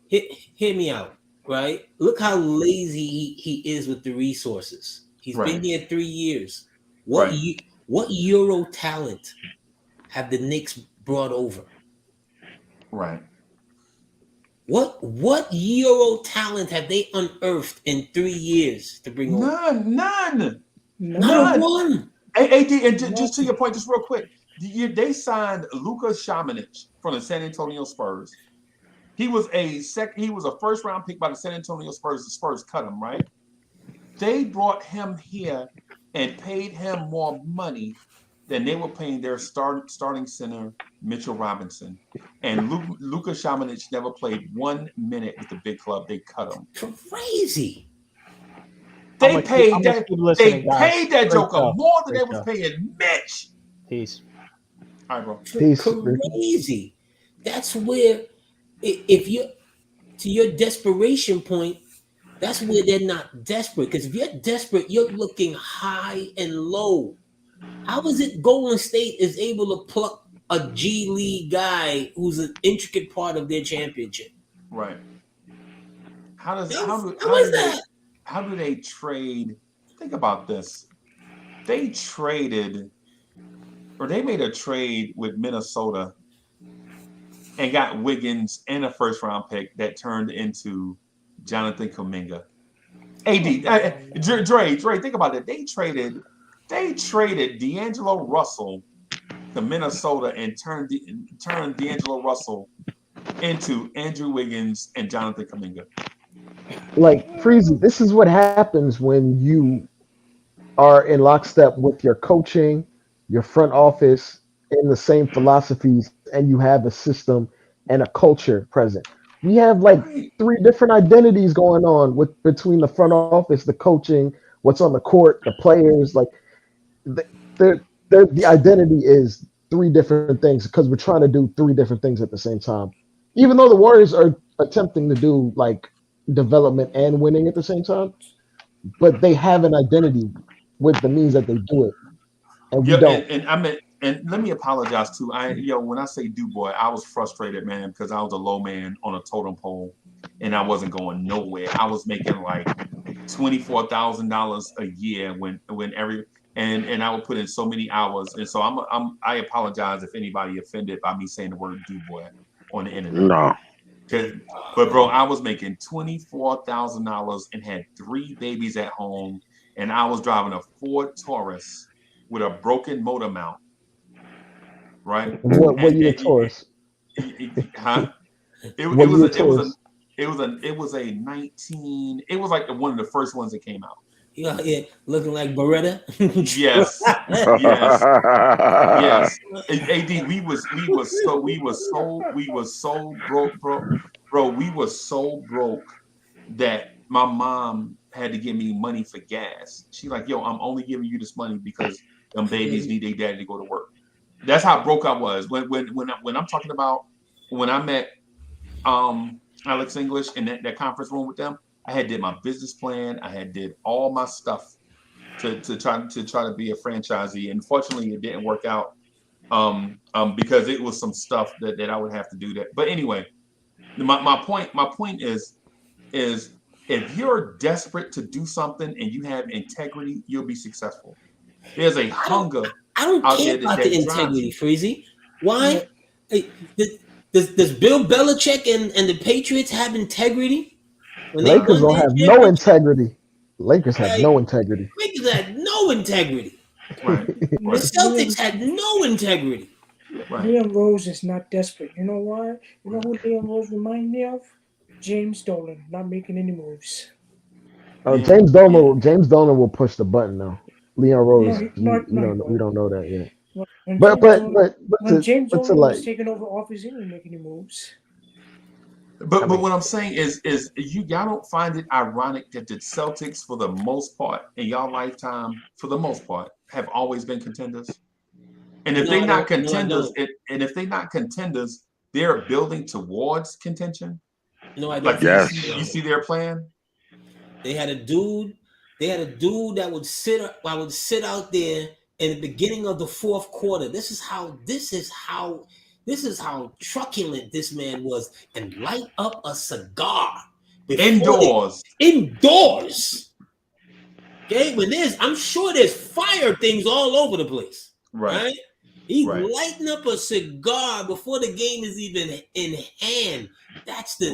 hear me out, right? Look how lazy he is with the resources. He's been here 3 years. What Euro talent have the Knicks brought over? Right. What Euro talent have they unearthed in 3 years to bring over? None. Not one. AD, and just to your point, just real quick, they signed Luka Šamanić from the San Antonio Spurs. He was a first round pick by the San Antonio Spurs. The Spurs cut him, right? They brought him here and paid him more money than they were paying their starting center, Mitchell Robinson. And Luka Šamanić never played 1 minute with the big club. They cut him. Crazy. They paid that joker more than they was paying Mitch. Peace. All right, bro. Peace. Crazy. That's where, if you, to your desperation point, that's where they're not desperate. Because if you're desperate, you're looking high and low. How is it Golden State is able to pluck a G League guy who's an intricate part of their championship? Right. How do they trade? Think about this. They traded or they made a trade with Minnesota and got Wiggins and a first round pick that turned into Jonathan Kuminga. Dre, think about it. They traded D'Angelo Russell to Minnesota and turned D'Angelo Russell into Andrew Wiggins and Jonathan Kuminga. Like Freezy, this is what happens when you are in lockstep with your coaching, your front office, in the same philosophies, and you have a system and a culture present. We have like Right. 3 different identities going on with between the front office, the coaching, what's on the court, the players. Like the the identity is 3 different things because we're trying to do 3 different things at the same time. Even though the Warriors are attempting to do like development and winning at the same time, but they have an identity with the means that they do it, and we Yep, don't. and let me apologize too. When I say Du Bois, I was frustrated, man, because I was a low man on a totem pole, and I wasn't going nowhere. I was making like $24,000 a year and I would put in so many hours, and so I apologize if anybody offended by me saying the word Du Bois on the internet. No. But bro, I was making $24,000 and had 3 babies at home, and I was driving a Ford Taurus with a broken motor mount, right? What year Taurus? Huh? It What was year a Taurus? 19. It was like one of the first ones that came out. You out here looking like Beretta? Yes, yes. AD, we was so broke, bro. We were so broke that my mom had to give me money for gas. She like, yo, I'm only giving you this money because them babies need their daddy to go to work. That's how broke I was. When I'm talking about when I met Alex English in that conference room with them, I had did my business plan. I had did all my stuff to try to be a franchisee. And fortunately, it didn't work out because it was some stuff that I would have to do that. But anyway, my point is if you're desperate to do something and you have integrity, you'll be successful. There's a hunger. I don't care about the integrity, Freezy. Why? Hey, does Bill Belichick and the Patriots have integrity? When they Lakers won don't their have no championship? integrity. Lakers have no integrity. Lakers had no integrity. Right. The Celtics had no integrity. Right. Liam Rose is not desperate. You know why? You know who Liam Rose reminds me of? James Dolan, not making any moves. James Dolan will push the button though. Leon Rose, we don't know that yet. When James to Dolan like, was taking over office, he didn't make any moves. But what I'm saying is y'all don't find it ironic that the Celtics, for the most part, in y'all lifetime, for the most part, have always been contenders. And if they're not contenders, they're building towards contention. No, I don't. Like you see their plan. They had a dude that would sit out there in the beginning of the 4th quarter. This is how truculent this man was, and light up a cigar indoors. Okay, I'm sure there's fire things all over the place. Right? He's lighting up a cigar before the game is even in hand. That's the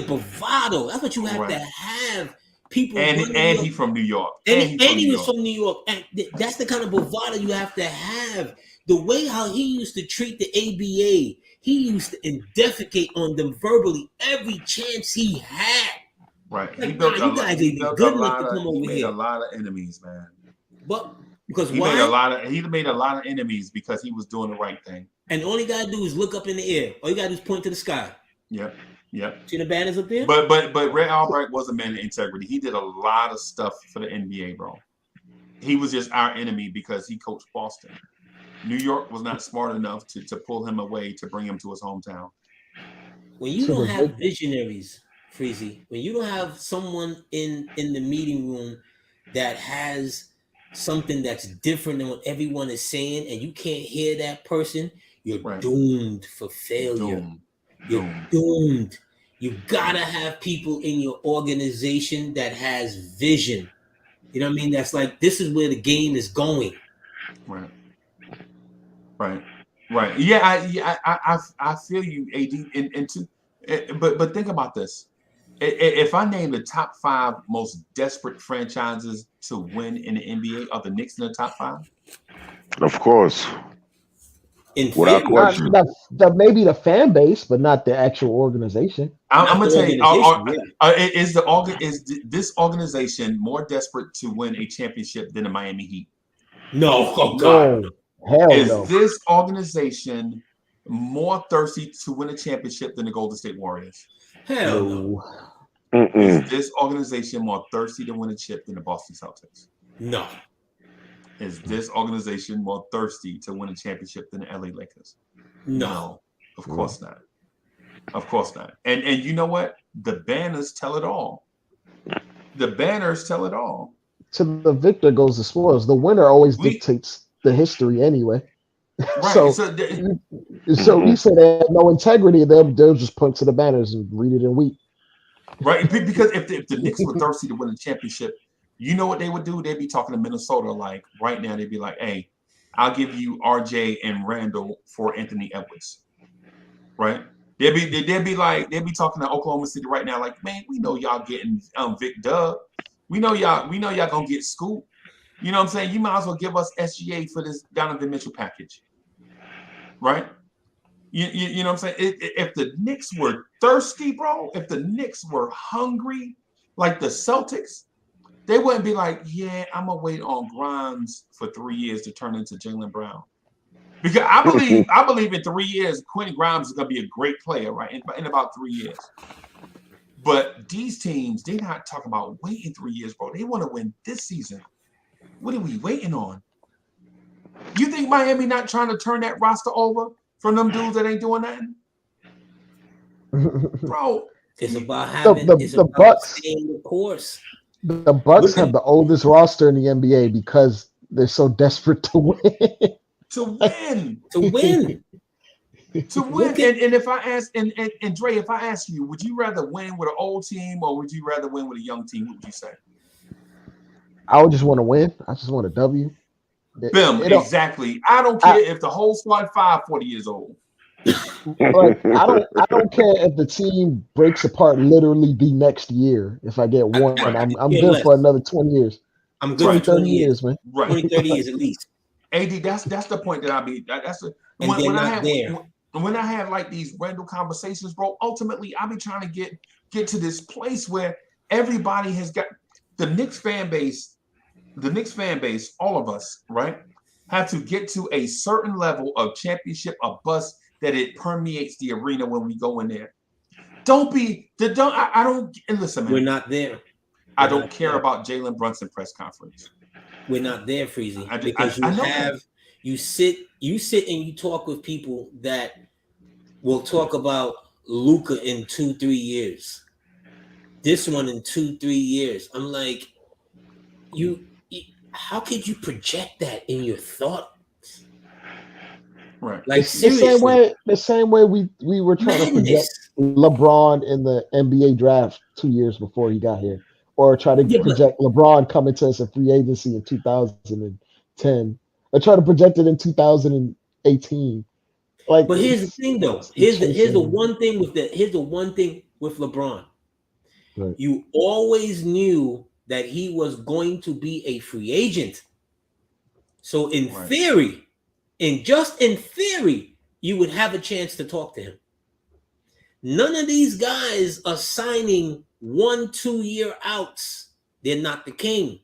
bravado. That's what you have to have. People and he's from New York. And he was from New York. And that's the kind of bravado you have to have. The way how he used to treat the ABA, he used to defecate on them verbally every chance he had. Right. Like, He built you guys ain't good enough to come over he made here. a lot of enemies, man. But because he made a lot of enemies because he was doing the right thing. And all you gotta do is look up in the air. All you gotta do is point to the sky. Yep. See the banners up there? But Red Albright was a man of integrity. He did a lot of stuff for the NBA, bro. He was just our enemy because he coached Boston. New York was not smart enough to pull him away to bring him to his hometown. When you don't have visionaries, Freezy, when you don't have someone in the meeting room that has something that's different than what everyone is saying, and you can't hear that person, you're doomed for failure. You're doomed. You gotta have people in your organization that has vision. You know what I mean? That's like, this is where the game is going. Right. Right. Right. Yeah. I feel you, AD. But think about this. If I name the top 5 most desperate franchises to win in the NBA, are the Knicks in the top 5? Of course, In without theory, Not question. maybe the fan base, but not the actual organization. I'm not gonna the tell you, organization. Yeah. this organization more desperate to win a championship than the Miami Heat? No, oh God, No, hell Is no. this organization more thirsty to win a championship than the Golden State Warriors? hell no, No. Is Mm-mm. this organization more thirsty to win a chip than the Boston Celtics? no. Is this organization more thirsty to win a championship than the LA Lakers? No. Of course not. Of course not. And you know what? The banners tell it all. The banners tell it all. To the victor goes the spoils. The winner always We dictates the history anyway. right. So, so you say they have no integrity, they'll just point to the banners and read it and weep. right because if the Knicks were thirsty to win a championship, you know what they would do? They'd be talking to Minnesota like right now. They'd be like, "Hey, I'll give you RJ and Randall for Anthony Edwards." Right? They'd be talking to Oklahoma City right now, like, "Man, we know y'all getting Vic Dub. We know y'all gonna get Scoop. You know what I'm saying? You might as well give us SGA for this Donovan Mitchell package." Right? You know what I'm saying? If the Knicks were thirsty, bro, if the Knicks were hungry like the Celtics, they wouldn't be like, "Yeah, I'm gonna wait on Grimes for 3 years to turn into Jaylen Brown." Because I believe in 3 years, Quentin Grimes is gonna be a great player, right? In about 3 years. But these teams, they're not talking about waiting 3 years, bro. They want to win this season. What are we waiting on? You think Miami not trying to turn that roster over from them dudes that ain't doing nothing? Bro, It's about the, having. the, It's the about Bucks staying the course. the Bucks Look at have the oldest roster in the NBA because they're so desperate to win. to win. to win. To win. Look at And if I ask and Dre, if I ask you, would you rather win with an old team or would you rather win with a young team? What would you say? I would just want to win. I just want a W. Bim, It don't. exactly. I don't care if the whole squad 40 years old. Like I don't care if the team breaks apart literally the next year. If I get one, Right. I'm care good less. for another 20 years. I'm good Right. for 20 years. years, man. Right. 20, 30 years at least. AD, that's the point that I be. That's the And they're when I not have there. when I have like these random conversations, bro. Ultimately, I be trying to get to this place where everybody has got the Knicks fan base. The Knicks fan base, all of us, right, have to get to a certain level of championship, a bust that it permeates the arena when we go in there. I don't listen, man. We're not there. I don't care about Jalen Brunson press conference. We're not there, Freezy, I because know that. you sit and you talk with people that will talk about Luka in 2-3 years. This one in 2-3 years. I'm like, how could you project that in your thought? Right. Like The seriously, same way we were trying to project LeBron in the NBA draft 2 years before he got here, or try to project LeBron coming to us a free agency in 2010, or try to project it in 2018. Like, but here's the thing, though. Here's the one thing with LeBron. Right. You always knew that he was going to be a free agent. So in theory, just in theory, you would have a chance to talk to him. None of these guys are signing 1-2 year outs. They're not the king.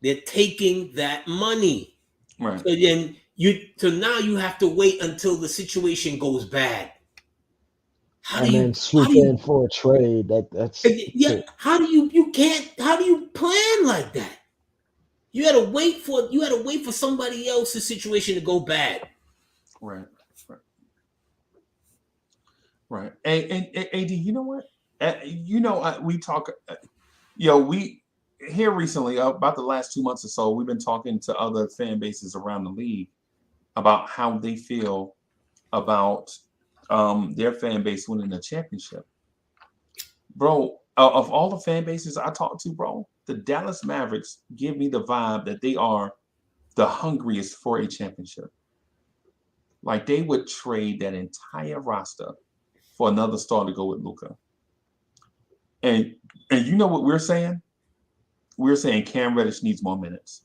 They're taking that money. Right. So then now you have to wait until the situation goes bad. How do you for a trade? That's How do you plan like that? You had to wait for somebody else's situation to go bad. Right. And AD, you know what? We talk. We here recently about the last 2 months or so, we've been talking to other fan bases around the league about how they feel about their fan base winning a championship. Bro, of all the fan bases I talk to, bro, the Dallas Mavericks give me the vibe that they are the hungriest for a championship. Like they would trade that entire roster for another star to go with Luka. And you know what we're saying? We're saying Cam Reddish needs more minutes.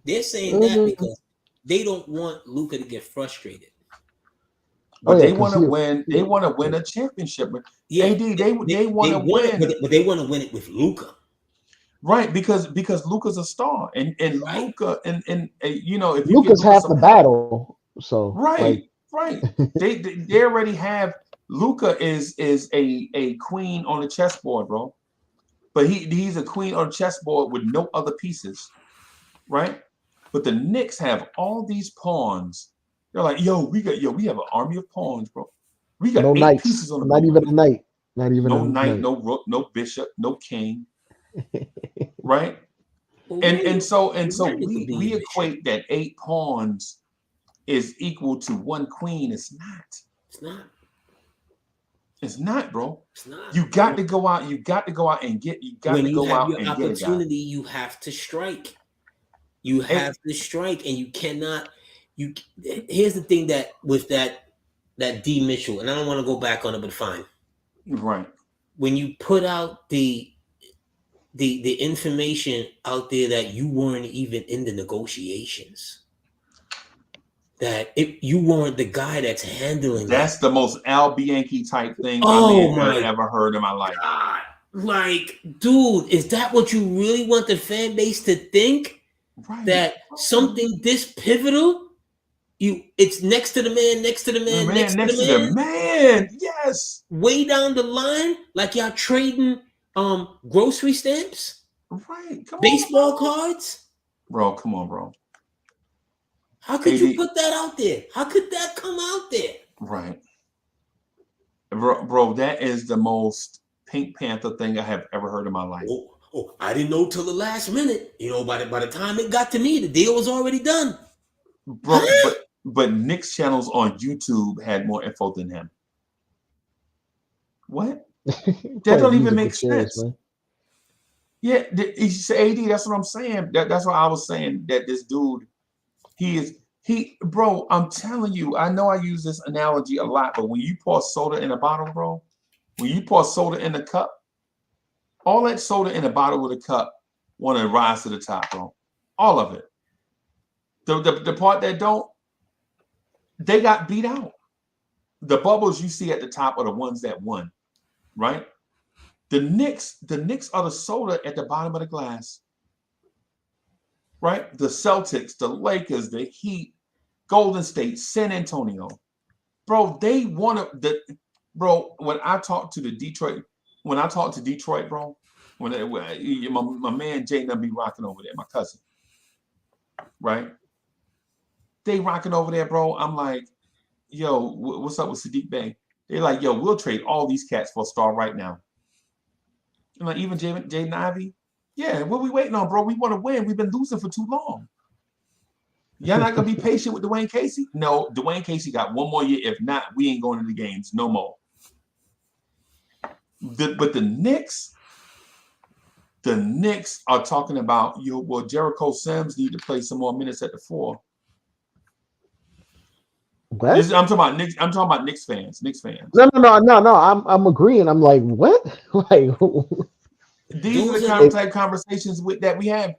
They're saying that because they don't want Luka to get frustrated. But they want to win. They want to win a championship. Yeah, AD, they want to win. But they want to win it with Luka. Right, because Luka's a star, and right. Luka and you know, if Luka's half the battle. So right. They already have Luka is a queen on the chessboard, bro. But he's a queen on the chessboard with no other pieces, right? But the Knicks have all these pawns. They're like, we have an army of pawns, bro. We got 8 pieces on the board. Not even a knight. Not even no a knight, no rook, no bishop, no king. Right? And so we equate that 8 pawns is equal to 1 queen. It's not. It's not, bro. It's not. You got to go out. You got to go out and get. You got to go out and get. When you have your opportunity, you have to strike. You have to strike, and you cannot. Here's the thing that with that D Mitchell, and I don't want to go back on it, but fine. Right. When you put out the information out there that you weren't even in the negotiations, that you weren't the guy that's handling that's the most Al Bianchi type thing I've ever heard in my life. God. Like, dude, is that what you really want the fan base to think? Right. That something this pivotal, it's next to the man, next to the man, next to the man. Yes. Way down the line, like y'all trading grocery stamps, right? Baseball cards, bro. Come on, bro. How could you put that out there? How could that come out there? Right, bro. That is the most Pink Panther thing I have ever heard in my life. Oh, I didn't know till the last minute. You know, by the time it got to me, the deal was already done, bro. But Knicks channels on YouTube had more info than him. What? That don't even make sense. Man. Yeah, he's AD. That's what I'm saying. That's what I was saying. That this dude, bro. I'm telling you. I know I use this analogy a lot, but when you pour soda in a bottle, bro, when you pour soda in a cup, all that soda in a bottle with a cup want to rise to the top, bro. All of it. The part that don't, they got beat out. The bubbles you see at the top are the ones that won. Right? The Knicks are the soda at the bottom of the glass. Right? The Celtics, the Lakers, the Heat, Golden State, San Antonio. Bro, they want to when I talk to Detroit, bro, my man Jayden be rocking over there, my cousin. Right? They rocking over there, bro. I'm like, yo, what's up with Sadiq Bey? They're like, yo, we'll trade all these cats for a star right now. And like, even Jaden Ivey, yeah, what we waiting on, bro? We want to win. We've been losing for too long. Y'all not gonna be patient with Dwayne Casey? No, Dwayne Casey got 1 more year. If not, we ain't going to the games no more. But the Knicks are talking about Jericho Sims need to play some more minutes at the 4. What? I'm talking about Knicks. I'm talking about Knicks fans. No. I'm agreeing. I'm like, what? Like, these are the kind of type conversations that we have.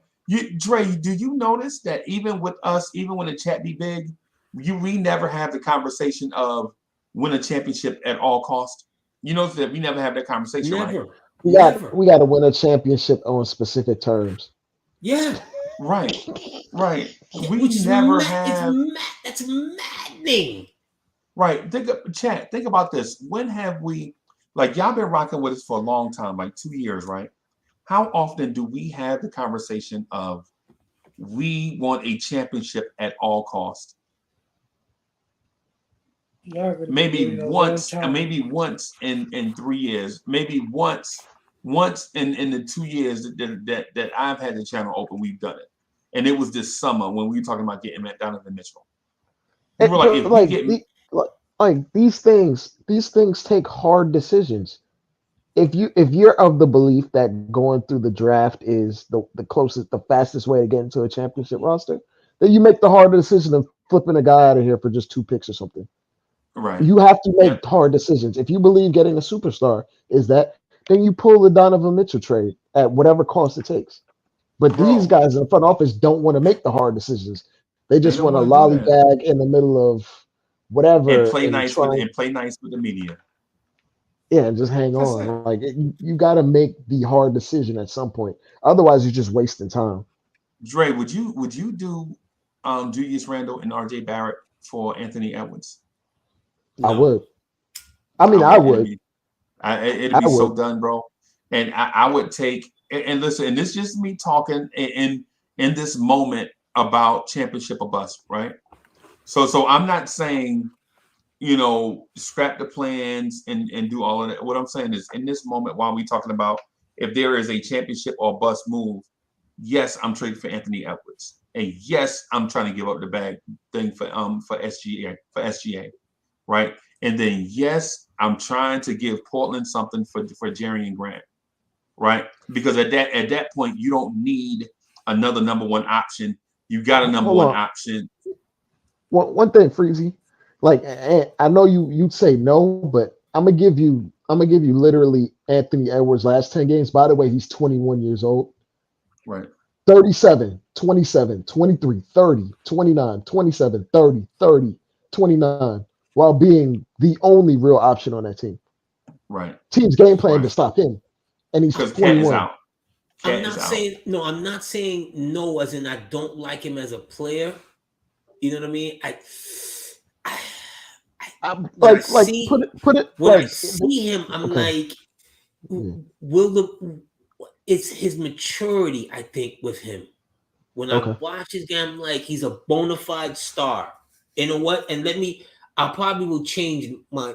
Dre, do you notice that even with us, even when the chat be big, we never have the conversation of win a championship at all cost? You notice that we never have that conversation, never. Right? We got to win a championship on specific terms. Yeah. Right. We never have. That's maddening. Right. Think about this. When have we, like, y'all been rocking with us for a long time, like 2 years, right? How often do we have the conversation of we want a championship at all cost? Maybe once in 3 years, maybe once in the 2 years that I've had the channel open, we've done it. And it was this summer when we were talking about getting Donovan Mitchell. We were these things take hard decisions. if you're of the belief that going through the draft is the fastest way to get into a championship roster, then you make the hard decision of flipping a guy out of here for just 2 picks or something. Right. You have to make Yep. hard decisions. If you believe getting a superstar is that, then you pull the Donovan Mitchell trade at whatever cost it takes. But these Bro, guys in the front office don't want to make the hard decisions. They they just don't want to want to do that lollygag in the middle of and whatever play and nice try, with the media. yeah, and just hang That's it. on. Like you got to make the hard decision at some point. Otherwise, you're just wasting time. Dre, would you do Julius Randle and RJ Barrett for Anthony Edwards? I No. would. I mean, I would. It'd would. be, it'd I be so would. done, bro. And I would take and listen. And this is just me talking in this moment about championship or bust, right? So I'm not saying, scrap the plans and do all of that. What I'm saying is, in this moment, while we talking about if there is a championship or bust move, yes, I'm trading for Anthony Edwards, and yes, I'm trying to give up the bag thing for SGA, right? And then yes, I'm trying to give Portland something for Jerry and Grant, right? Because at that point, you don't need another number one option. You got a number Hold one on. option. One thing, Freezy. Like I know you'd say no, but I'm gonna give you literally Anthony Edwards' last 10 games. By the way, he's 21 years old. Right. 37, 27, 23, 30, 29, 27, 30, 30, 29, while being the only real option on that team. Right. Team's game plan Right. to stop him, and he's Because Cat is 21. out. I'm not saying no as in I don't like him as a player. You know what I mean? When I see him, I'm like, it's his maturity, I think, with him. When I watch his game, I'm like, he's a bona fide star. You know what? And I probably will change my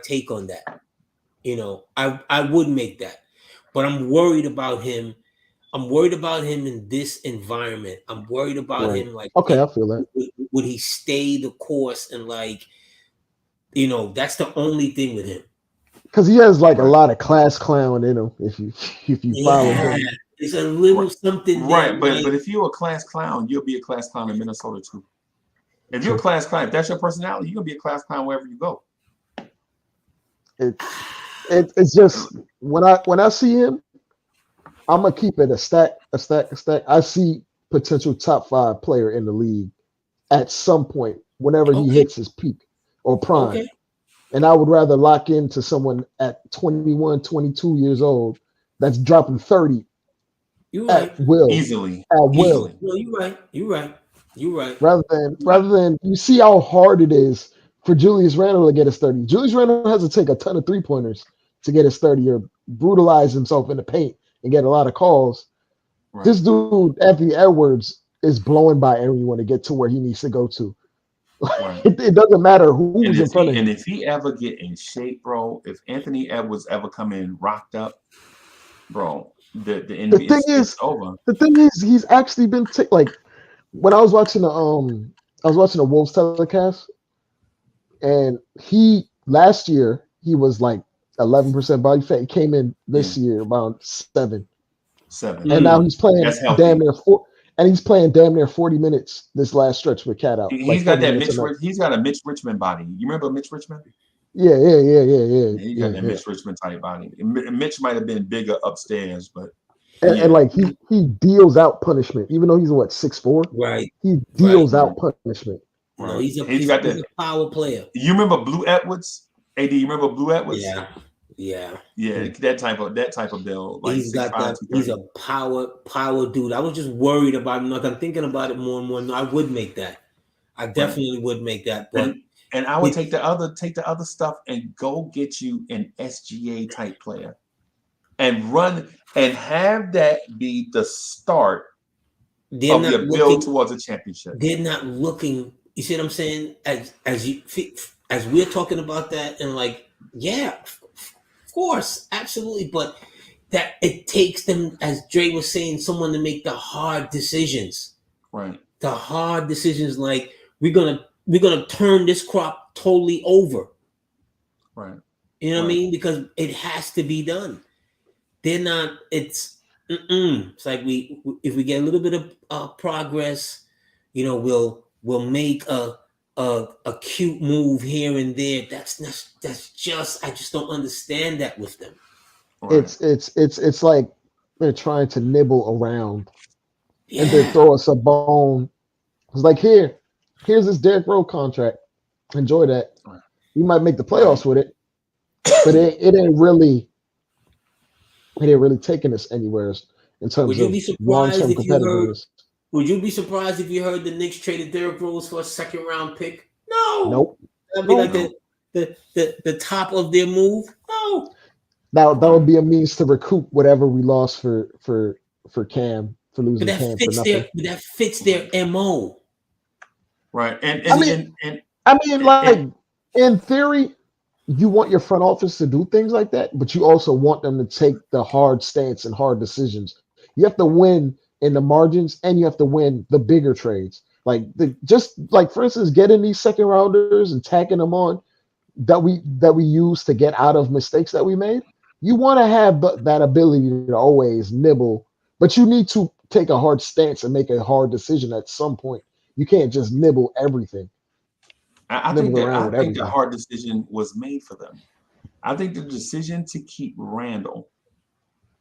take on that. I would make that. But I'm worried about him. I'm worried about him in this environment. I'm worried about him. Like, I feel that. Would he stay the course? And that's the only thing with him. Because he has like a lot of class clown in him. If you follow him, there's a little something there. Right, but if you're a class clown, you'll be a class clown in Minnesota too. If you're a class clown, if that's your personality, you're gonna be a class clown wherever you go. It's just when I see him, I'm gonna keep it a stack. I see potential top 5 player in the league at some point whenever he hits his peak or prime. Okay. And I would rather lock into someone at 21, 22 years old that's dropping 30 at will. Easily. At will. No, you're right. Rather than you see how hard it is for Julius Randle to get his 30. Julius Randle has to take a ton of 3-pointers to get his 30 or brutalize himself in the paint and get a lot of calls. Right. This dude, Anthony Edwards, is blowing by everyone to get to where he needs to go to. Right. It doesn't matter who's in front of him. And if he ever get in shape, bro, if Anthony Edwards ever come in rocked up, bro, the NBA is over. The thing is, he's actually been like when I was watching the Wolves telecast, and last year he was like 11% body fat. He came in this year around 7. And now he's playing damn near 4. And he's playing damn near 40 minutes this last stretch with Cat out. He's got that he's got a Mitch Richmond body. You remember Mitch Richmond? Yeah. He got that Mitch Richmond type body. Mitch might have been bigger upstairs, but and like he deals out punishment, even though he's 6'4". Right. He deals out punishment. No, he's a power player. You remember Blue Edwards? AD, you remember Blue Edwards? Yeah. That type of build. Like he's got that. He's a power dude. I was just worried about him. Like I'm thinking about it more and more. No, I would make that. I definitely would make that. But and I would take the other stuff and go get you an SGA type player, and run and have that be the start of your build towards a championship. They're not looking. You see what I'm saying? As we're talking about that, and of course, absolutely, but that it takes them, as Dre was saying, someone to make the hard decisions. Right. The hard decisions, like we're gonna turn this crop totally over. Right. You know what I mean? Because it has to be done. They're not. It's like if we get a little bit of progress, we'll make a cute move here and there. That's just I just don't understand that with them. Right. It's like they're trying to nibble around and then Yeah. throw us a bone. It's like here's this Derrick Rose contract. Enjoy that. Right. You might make the Right. playoffs with it, but it ain't really taking us anywhere in Would terms you of be surprised long-term if you heard? competitiveness. Would you be surprised if you heard the Knicks traded Derrick Rose for a second round pick? No. Nope. That'd be like Nope. the top of their move. No. Now that would be a means to recoup whatever we lost for Cam, for But losing that Cam for fits nothing. their MO. Right. I mean, like in theory, you want your front office to do things like that, but you also want them to take the hard stance and hard decisions. You have to win in the margins, and you have to win the bigger trades. Like just like for instance, getting these second rounders and tacking them on that we use to get out of mistakes that we made. You want to have that ability to always nibble, but you need to take a hard stance and make a hard decision at some point. You can't just nibble everything, I think nibble that around I with think the everything. hard decision was made for them. I think the decision to keep Randle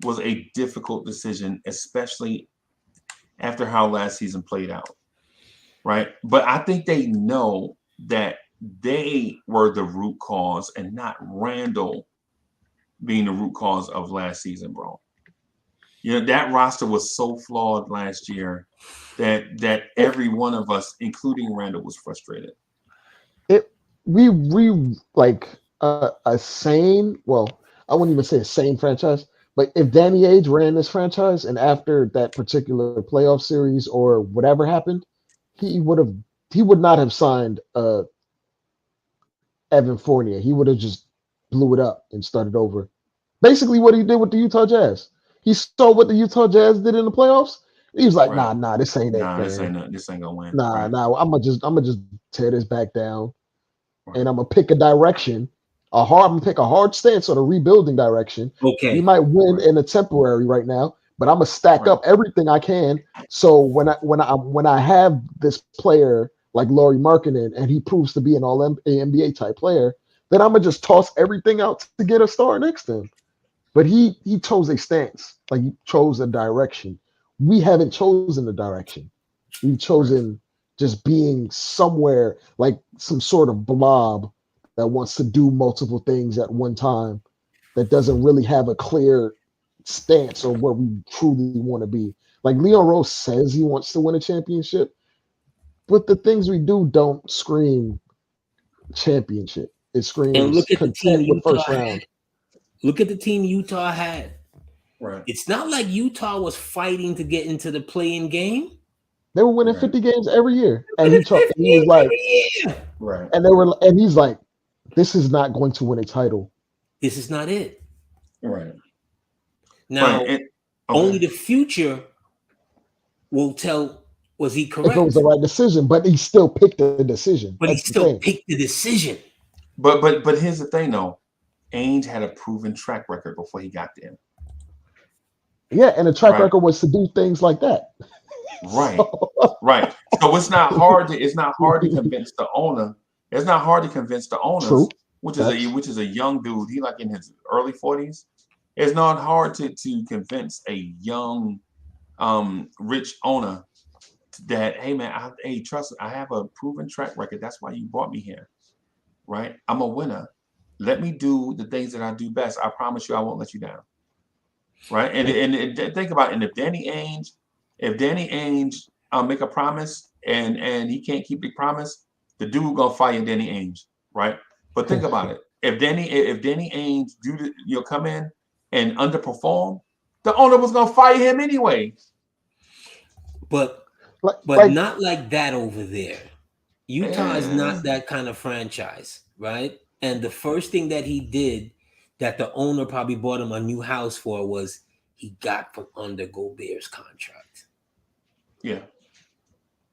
was a difficult decision, especially after how last season played out. Right. But I think they know that they were the root cause and not Randle being the root cause of last season, bro. That roster was so flawed last year that every one of us, including Randle, was frustrated. It we like a sane, well, I wouldn't even say a sane franchise, but if Danny Age ran this franchise and after that particular playoff series or whatever happened, he would have he would not have signed Evan Fournier. He would have just blew it up and started over. Basically, what he did with the Utah Jazz. He saw what the Utah Jazz did in the playoffs. He was like, Right. nah, this ain't it, Nah, man. this ain't gonna win. Nah, Right. nah. I'm gonna just tear this back down, Right. and I'm gonna pick a direction. I'm gonna pick a hard stance on a rebuilding direction. We Okay. might win Right. in a temporary right now, but I'm gonna stack Right. up everything I can. So when I have this player like Laurie Markkinen and he proves to be an All NBA type player, then I'm gonna just toss everything out to get a star next to him. But he chose a stance, like he chose a direction. We haven't chosen a direction. We've Right. chosen just being somewhere like some sort of blob that wants to do multiple things at one time that doesn't really have a clear stance on where we truly want to be. Like Leon Rose says he wants to win a championship, but the things we do don't scream championship. It And screams look at the team content with Utah first had. round. Look at the team Utah had. Right. It's not like Utah was fighting to get into the play-in game. They were winning Right. 50 games every year. And Winning he was 50 like, every year. Right. and he's like, this is not going to win a title. This is not it. Right. Now, Right. only the future will tell was he If it was correct. the right decision, but he still picked the decision. But he That's the still thing. picked the decision. But here's the thing though. Ainge had a proven track record before he got there. Yeah, and the track Right. record was to do things like that. Right. So- Right. So it's not hard to convince the owner. It's not hard to convince the owners, True. which Facts. is a young dude. He like in his early 40s. It's not hard to convince a young rich owner that, hey man, trust me, I have a proven track record. That's why you brought me here. Right? I'm a winner. Let me do the things that I do best. I promise you I won't let you down. Right? And think about it. And if Danny Ainge make a promise and he can't keep the promise, the dude gonna fire Danny Ainge, right? But think about it. If Danny Ainge come in and underperform, the owner was gonna fire him anyway. But like not like that over there. Utah is not that kind of franchise, right? And the first thing that he did that the owner probably bought him a new house for was he got from under Gobert's contract. Yeah.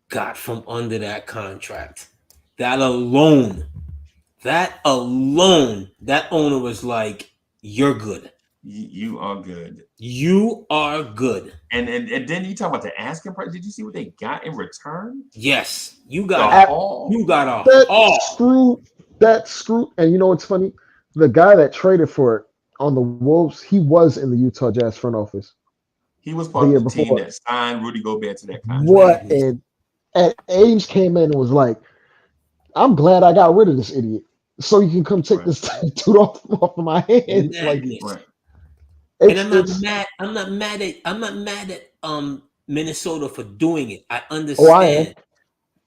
Got from under that contract. That alone That alone, that owner was like, "You're good. You are good. You are good." And then you talk about the asking price. Did you see what they got in return? Yes, you The got haul. you got a That haul. screw. And you know what's funny? The guy that traded for it on the Wolves, he was in the Utah Jazz front office He was the part year of the team before. that signed Rudy Gobert to that contract. What? And Ainge came in and was like, I'm glad I got rid of this idiot. So you can come take Right. this dude off of my hands. Like Madness. Right. And I'm not it's mad. I'm not mad at Minnesota for doing it. I I am. understand.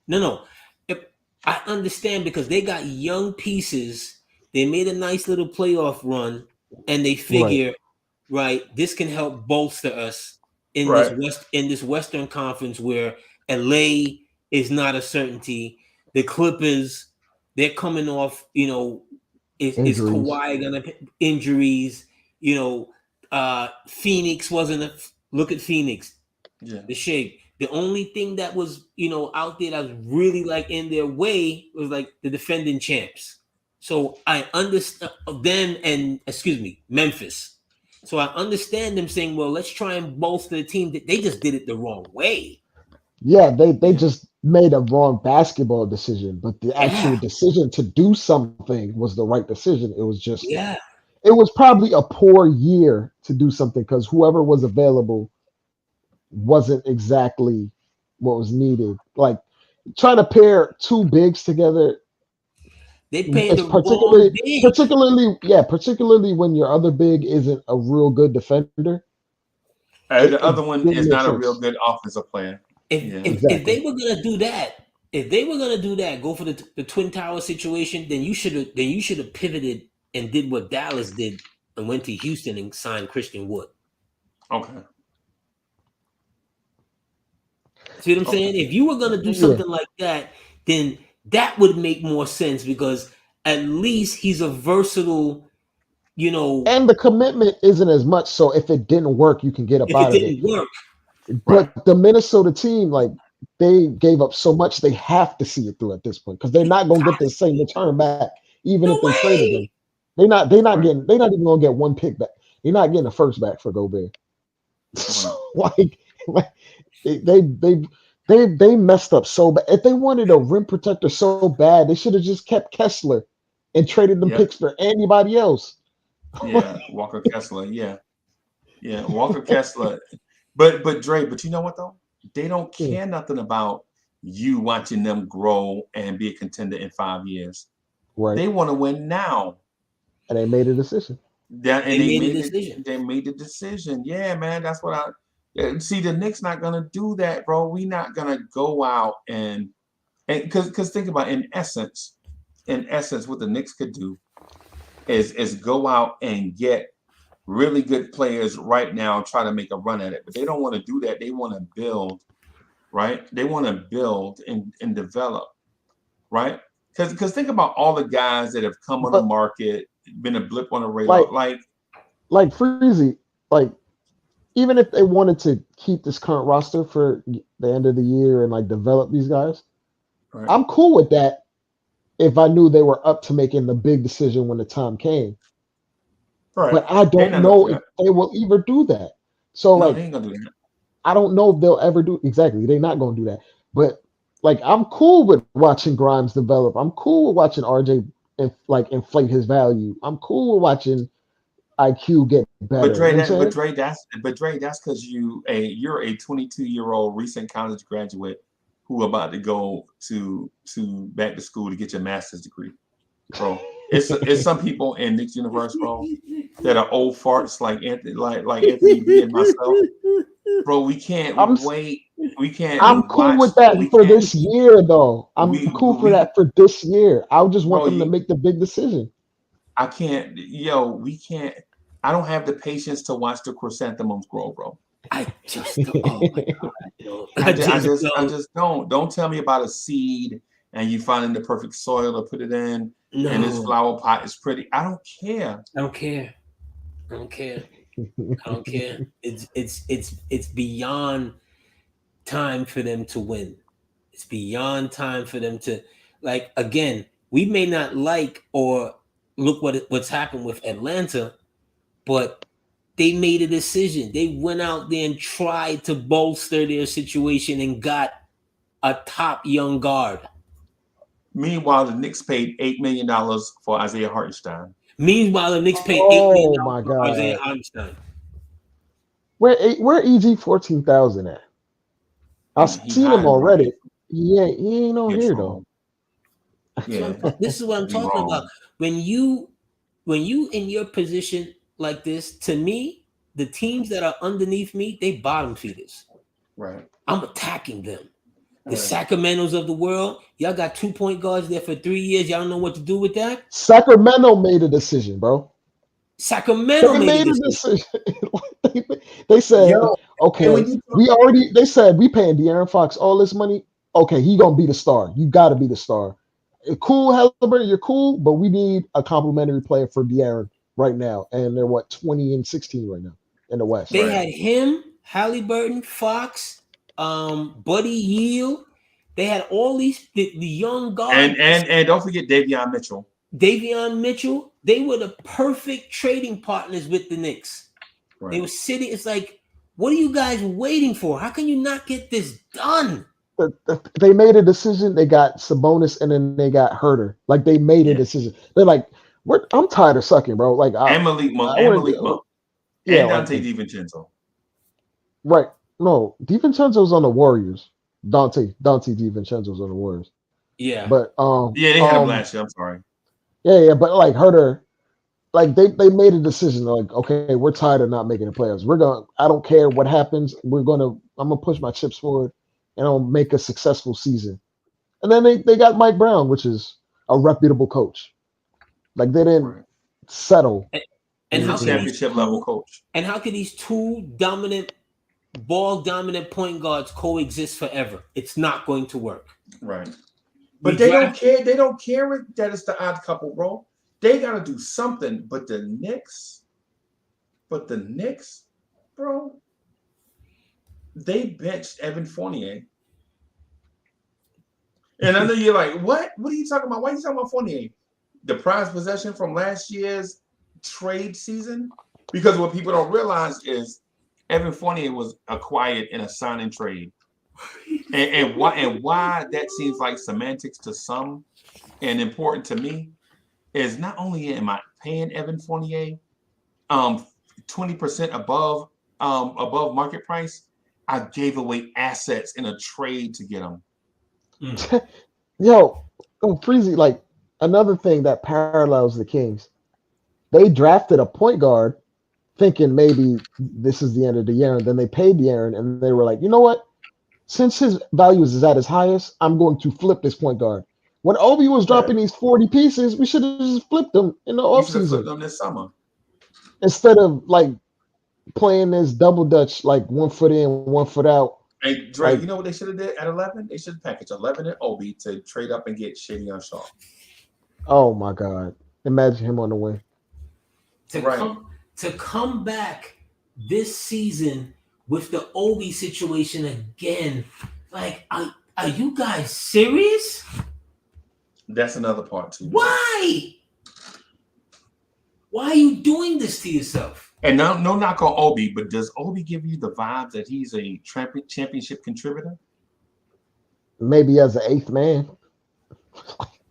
No. I understand because they got young pieces. They made a nice little playoff run, and they Right. figure, right, this can help bolster us in Right. this Western Conference where LA is not a certainty. The Clippers, they're coming off, is Injuries. Kawhi gonna injuries? Phoenix wasn't a look at Phoenix, Yeah. the shape. The only thing that was, out there that was really like in their way was like the defending champs. So I understand them and Memphis. So I understand them saying, well, let's try and bolster the team. They just did it the wrong way. Yeah, they Yeah. just made a wrong basketball decision, but the actual Yeah. decision to do something was the right decision. It was just Yeah. it was probably a poor year to do something because whoever was available wasn't exactly what was needed. Like trying to pair two bigs together, They paid it's the wrong big. particularly when your other big isn't a real good defender. The It other one didn't is make not a real sense. good offensive player. Yeah. If they Exactly. were gonna do that, go for the Twin Tower situation, then you should have pivoted and did what Dallas did and went to Houston and signed Christian Wood. Okay. See what I'm saying? If you were gonna do Yeah. something like that, then that would make more sense because at least he's a versatile, And the commitment isn't as much. So if it didn't work, you can get up if it out of it. didn't work. Right. But the Minnesota team, like they gave up so much, they have to see it through at this point because they're not gonna get the same return back, even No if they traded way. them. They're not Right. getting they're not even gonna get one pick back. They're not getting a first back for Gobert. Right. So, like they messed up so bad. If they wanted a rim protector so bad, they should have just kept Kessler and traded them Yep. picks for anybody else. Yeah. Walker Kessler. Yeah. Yeah. Walker Kessler. But Dre, but you know what though? They don't Yeah, care nothing about you watching them grow and be a contender in 5 years. right. They want to win now. And they made a decision. That and They made a decision. they made the decision. Yeah, man. That's what see. The Knicks not gonna do that, bro. We not gonna go out and because think about it, in essence, what the Knicks could do is go out and get really good players right now and try to make a run at it. But they don't want to do that. They want to build, right? They want to build and develop, right? Because think about all the guys that have come on the But market, been a blip on the radar. like like Freezy, like even if they wanted to keep this current roster for the end of the year and like develop these guys, Right, I'm cool with that if I knew they were up to making the big decision when the time came. right. But I They're don't not up know for if that. they will ever do that. So No, like they ain't gonna do that. I don't know if they'll ever do exactly. They're not gonna do that. But like I'm cool with watching Grimes develop. I'm cool with watching RJ like inflate his value. I'm cool with watching IQ get But better. You Dre, know what I'm saying? that's because you're a 22-year-old recent college graduate who about to go to back to school to get your master's degree, bro. It's some people in Knicks universe, bro, that are old farts like Anthony B and myself, bro. We can't I'm wait. We I'm can't cool watch. with that We for can't. this year, though. I'm cool for We that for this year. I just want bro. them to make the big decision. I can't. Yo, we can't. I don't have the patience to watch the chrysanthemums grow, bro. I just don't. Oh my god, I just I don't. just don't. Don't tell me about a seed and you finding the perfect soil to put it in, and this No, flower pot is pretty. I don't care. I don't care. I don't care. I don't care. It's beyond time for them to win. It's beyond time for them to like again. we may not like or look what's happened with Atlanta, but they made a decision. They went out there and tried to bolster their situation and got a top young guard. Meanwhile, the Knicks paid $8 million for Isaiah Hartenstein. Meanwhile, the Knicks paid $8 Oh million my for Isaiah God. Hartenstein. Where EG 14,000 at? I've He seen him hiding, bro. already. He ain't on You're here trolling. though. Yeah, This is what I'm you talking wrong. about. When you in your position like this, to me, the teams that are underneath me, they bottom feeders. Right. I'm attacking them. The Right. Sacramentos of the world, y'all got 2-point guards there for 3 years. Y'all don't know what to do with that. Sacramento made a decision, bro. Sacramento They made made a a decision. decision. They said, Yo, and when okay, you they said we paying De'Aaron Fox all this money. Okay, he gonna be the star. You gotta be the star. Cool, Halliburton, you're cool, but we need a complimentary player for De'Aaron right now. And they're 20 and 16 right now in the West. They had him, Halliburton, Fox, Buddy Yield. They had all the young guards. and don't forget Davion Mitchell. Davion Mitchell. They were the perfect trading partners with the Knicks. Right. They were sitting. It's like, what are you guys waiting for? How can you not get this done? They made a decision. They got Sabonis and then they got Herter. Like they made a decision. They're like, I'm tired of sucking, bro. Like And Malik Monk. I And wanna Malik get- Monk. yeah, And like, Dante DiVincenzo. right. No, DiVincenzo's on the Warriors. Dante DiVincenzo's on the Warriors. Yeah. But Yeah, they had him last year. I'm sorry. Yeah, but like Herter, like they made a decision. They're like, okay, we're tired of not making the playoffs. I don't care what happens. I'm gonna push my chips forward and I'll make a successful season. And then they got Mike Brown, which is a reputable coach. Like they didn't settle. And He's how a can championship level coach. And how can these two ball dominant point guards coexist forever? It's not going to work. Right. But they don't care. They don't care that it's the odd couple, bro. They gotta do something. But the Knicks, bro, they benched Evan Fournier. And I know you're like, what? What are you talking about? Why are you talking about Fournier? The prized possession from last year's trade season? Because what people don't realize is Evan Fournier was acquired in a sign and trade. And why that seems like semantics to some and important to me is not only am I paying Evan Fournier 20% above market price, I gave away assets in a trade to get him. Yo, Freezy, like another thing that parallels the Kings, they drafted a point guard thinking maybe this is the end of the year, and then they paid De'Aaron, and they were like, you know what? Since his value is at his highest, I'm going to flip this point guard. When Obi was dropping these 40 pieces, we should have just flipped them in the offseason. Flipped them this summer. Instead of like playing this double dutch, like 1 foot in, 1 foot out. Hey, Dre, you know what they should have did at 11? They should have packaged 11 and Obi to trade up and get Shady on Shaw. Oh my God! Imagine him on the wing. To come back this season with the Obi situation again, like, are you guys serious? That's another part too. Why? Why are you doing this to yourself? And no knock on Obi, but does Obi give you the vibes that he's a championship contributor? Maybe as an eighth man.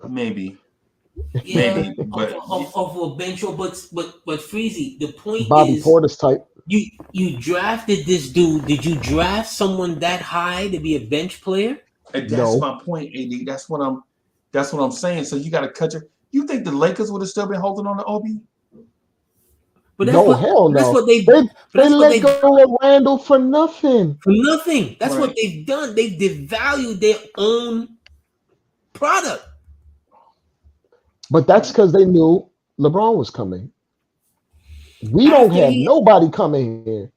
Maybe. Yeah, maybe, but of a bench, but Freezy, the point Bobby is, Portis type. You drafted this dude. Did you draft someone that high to be a bench player? And that's my point, AD. That's what I'm saying. So you got to cut you think the Lakers would have still been holding on to Obi? But hell no. That's what they let go of Randle for nothing. For nothing. That's what they've done. They've devalued their own product. But that's because they knew LeBron was coming. We don't have nobody coming here.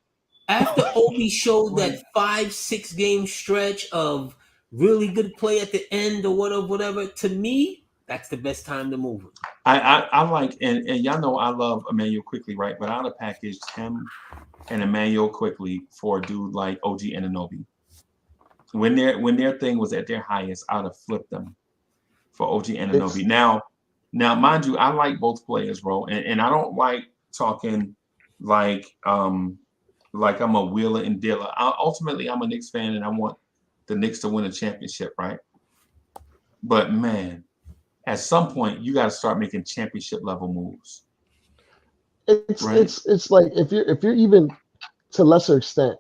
After Obi showed that 5-6 game stretch of really good play at the end or whatever, to me, that's the best time to move him. I like, and y'all know I love Emmanuel Quickly, right? But I'd have packaged him and Emmanuel Quickly for a dude like OG Anunoby. When their thing was at their highest, I'd have flipped them for OG Anunoby. Now, mind you, I like both players, bro, and I don't like talking like I'm a wheeler and dealer. Ultimately, I'm a Knicks fan, and I want the Knicks to win a championship, right? But man, at some point, you got to start making championship level moves. It's like if you're even to lesser extent,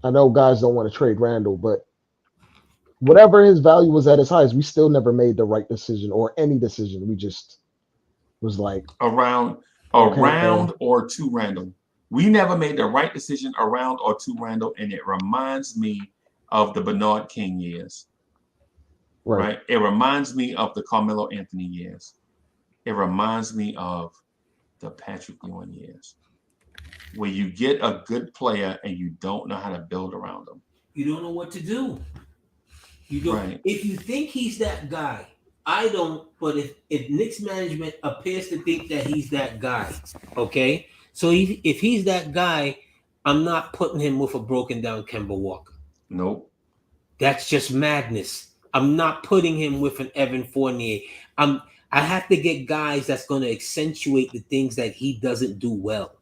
I know guys don't want to trade Randle, but whatever his value was at its highest, we still never made the right decision or any decision. We just was like around or to Randle. We never made the right decision around or to Randle, and it reminds me of the Bernard King years. Right? It reminds me of the Carmelo Anthony years. It reminds me of the Patrick Ewing years, where you get a good player and you don't know how to build around them. You don't know what to do. You don't. Right. If you think he's that guy, I don't. But if Knicks management appears to think that he's that guy, okay. So if he's that guy, I'm not putting him with a broken down Kemba Walker. Nope. That's just madness. I'm not putting him with an Evan Fournier. I have to get guys that's going to accentuate the things that he doesn't do well,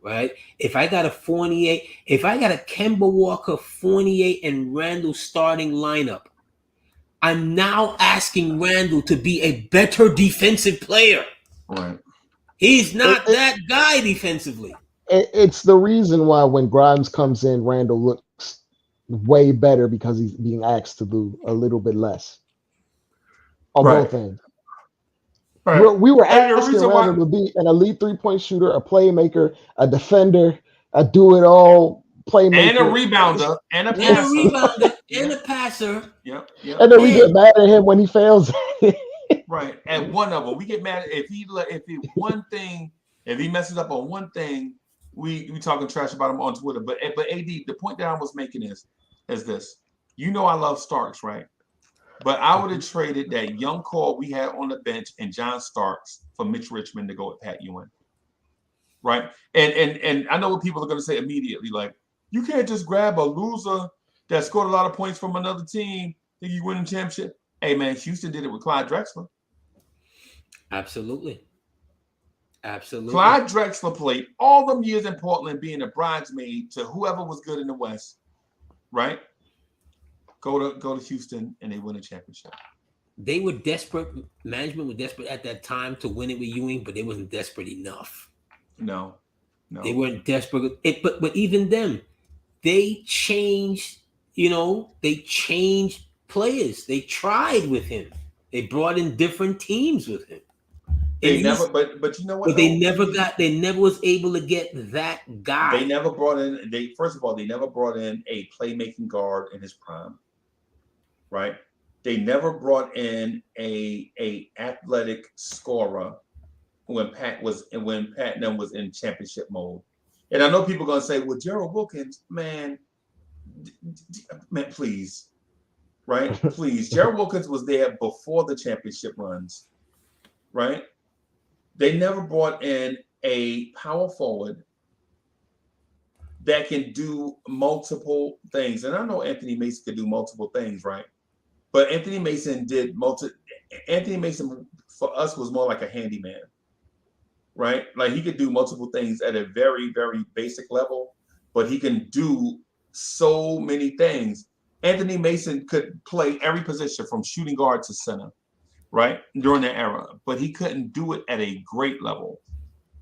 right? If I got a Fournier, if I got a Kemba Walker, Fournier, and Randle starting lineup, I'm now asking Randle to be a better defensive player. Right. He's not that guy defensively. It's the reason why when Grimes comes in, Randle looks way better because he's being asked to do a little bit less on both ends. Right. We were asking Randle to be an elite 3-point shooter, a playmaker, a defender, a do-it-all playmaker, and a rebounder, and a passer, and a passer. Yep. And then we get mad at him when he fails. Right. At one of them, we get mad if he messes up on one thing, we talking trash about him on Twitter. But AD, the point that I was making is this. You know I love Starks, right? But I would have traded that young core we had on the bench and John Starks for Mitch Richmond to go with Pat Ewing. Right? And I know what people are going to say immediately, like, you can't just grab a loser that scored a lot of points from another team that you win a championship. Hey, man, Houston did it with Clyde Drexler. Absolutely. Clyde Drexler played all them years in Portland being a bridesmaid to whoever was good in the West, right? Go to Houston and they win a championship. They were desperate. Management was desperate at that time to win it with Ewing, but they wasn't desperate enough. No. They weren't desperate. But even them, they changed. They changed players. They tried with him. They brought in different teams with him. They never, but you know what? But they never was able to get that guy. They never brought in. First of all, they never brought in a playmaking guard in his prime. Right? They never brought in a athletic scorer when Pat and them was in championship mode. And I know people are gonna say, "Well, Gerald Wilkins, man, please, right? Please." Gerald Wilkins was there before the championship runs, right? They never brought in a power forward that can do multiple things. And I know Anthony Mason could do multiple things, right? But Anthony Mason for us was more like a handyman, right? Like he could do multiple things at a very, very basic level, but he can do so many things. Anthony Mason could play every position from shooting guard to center, right? During that era, but he couldn't do it at a great level,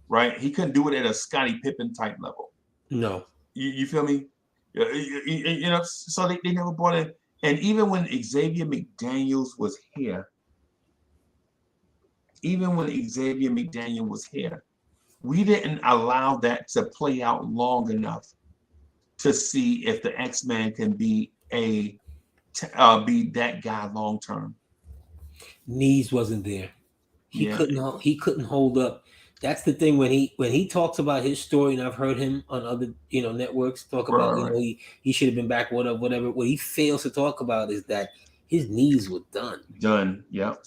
right? He couldn't do it at a Scottie Pippen type level. No. You feel me? So they never brought in. And even when Xavier McDaniels was here, we didn't allow that to play out long enough to see if the X-Man can be be that guy long term. Knees wasn't there. He couldn't hold up. That's the thing when he talks about his story, and I've heard him on other networks talk about he should have been back, whatever. What he fails to talk about is that his knees were done. Yep,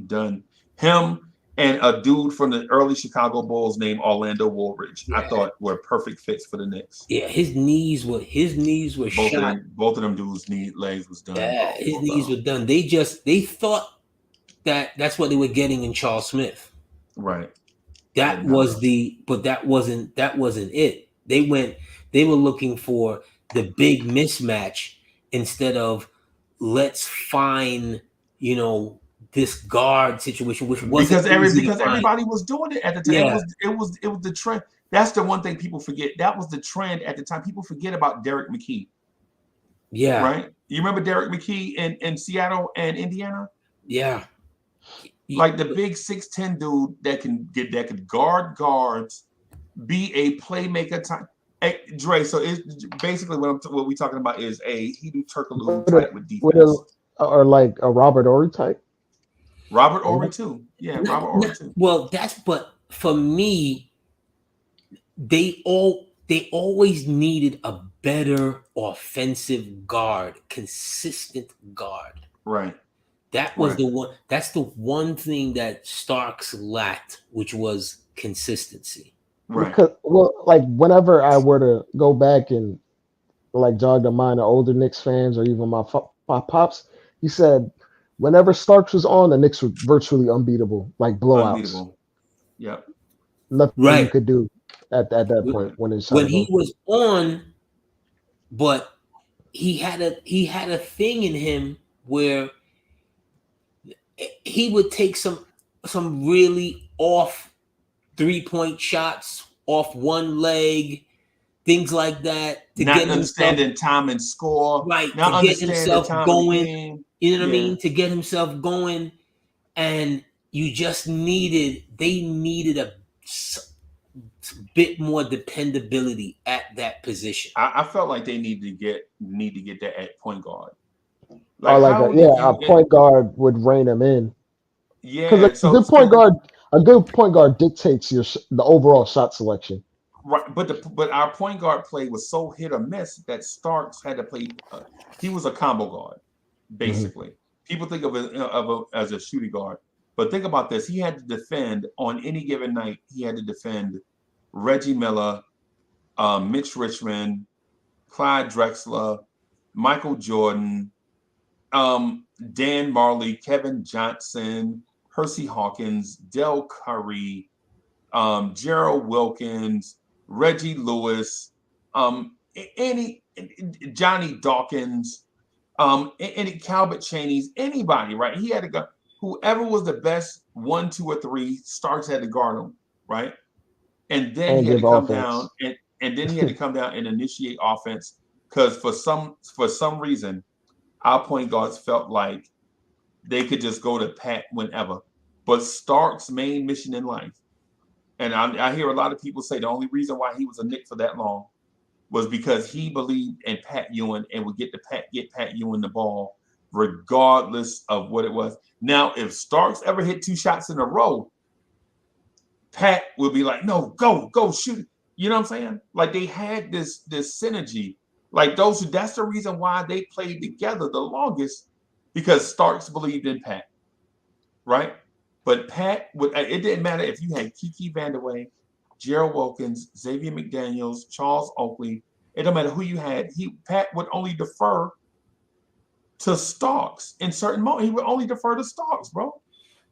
done. Him and a dude from the early Chicago Bulls named Orlando Woolridge, I thought were perfect fits for the Knicks. Yeah, his knees were shot. Both of them dudes' legs was done. Yeah, his knees were done. They thought that's what they were getting in Charles Smith. Right. That was but that wasn't it. They were looking for the big mismatch instead of let's find, this guard situation, which wasn't because everybody was doing it at the time. Yeah. It was the trend. That's the one thing people forget. That was the trend at the time. People forget about Derek McKee. Yeah. Right? You remember Derek McKee in Seattle and Indiana? Yeah. Like the big 6'10" dude that could guard guards, be a playmaker time. Hey, Dre, so it's basically what we're talking about is he do Turkaloo type with defense. Or like a Robert Ory type. Robert Ory too. Yeah, Robert Ory too. Well, but for me, they always needed a better offensive guard, consistent guard. Right. That was the one. That's the one thing that Starks lacked, which was consistency. Right. Because, like whenever I were to go back and like jog the mind of older Knicks fans or even my pops, he said whenever Starks was on, the Knicks were virtually unbeatable, like blowouts. Unbeatable. Yep. Nothing you could do at that point when he was on, but he had a thing in him where he would take some really off 3-point shots off one leg, things like that. Not understanding time and score. Right. Not to get himself going. You know what I mean? To get himself going. And they needed a bit more dependability at that position. I felt like they need to get that at point guard. A point guard would rein him in. Yeah, because a good point guard dictates the overall shot selection. Right, but our point guard play was so hit or miss that Starks had to play. He was a combo guard, basically. Mm-hmm. People think of it as a shooting guard, but think about this: he had to defend on any given night. He had to defend Reggie Miller, Mitch Richmond, Clyde Drexler, Michael Jordan, Dan Marley, Kevin Johnson, Hersey Hawkins, Del Curry, Gerald Wilkins, Reggie Lewis, Johnny Dawkins, any Calvert Chaney's, anybody, right? He had to go. Whoever was the best 1, 2, or 3, Starks had to guard him, right? And then he had to come down, and then he had to come down and initiate offense because for some reason, our point guards felt like they could just go to Pat whenever. But Starks' main mission in life, and I hear a lot of people say the only reason why he was a Knick for that long was because he believed in Pat Ewing and would get Pat Ewing the ball regardless of what it was. Now, if Starks ever hit 2 shots in a row, Pat would be like, no, go shoot. You know what I'm saying? Like they had this synergy. Like that's the reason why they played together the longest, because Starks believed in Pat, right? But Pat it didn't matter if you had Kiki Vandeweghe, Gerald Wilkins, Xavier McDaniels, Charles Oakley. It don't matter who you had. Pat would only defer to Starks in certain moments. He would only defer to Starks, bro.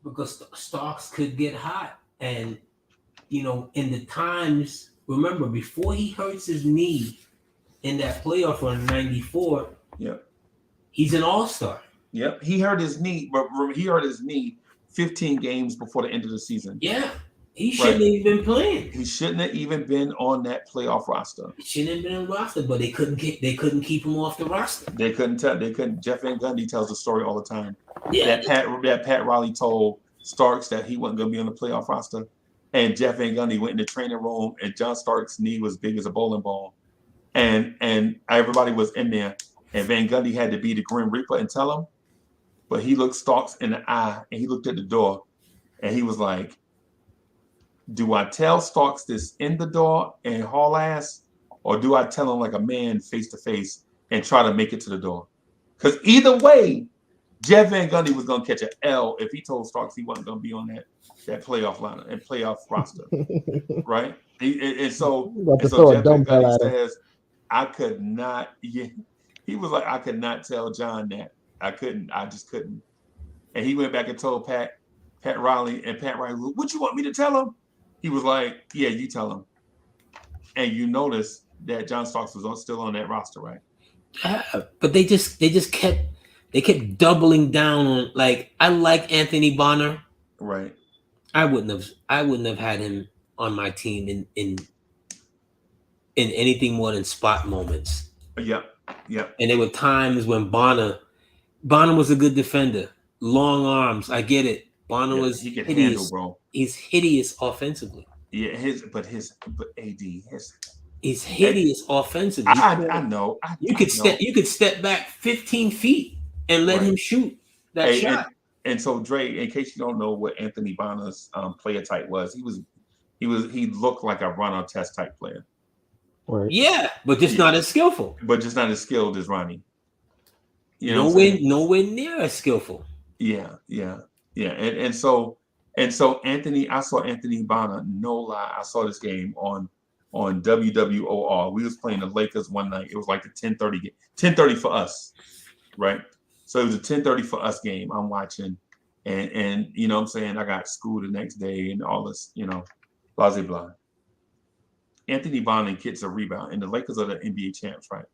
Because Starks could get hot. And, in the times, remember, before he hurts his knee in that playoff run in 94, he's an all-star. Yep. He hurt his knee, but he hurt his knee 15 games before the end of the season. Yeah. He shouldn't have even been playing. He shouldn't have even been on that playoff roster. He shouldn't have been on the roster, but they couldn't keep him off the roster. They couldn't. Jeff Van Gundy tells the story all the time. Yeah. That Pat Riley told Starks that he wasn't going to be on the playoff roster, and Jeff Van Gundy went in the training room, and John Starks' knee was big as a bowling ball, and everybody was in there, and Van Gundy had to be the Grim Reaper and tell him, but he looked Starks in the eye, and he looked at the door, and he was like, do I tell Starks this in the door and haul ass, or do I tell him like a man face to face and try to make it to the door? Because either way, Jeff Van Gundy was going to catch an L if he told Starks he wasn't going to be on that playoff lineup and playoff roster, right? So Jeff Van Gundy says, I could not. Yeah, he was like, I could not tell John that. I couldn't. I just couldn't. And he went back and told Pat Riley, and Pat Riley, what you want me to tell him? He was like, yeah, you tell him. And you notice that John Starks was still on that roster, right? But they just kept doubling down on, like, I like Anthony Bonner. Right. I wouldn't have had him on my team in anything more than spot moments. Yep. And there were times when Bonner was a good defender, long arms. I get it. Bonner was he could hideous. handle, bro. He's hideous offensively. Yeah, but AD, he's hideous offensively. I know. You could step back 15 feet and let him shoot that shot. And so, Dre, in case you don't know what Anthony Bonner's player type was, he looked like a run-on test type player. Right. Yeah, but just not as skillful. But just not as skilled as Ronnie. You know, nowhere near as skillful. Yeah. And so Anthony, I saw Anthony Bonner. No lie, I saw this game on WWOR. We was playing the Lakers one night. It was like the 10:30 game, 10:30 for us, right? So it was a 10:30 for us game. I'm watching, and you know what I'm saying, I got school the next day and all this, you know, blah blah blah. Anthony Bonner gets a rebound, and the Lakers are the NBA champs, right?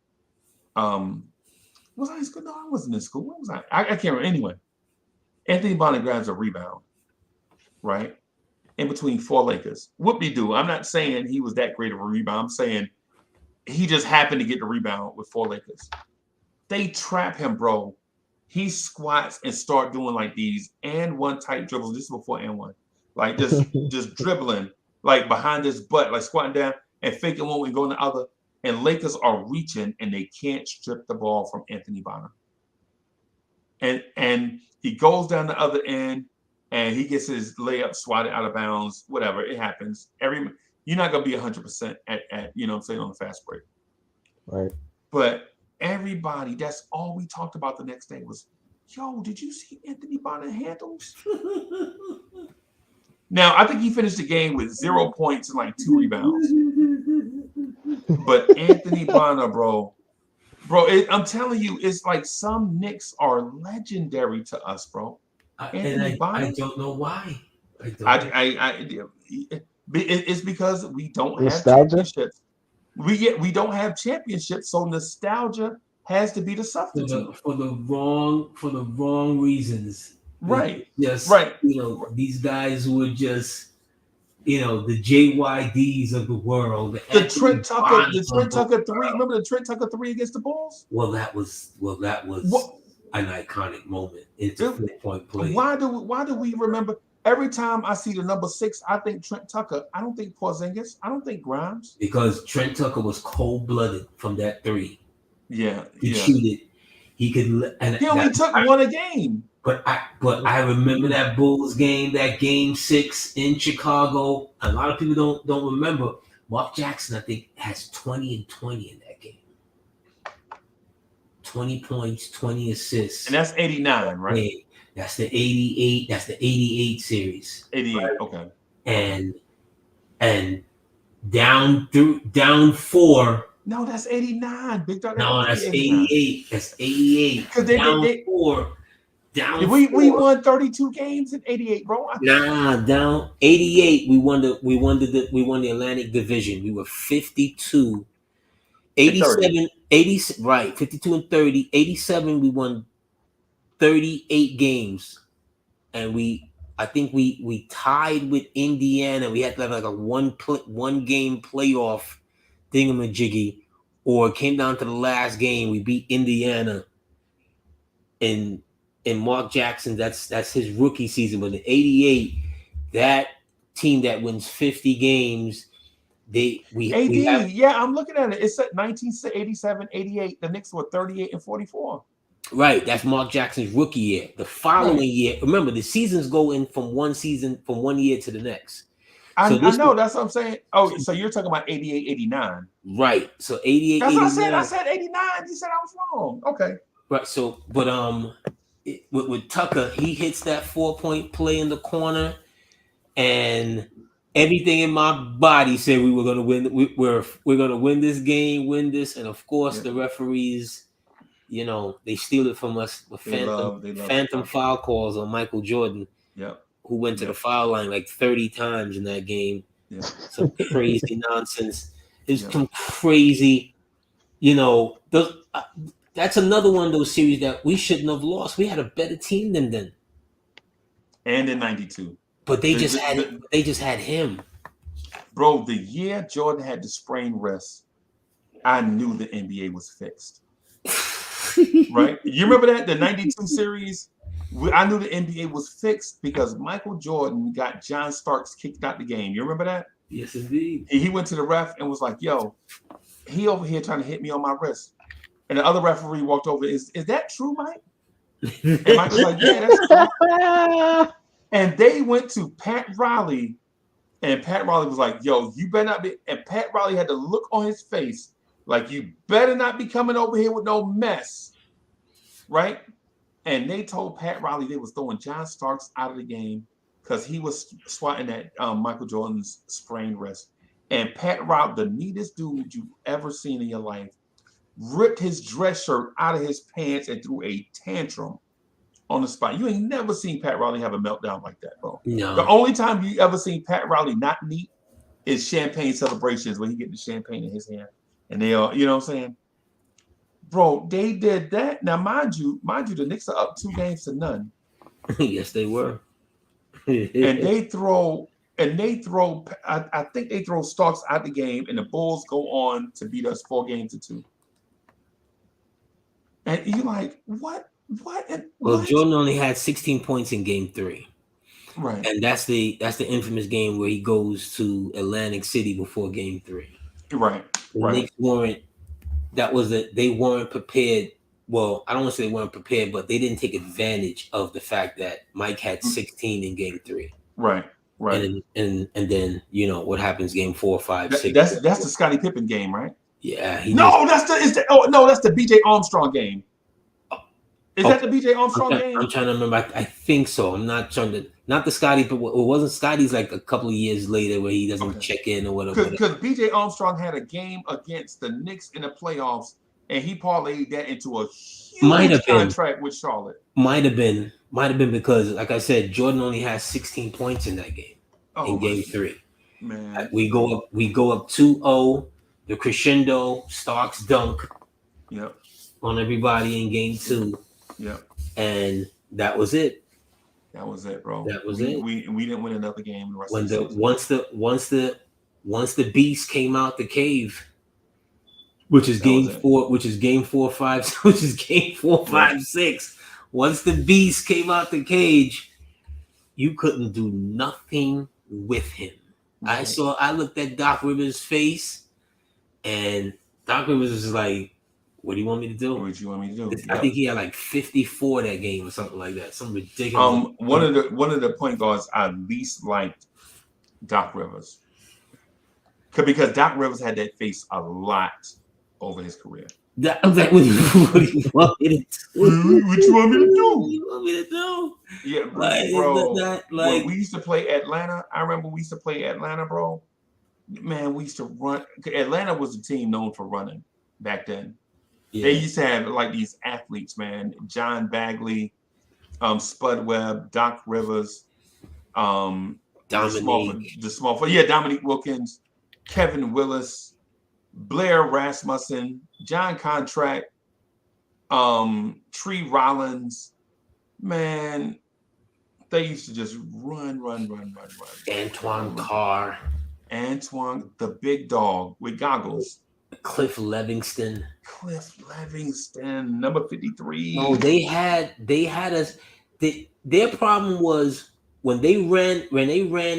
Was I in school? No, I wasn't in school. What was I? I can't remember. Anyway, Anthony Bonner grabs a rebound, right? In between four Lakers. Whoop-de-doo. I'm not saying he was that great of a rebound. I'm saying he just happened to get the rebound with four Lakers. They trap him, bro. He squats and start doing like these and one tight dribbles. This is before and one. Like just dribbling, like behind his butt, like squatting down and faking one and going the other. And Lakers are reaching and they can't strip the ball from Anthony Bonner. And he goes down the other end and he gets his layup swatted out of bounds. Whatever, it happens. You're not gonna be 100% at you know what I'm saying, on the fast break. Right. But everybody, that's all we talked about the next day was, yo, did you see Anthony Bonner handles? Now, I think he finished the game with 0 points and like 2 rebounds. But Anthony Bonner, bro, I'm telling you, it's like some Knicks are legendary to us, bro. Anthony Bonner, I don't know why. It's because we don't nostalgia? Have championships. We don't have championships, so nostalgia has to be the substitute for the wrong reasons. Right. Yes. Right. You know, these guys were just, you know, the JYDs of the world. The Trent Tucker 3. Remember the Trent Tucker 3 against the Bulls? Well, that was an iconic moment. It's a 4-point play. Why do we remember? Every time I see the number 6, I think Trent Tucker. I don't think Porzingis. I don't think Grimes. Because Trent Tucker was cold-blooded from that 3. Yeah. He'd shoot it. He could. And he only took one a game. But I remember that Bulls game, that game 6 in Chicago. A lot of people don't remember. Mark Jackson, I think, has 20 and 20 in that game. 20 points, 20 assists. And that's 89, right? Yeah, that's the 88. That's the 88 series. 88, right? Okay. And down 4. No, that's 89. Big dog. No, that's 88. That's 88. Because they 4. Down we won 32 games in 88, bro. Down 88. We won the Atlantic Division. We were 52. 87, 80, right, 52 and 30. 87, we won 38 games. And I think we tied with Indiana. We had to have like a one game playoff thingamajiggy, or it came down to the last game. We beat Indiana. And Mark Jackson, that's his rookie season. But in 88, that team that wins 50 games, I'm looking at it. It's at 1987, 88. The Knicks were 38 and 44. Right, that's Mark Jackson's rookie year. The following year, remember, the seasons go in from one year to the next. I know, that's what I'm saying. Oh, so you're talking about 88, 89. Right. So 88, that's 89. What I said 89. You said I was wrong. Okay. Right. So, but with Tucker, he hits that 4-point play in the corner, and everything in my body said we were going to win. We're going to win this game, and of course the referees you know, they steal it from us with They love phantom foul calls on Michael Jordan. Yep. Who went to the foul line like 30 times in that game. Yep. Some crazy nonsense. It's some crazy, you know, that's another one of those series that we shouldn't have lost. We had a better team than them. And in 92. But they just had him. Bro, the year Jordan had the sprained wrist, I knew the NBA was fixed. Right? You remember that? The 92 series? I knew the NBA was fixed because Michael Jordan got John Starks kicked out the game. You remember that? Yes, indeed. He went to the ref and was like, yo, he over here trying to hit me on my wrist. And the other referee walked over. Is that true, Mike? And Mike was like, yeah, that's true. And they went to Pat Riley. And Pat Riley was like, yo, you better not be. And Pat Riley had the look on his face like, you better not be coming over here with no mess. Right? And they told Pat Riley they was throwing John Starks out of the game because he was swatting at Michael Jordan's sprained wrist. And Pat Riley, the neatest dude you've ever seen in your life, ripped his dress shirt out of his pants and threw a tantrum on the spot. You ain't never seen Pat Riley have a meltdown like that, bro. No. The only time you ever seen Pat Riley not neat is champagne celebrations when he get the champagne in his hand. And they all, you know what I'm saying? Bro, they did that. Now, mind you, the Knicks are up 2-0. Yes, they were. and they throw, I think they throw Starks out the game, and the Bulls go on to beat us 4-2. And you're like, what? Well, Jordan only had 16 points in game 3. Right. And that's the infamous game where he goes to Atlantic City before game 3. Right. The Knicks they weren't prepared. Well, I don't want to say they weren't prepared, but they didn't take advantage of the fact that Mike had 16 in game 3. Right. And then, you know, what happens game 4, 5, 6. That's the Scottie Pippen game, right? Yeah. That's the BJ Armstrong game. Is that the BJ Armstrong game? I'm trying to remember. I think so. I'm not trying to. Not the Scotty, but it wasn't Scotty's like a couple of years later where he doesn't check in or whatever. Because BJ Armstrong had a game against the Knicks in the playoffs, and he parlayed that into a huge contract with Charlotte. Might have been because, like I said, Jordan only has 16 points in that game in game 3. Man, we go up 2-0. The crescendo, Starks dunk. Yep. On everybody in game 2. Yep. And that was it. That was it, bro. That was it. We didn't win another game. Once the beast came out the cave, which is game 4, which is game 4, 5, which is game 4, 5, 6. Once the beast came out the cage, you couldn't do nothing with him. Right. I looked at Doc Rivers' face, and Doc Rivers was like, what do you want me to do? What do you want me to do? I think he had like 54 that game or something like that. Some ridiculous. One of the point guards I least liked Doc Rivers. Because Doc Rivers had that face a lot over his career. I was like, what do you want me to do? What you want me to do? What do you want me to do? Yeah, bro. When we used to play Atlanta, I remember we used to play Atlanta, bro. Man, we used to run. Atlanta was a team known for running back then. Yeah. They used to have like these athletes, man. John Bagley, Spud Webb, Doc Rivers, Dominique Wilkins, Kevin Willis, Blair Rasmussen, John Contract, Tree Rollins. Man, they used to just run. Antoine Carr. Antoine, the big dog with goggles. Cliff Livingston, number 53. No, they had us. Their problem was when they ran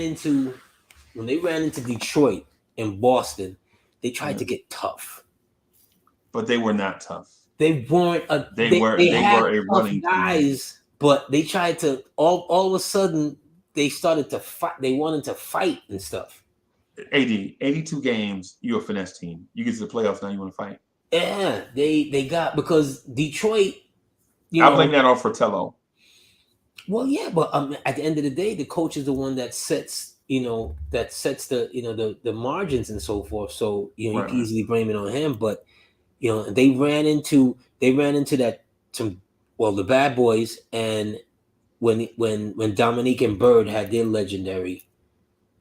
into Detroit and Boston, they tried to get tough. But they were not tough. They weren't a. They were a running guys, team. But they tried to all of a sudden they started to fight. They wanted to fight and stuff. 82 games, you're a finesse team. You get to the playoffs now, you want to fight. Yeah, they got because Detroit. I blame that on Fratello. Well, yeah, but at the end of the day, the coach is the one that sets the margins and so forth. So you can easily blame it on him. But You know, they ran into that the bad boys, and when Dominique and Bird had their legendary,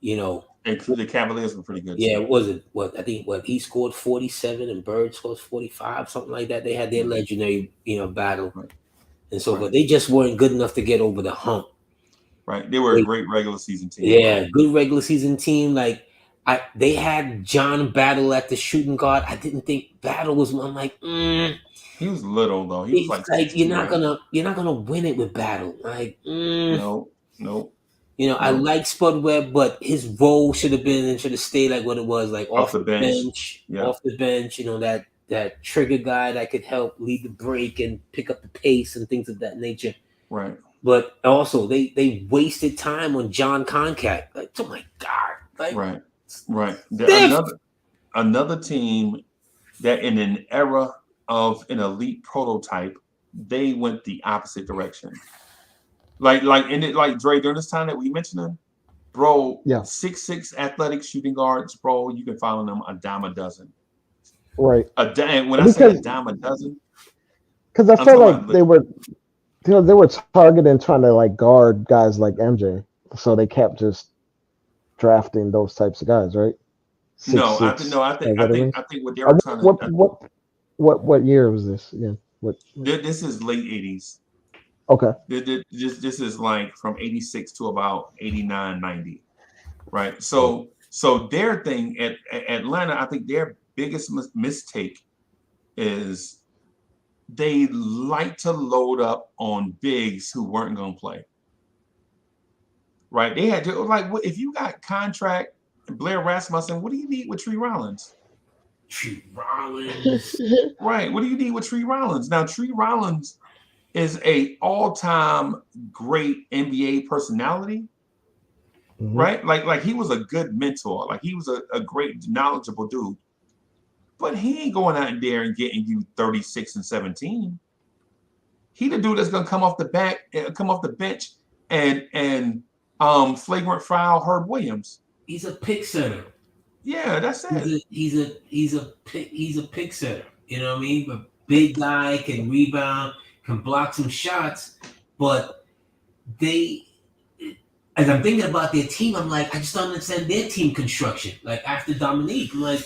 you know. And the Cavaliers were pretty good Yeah, too. it wasn't I think he scored 47 and Bird scores 45, something like that. They had their legendary, battle, Right. and so forth. They just weren't good enough to get over the hump. Right. They were a great regular season team. Yeah, good regular season team. Like they had John Battle at the shooting guard. I didn't think Battle was one. I'm like, he was little though. He was like 6'2", you're not gonna win it with Battle. Like, no. I like Spud Webb, but his role should have stayed like what it was, like off the bench. Off the bench. That trigger guy that could help lead the break and pick up the pace and things of that nature. Right. But also they wasted time on John Concat. Like, oh my God. Like, right. Another team that in an era of an elite prototype, they went the opposite direction. Like Dre, during this time that we mentioned them, bro, 6'6" athletic shooting guards, bro, you can find them a dime a dozen. Right. When I say a dime a dozen, because I felt like they were, they were targeting trying to like guard guys like MJ, so they kept just drafting those types of guys, right? I think what they were trying to. What year was this? Yeah. This is late 80s. Okay. This is like from 86 to about 89, 90. Right. So their thing at Atlanta, I think their biggest mistake is they like to load up on bigs who weren't going to play. Right. They had to, like, if you got contract Blair Rasmussen, what do you need with Tree Rollins? Right. What do you need with Tree Rollins? Now, Tree Rollins is a all-time great NBA personality. Mm-hmm. Right? Like he was a good mentor. Like he was a great, knowledgeable dude. But he ain't going out there and getting you 36 and 17. He the dude that's gonna come off the bench and flagrant foul Herb Williams. He's a pick setter. Yeah, that's it. He's a pick setter. You know what I mean? A big guy, can rebound, can block some shots, but as I'm thinking about their team, I'm like, I just don't understand their team construction. Like after Dominique, I'm like,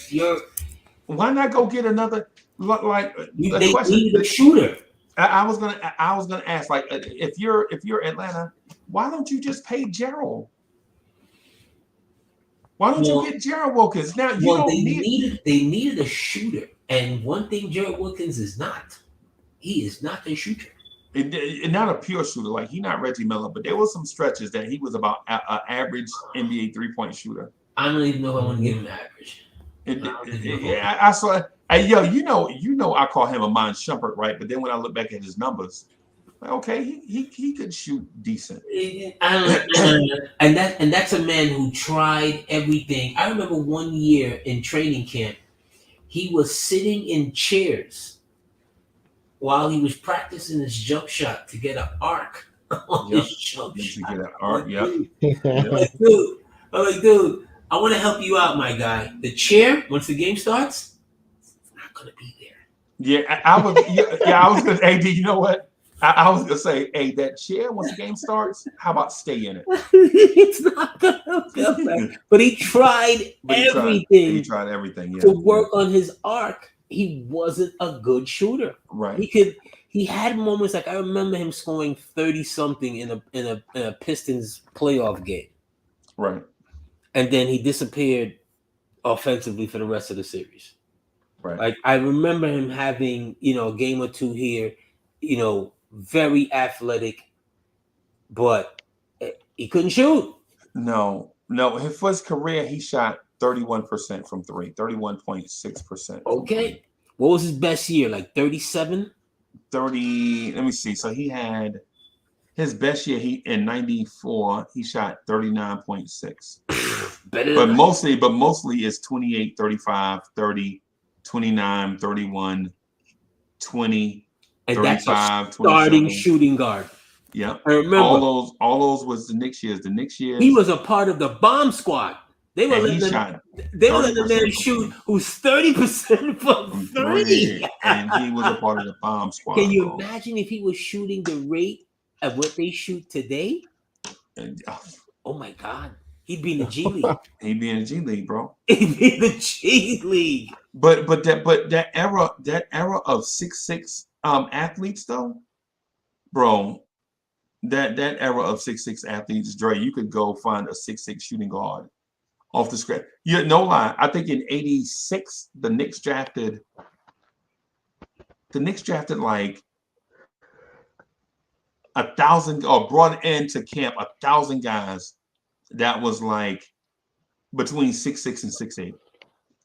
why not go get another they need a shooter. I was gonna ask, like, if you're Atlanta, why don't you just pay Gerald? Why don't you get Gerald Wilkins? Now they needed a shooter, and one thing Gerald Wilkins is not. He is not a shooter. Not a pure shooter. Like he's not Reggie Miller, but there was some stretches that he was about an average NBA 3-point shooter. I don't even know if I want to give him average. I saw. I call him a Mon Shumpert, right? But then when I look back at his numbers, okay, he could shoot decent. And that's a man who tried everything. I remember one year in training camp, he was sitting in chairs while he was practicing his jump shot to get an arc on his jump shot. To get an arc, I'm like, dude, I want to help you out, my guy. The chair, once the game starts, it's not gonna be there. Yeah, I was gonna. Hey, you know what? I was gonna say, hey, that chair, once the game starts, how about stay in it? It's not gonna go. But he tried everything. He tried everything to work on his arc. He wasn't a good shooter. Right. He had moments like I remember him scoring 30-something in a Pistons playoff game. Right. And then he disappeared offensively for the rest of the series. Right. Like I remember him having, a game or two here, very athletic, but he couldn't shoot. No. For his career, he shot 31% from three, 31.6%. Okay. What was his best year? Like 37? 30. Let me see. So he had his best year. In '94, he shot 39.6. But mostly it's 28, 35, 30, 29, 31, 20, and 35, that's a starting shooting guard. Yeah, I remember all those was the Knicks years. The Knicks years. He was a part of the bomb squad. They were and he letting shot they were letting the 30% man from shoot three. who's 30% from three. And he was a part of the bomb squad. Can you bro. imagine if he was shooting the rate of what they shoot today? And, Oh my God, he'd be in the G League. he'd be in the G League, bro. He'd be in the G League. But that era of 6'6" athletes though, bro. That era of 6'6" athletes, Dre, you could go find a 6'6" shooting guard off the scrap. Yeah, no lie. I think in '86 the Knicks drafted like 1,000 or brought into camp 1,000 guys that was like between 6'6" and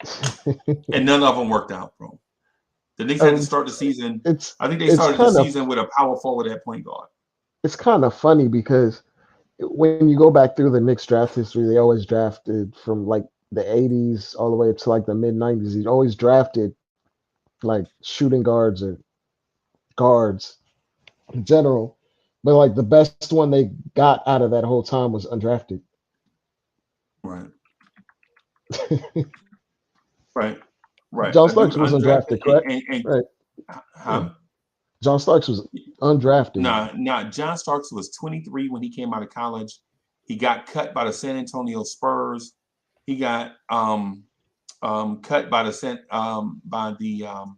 6'8", and none of them worked out, bro. The Knicks had to start the season. I think they started the season with a power forward at point guard. It's kind of funny because when you go back through the Knicks draft history, they always drafted from like the 80s all the way up to like the mid 90s. He always drafted like shooting guards or guards in general. But like the best one they got out of that whole time was undrafted. Right. Right. John Starks was undrafted, correct? Right. Huh? John Starks was undrafted. Nah. John Starks was 23 when he came out of college. He got cut by the San Antonio Spurs. He got cut by the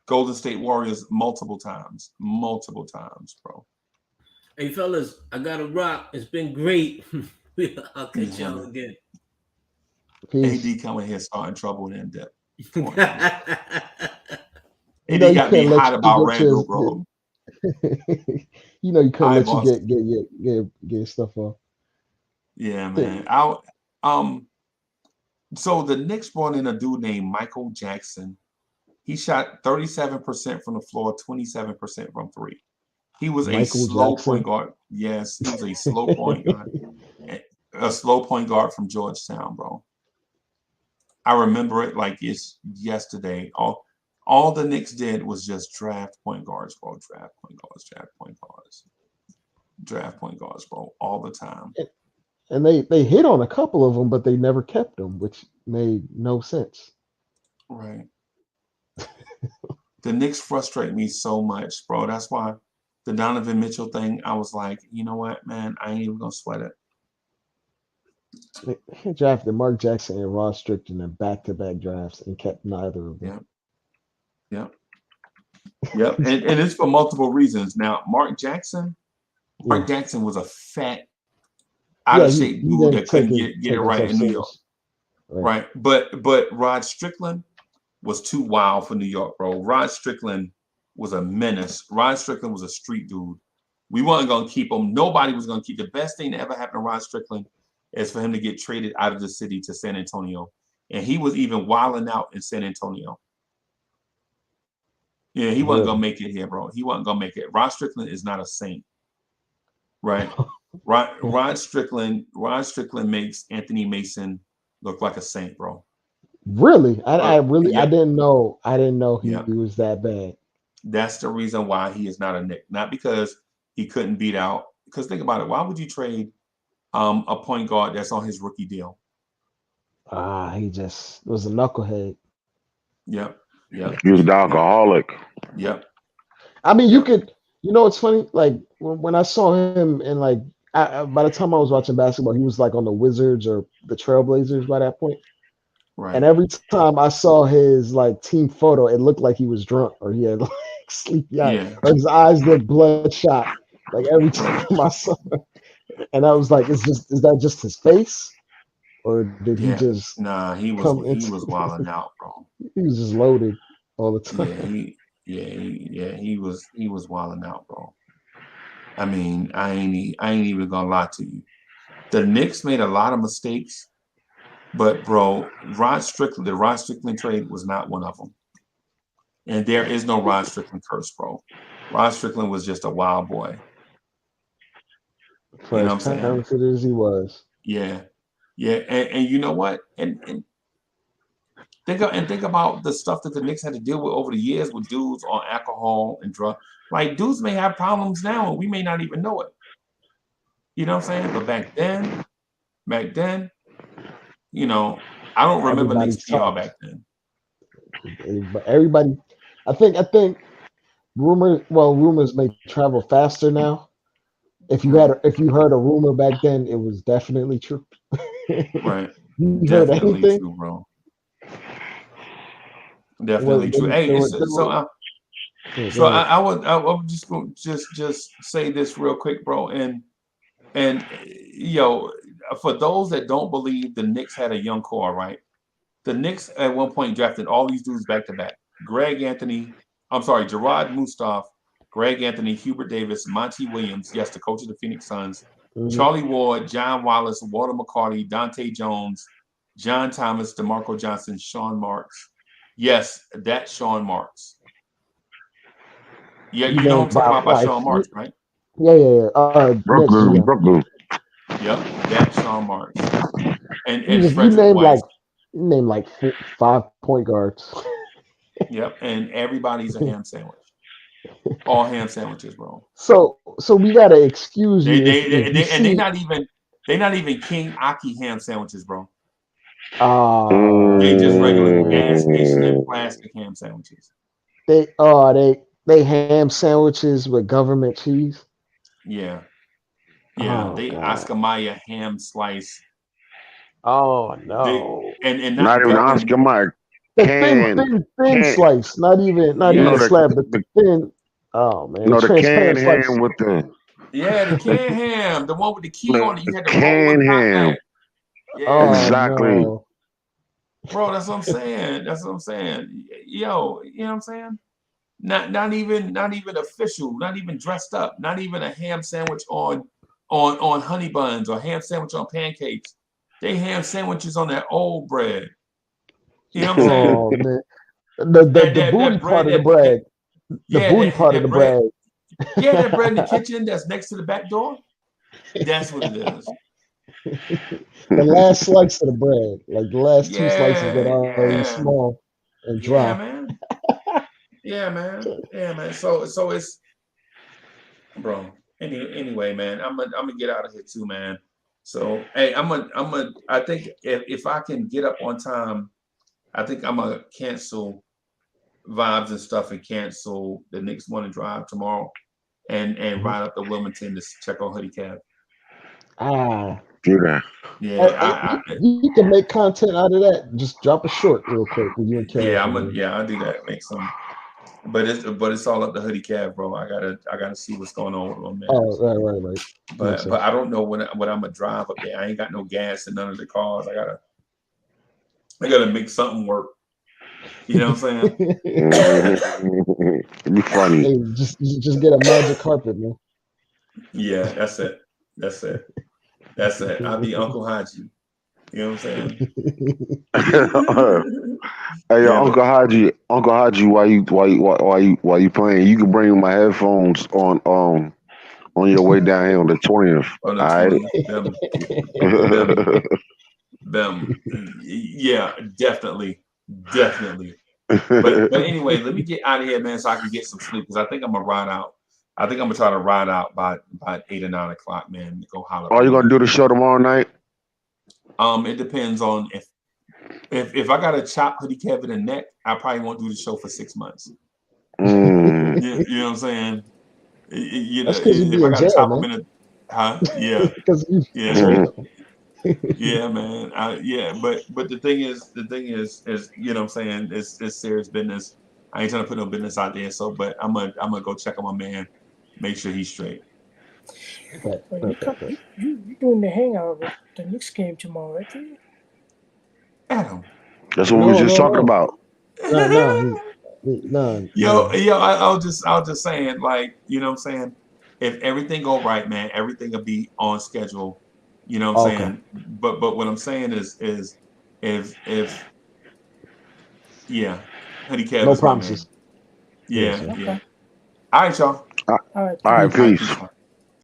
Golden State Warriors multiple times, bro. Hey fellas, I gotta rock. It's been great. I'll catch y'all again. Peace. AD coming here starting trouble in depth. You know, AD got me hot about Randle, bro. You know, you couldn't let you get stuff off. Yeah, man. So the Knicks brought in a dude named Michael Jackson. He shot 37% from the floor, 27% from three. He was a slow point guard. Yes, he was a slow point guard. A slow point guard from Georgetown, bro. I remember it like it's yesterday. All the Knicks did was just draft point guards, bro. Draft point guards, bro, all the time. And they hit on a couple of them, but they never kept them, which made no sense. Right. The Knicks frustrate me so much, bro. That's why the Donovan Mitchell thing, I was like, you know what, man, I ain't even gonna sweat it. They drafted Mark Jackson and Ross Strickland in back-to-back drafts and kept neither of them. Yep. And it's for multiple reasons. Now, Mark Jackson was a fat, out of shape dude that couldn't get it right in New York. Right. But Rod Strickland was too wild for New York, bro. Rod Strickland was a menace. Rod Strickland was a street dude. We weren't gonna keep him. Nobody was gonna keep. The best thing that ever happened to Rod Strickland is for him to get traded out of the city to San Antonio. And he was even wilding out in San Antonio. Yeah, he wasn't gonna make it here, bro. He wasn't gonna make it. Rod Strickland is not a saint, right? Rod Strickland makes Anthony Mason look like a saint, bro. Really? I didn't know he was that bad. That's the reason why he is not a Knick. Not because he couldn't beat out. Because think about it. Why would you trade a point guard that's on his rookie deal? He just was a knucklehead. Yep. He was an alcoholic. Yep. I mean, you could. You know, it's funny. Like when I saw him, and like by the time I was watching basketball, he was like on the Wizards or the Trailblazers by that point. Right. And every time I saw his like team photo, it looked like he was drunk or he had like sleepy eyes, or his eyes looked bloodshot. Like every time I saw him. And I was like, is that just his face? Or did he just he was wilding out, bro. He was just loaded all the time. He was wilding out, bro. I mean, I ain't even gonna lie to you. The Knicks made a lot of mistakes, but bro, the Rod Strickland trade was not one of them. And there is no Rod Strickland curse, bro. Rod Strickland was just a wild boy. For you know as talented as he was. Yeah. And you know what? And think about the stuff that the Knicks had to deal with over the years with dudes on alcohol and drugs. Like dudes may have problems now and we may not even know it. You know what I'm saying? But back then, back then, you know, I don't remember Knicks Everybody's PR talks. back then. Everybody, I think rumors may travel faster now. If you heard a rumor back then, it was definitely true. Right. You heard Definitely anything? true, bro. Definitely true. Hey, I would just say this real quick, bro, and yo, for those that don't believe the Knicks had a young core, right? The Knicks at one point drafted all these dudes back to back. Gerard Mustaf, Greg Anthony, Hubert Davis, Monty Williams, yes, the coach of the Phoenix Suns, Charlie Ward, John Wallace, Walter McCarty, Dante Jones, John Thomas, DeMarco Johnson, Sean Marks. Yes, that's Sean Marks. Yeah, you know what I'm talking about by Sean Marks, right? Yeah. Brooklyn. Yep, that's Sean Marks. And You Frederick Weiss. named like 5 point guards. Yep, and everybody's a ham sandwich. All ham sandwiches, bro. So we gotta excuse you They're not even King Aki ham sandwiches, bro. They just regular gas station and plastic ham sandwiches. They ham sandwiches with government cheese. Yeah. They God. Oscar Mayer ham slice. Oh no! And not even Oscar Mayer. The thin slice, not even slab, but the thin. Oh man, no, the transparent canned slice. ham with the. Yeah, the canned ham, the one with the key on it. You had to roll canned it ham. Yeah, exactly. No. Bro, that's what I'm saying. Yo, you know what I'm saying? Not even official, not even dressed up, not even a ham sandwich on honey buns or ham sandwich on pancakes. They ham sandwiches on that old bread. You know what I'm saying? Oh man, the booty part of the bread. The booty part of the bread. Yeah, that bread in the kitchen that's next to the back door. That's what it is. The last slice of the bread, like the last 2 slices that are already small and dry. Yeah, man. So it's, bro. Anyway, man, I'm gonna get out of here too, man. So hey, I think if I can get up on time, I think I'm gonna cancel Vibes and stuff and cancel the Knicks morning drive tomorrow and ride up to Wilmington to check on Hoodie Cab. Do that. Yeah, you can make content out of that. Just drop a short real quick with you and Cab. I'll do that. Make some. But it's all up to Hoodie Cab, bro. I gotta see what's going on with them, man. Oh, right. But I don't know when I'm gonna drive up there. I ain't got no gas in none of the cars. I gotta make something work. You know what I'm saying? It'd be funny. Hey, just get a magic carpet, man. Yeah, that's it. I'll be Uncle Haji. You know what I'm saying? Hey, Uncle Haji, while you playing, you can bring my headphones on your way down here on the 20th. On the 20th. Them. Yeah, definitely. But anyway, let me get out of here, man, so I can get some sleep because I think I'm gonna ride out. I think I'm gonna try to ride out by 8 or 9 o'clock, man. To go holler. Are you gonna do the show tomorrow night? It depends on if I gotta chop Hoodie Kevin and Neck, I probably won't do the show for 6 months. You know what I'm saying? That's because you be in jail, man. Yeah. Yeah. Yeah, man. But the thing is, you know what I'm saying? It's serious business. I ain't trying to put no business out there. So, but I'm gonna go check on my man, make sure he's straight. You doing the hangout with the Knicks game tomorrow, right? Adam. That's what we were just talking about. No. Yo, I was just saying, like, you know what I'm saying? If everything go right, man, everything will be on schedule. You know what I'm saying? But what I'm saying is if Hoodie Kev no is promises. My man. Yeah. All right, y'all. All right, peace.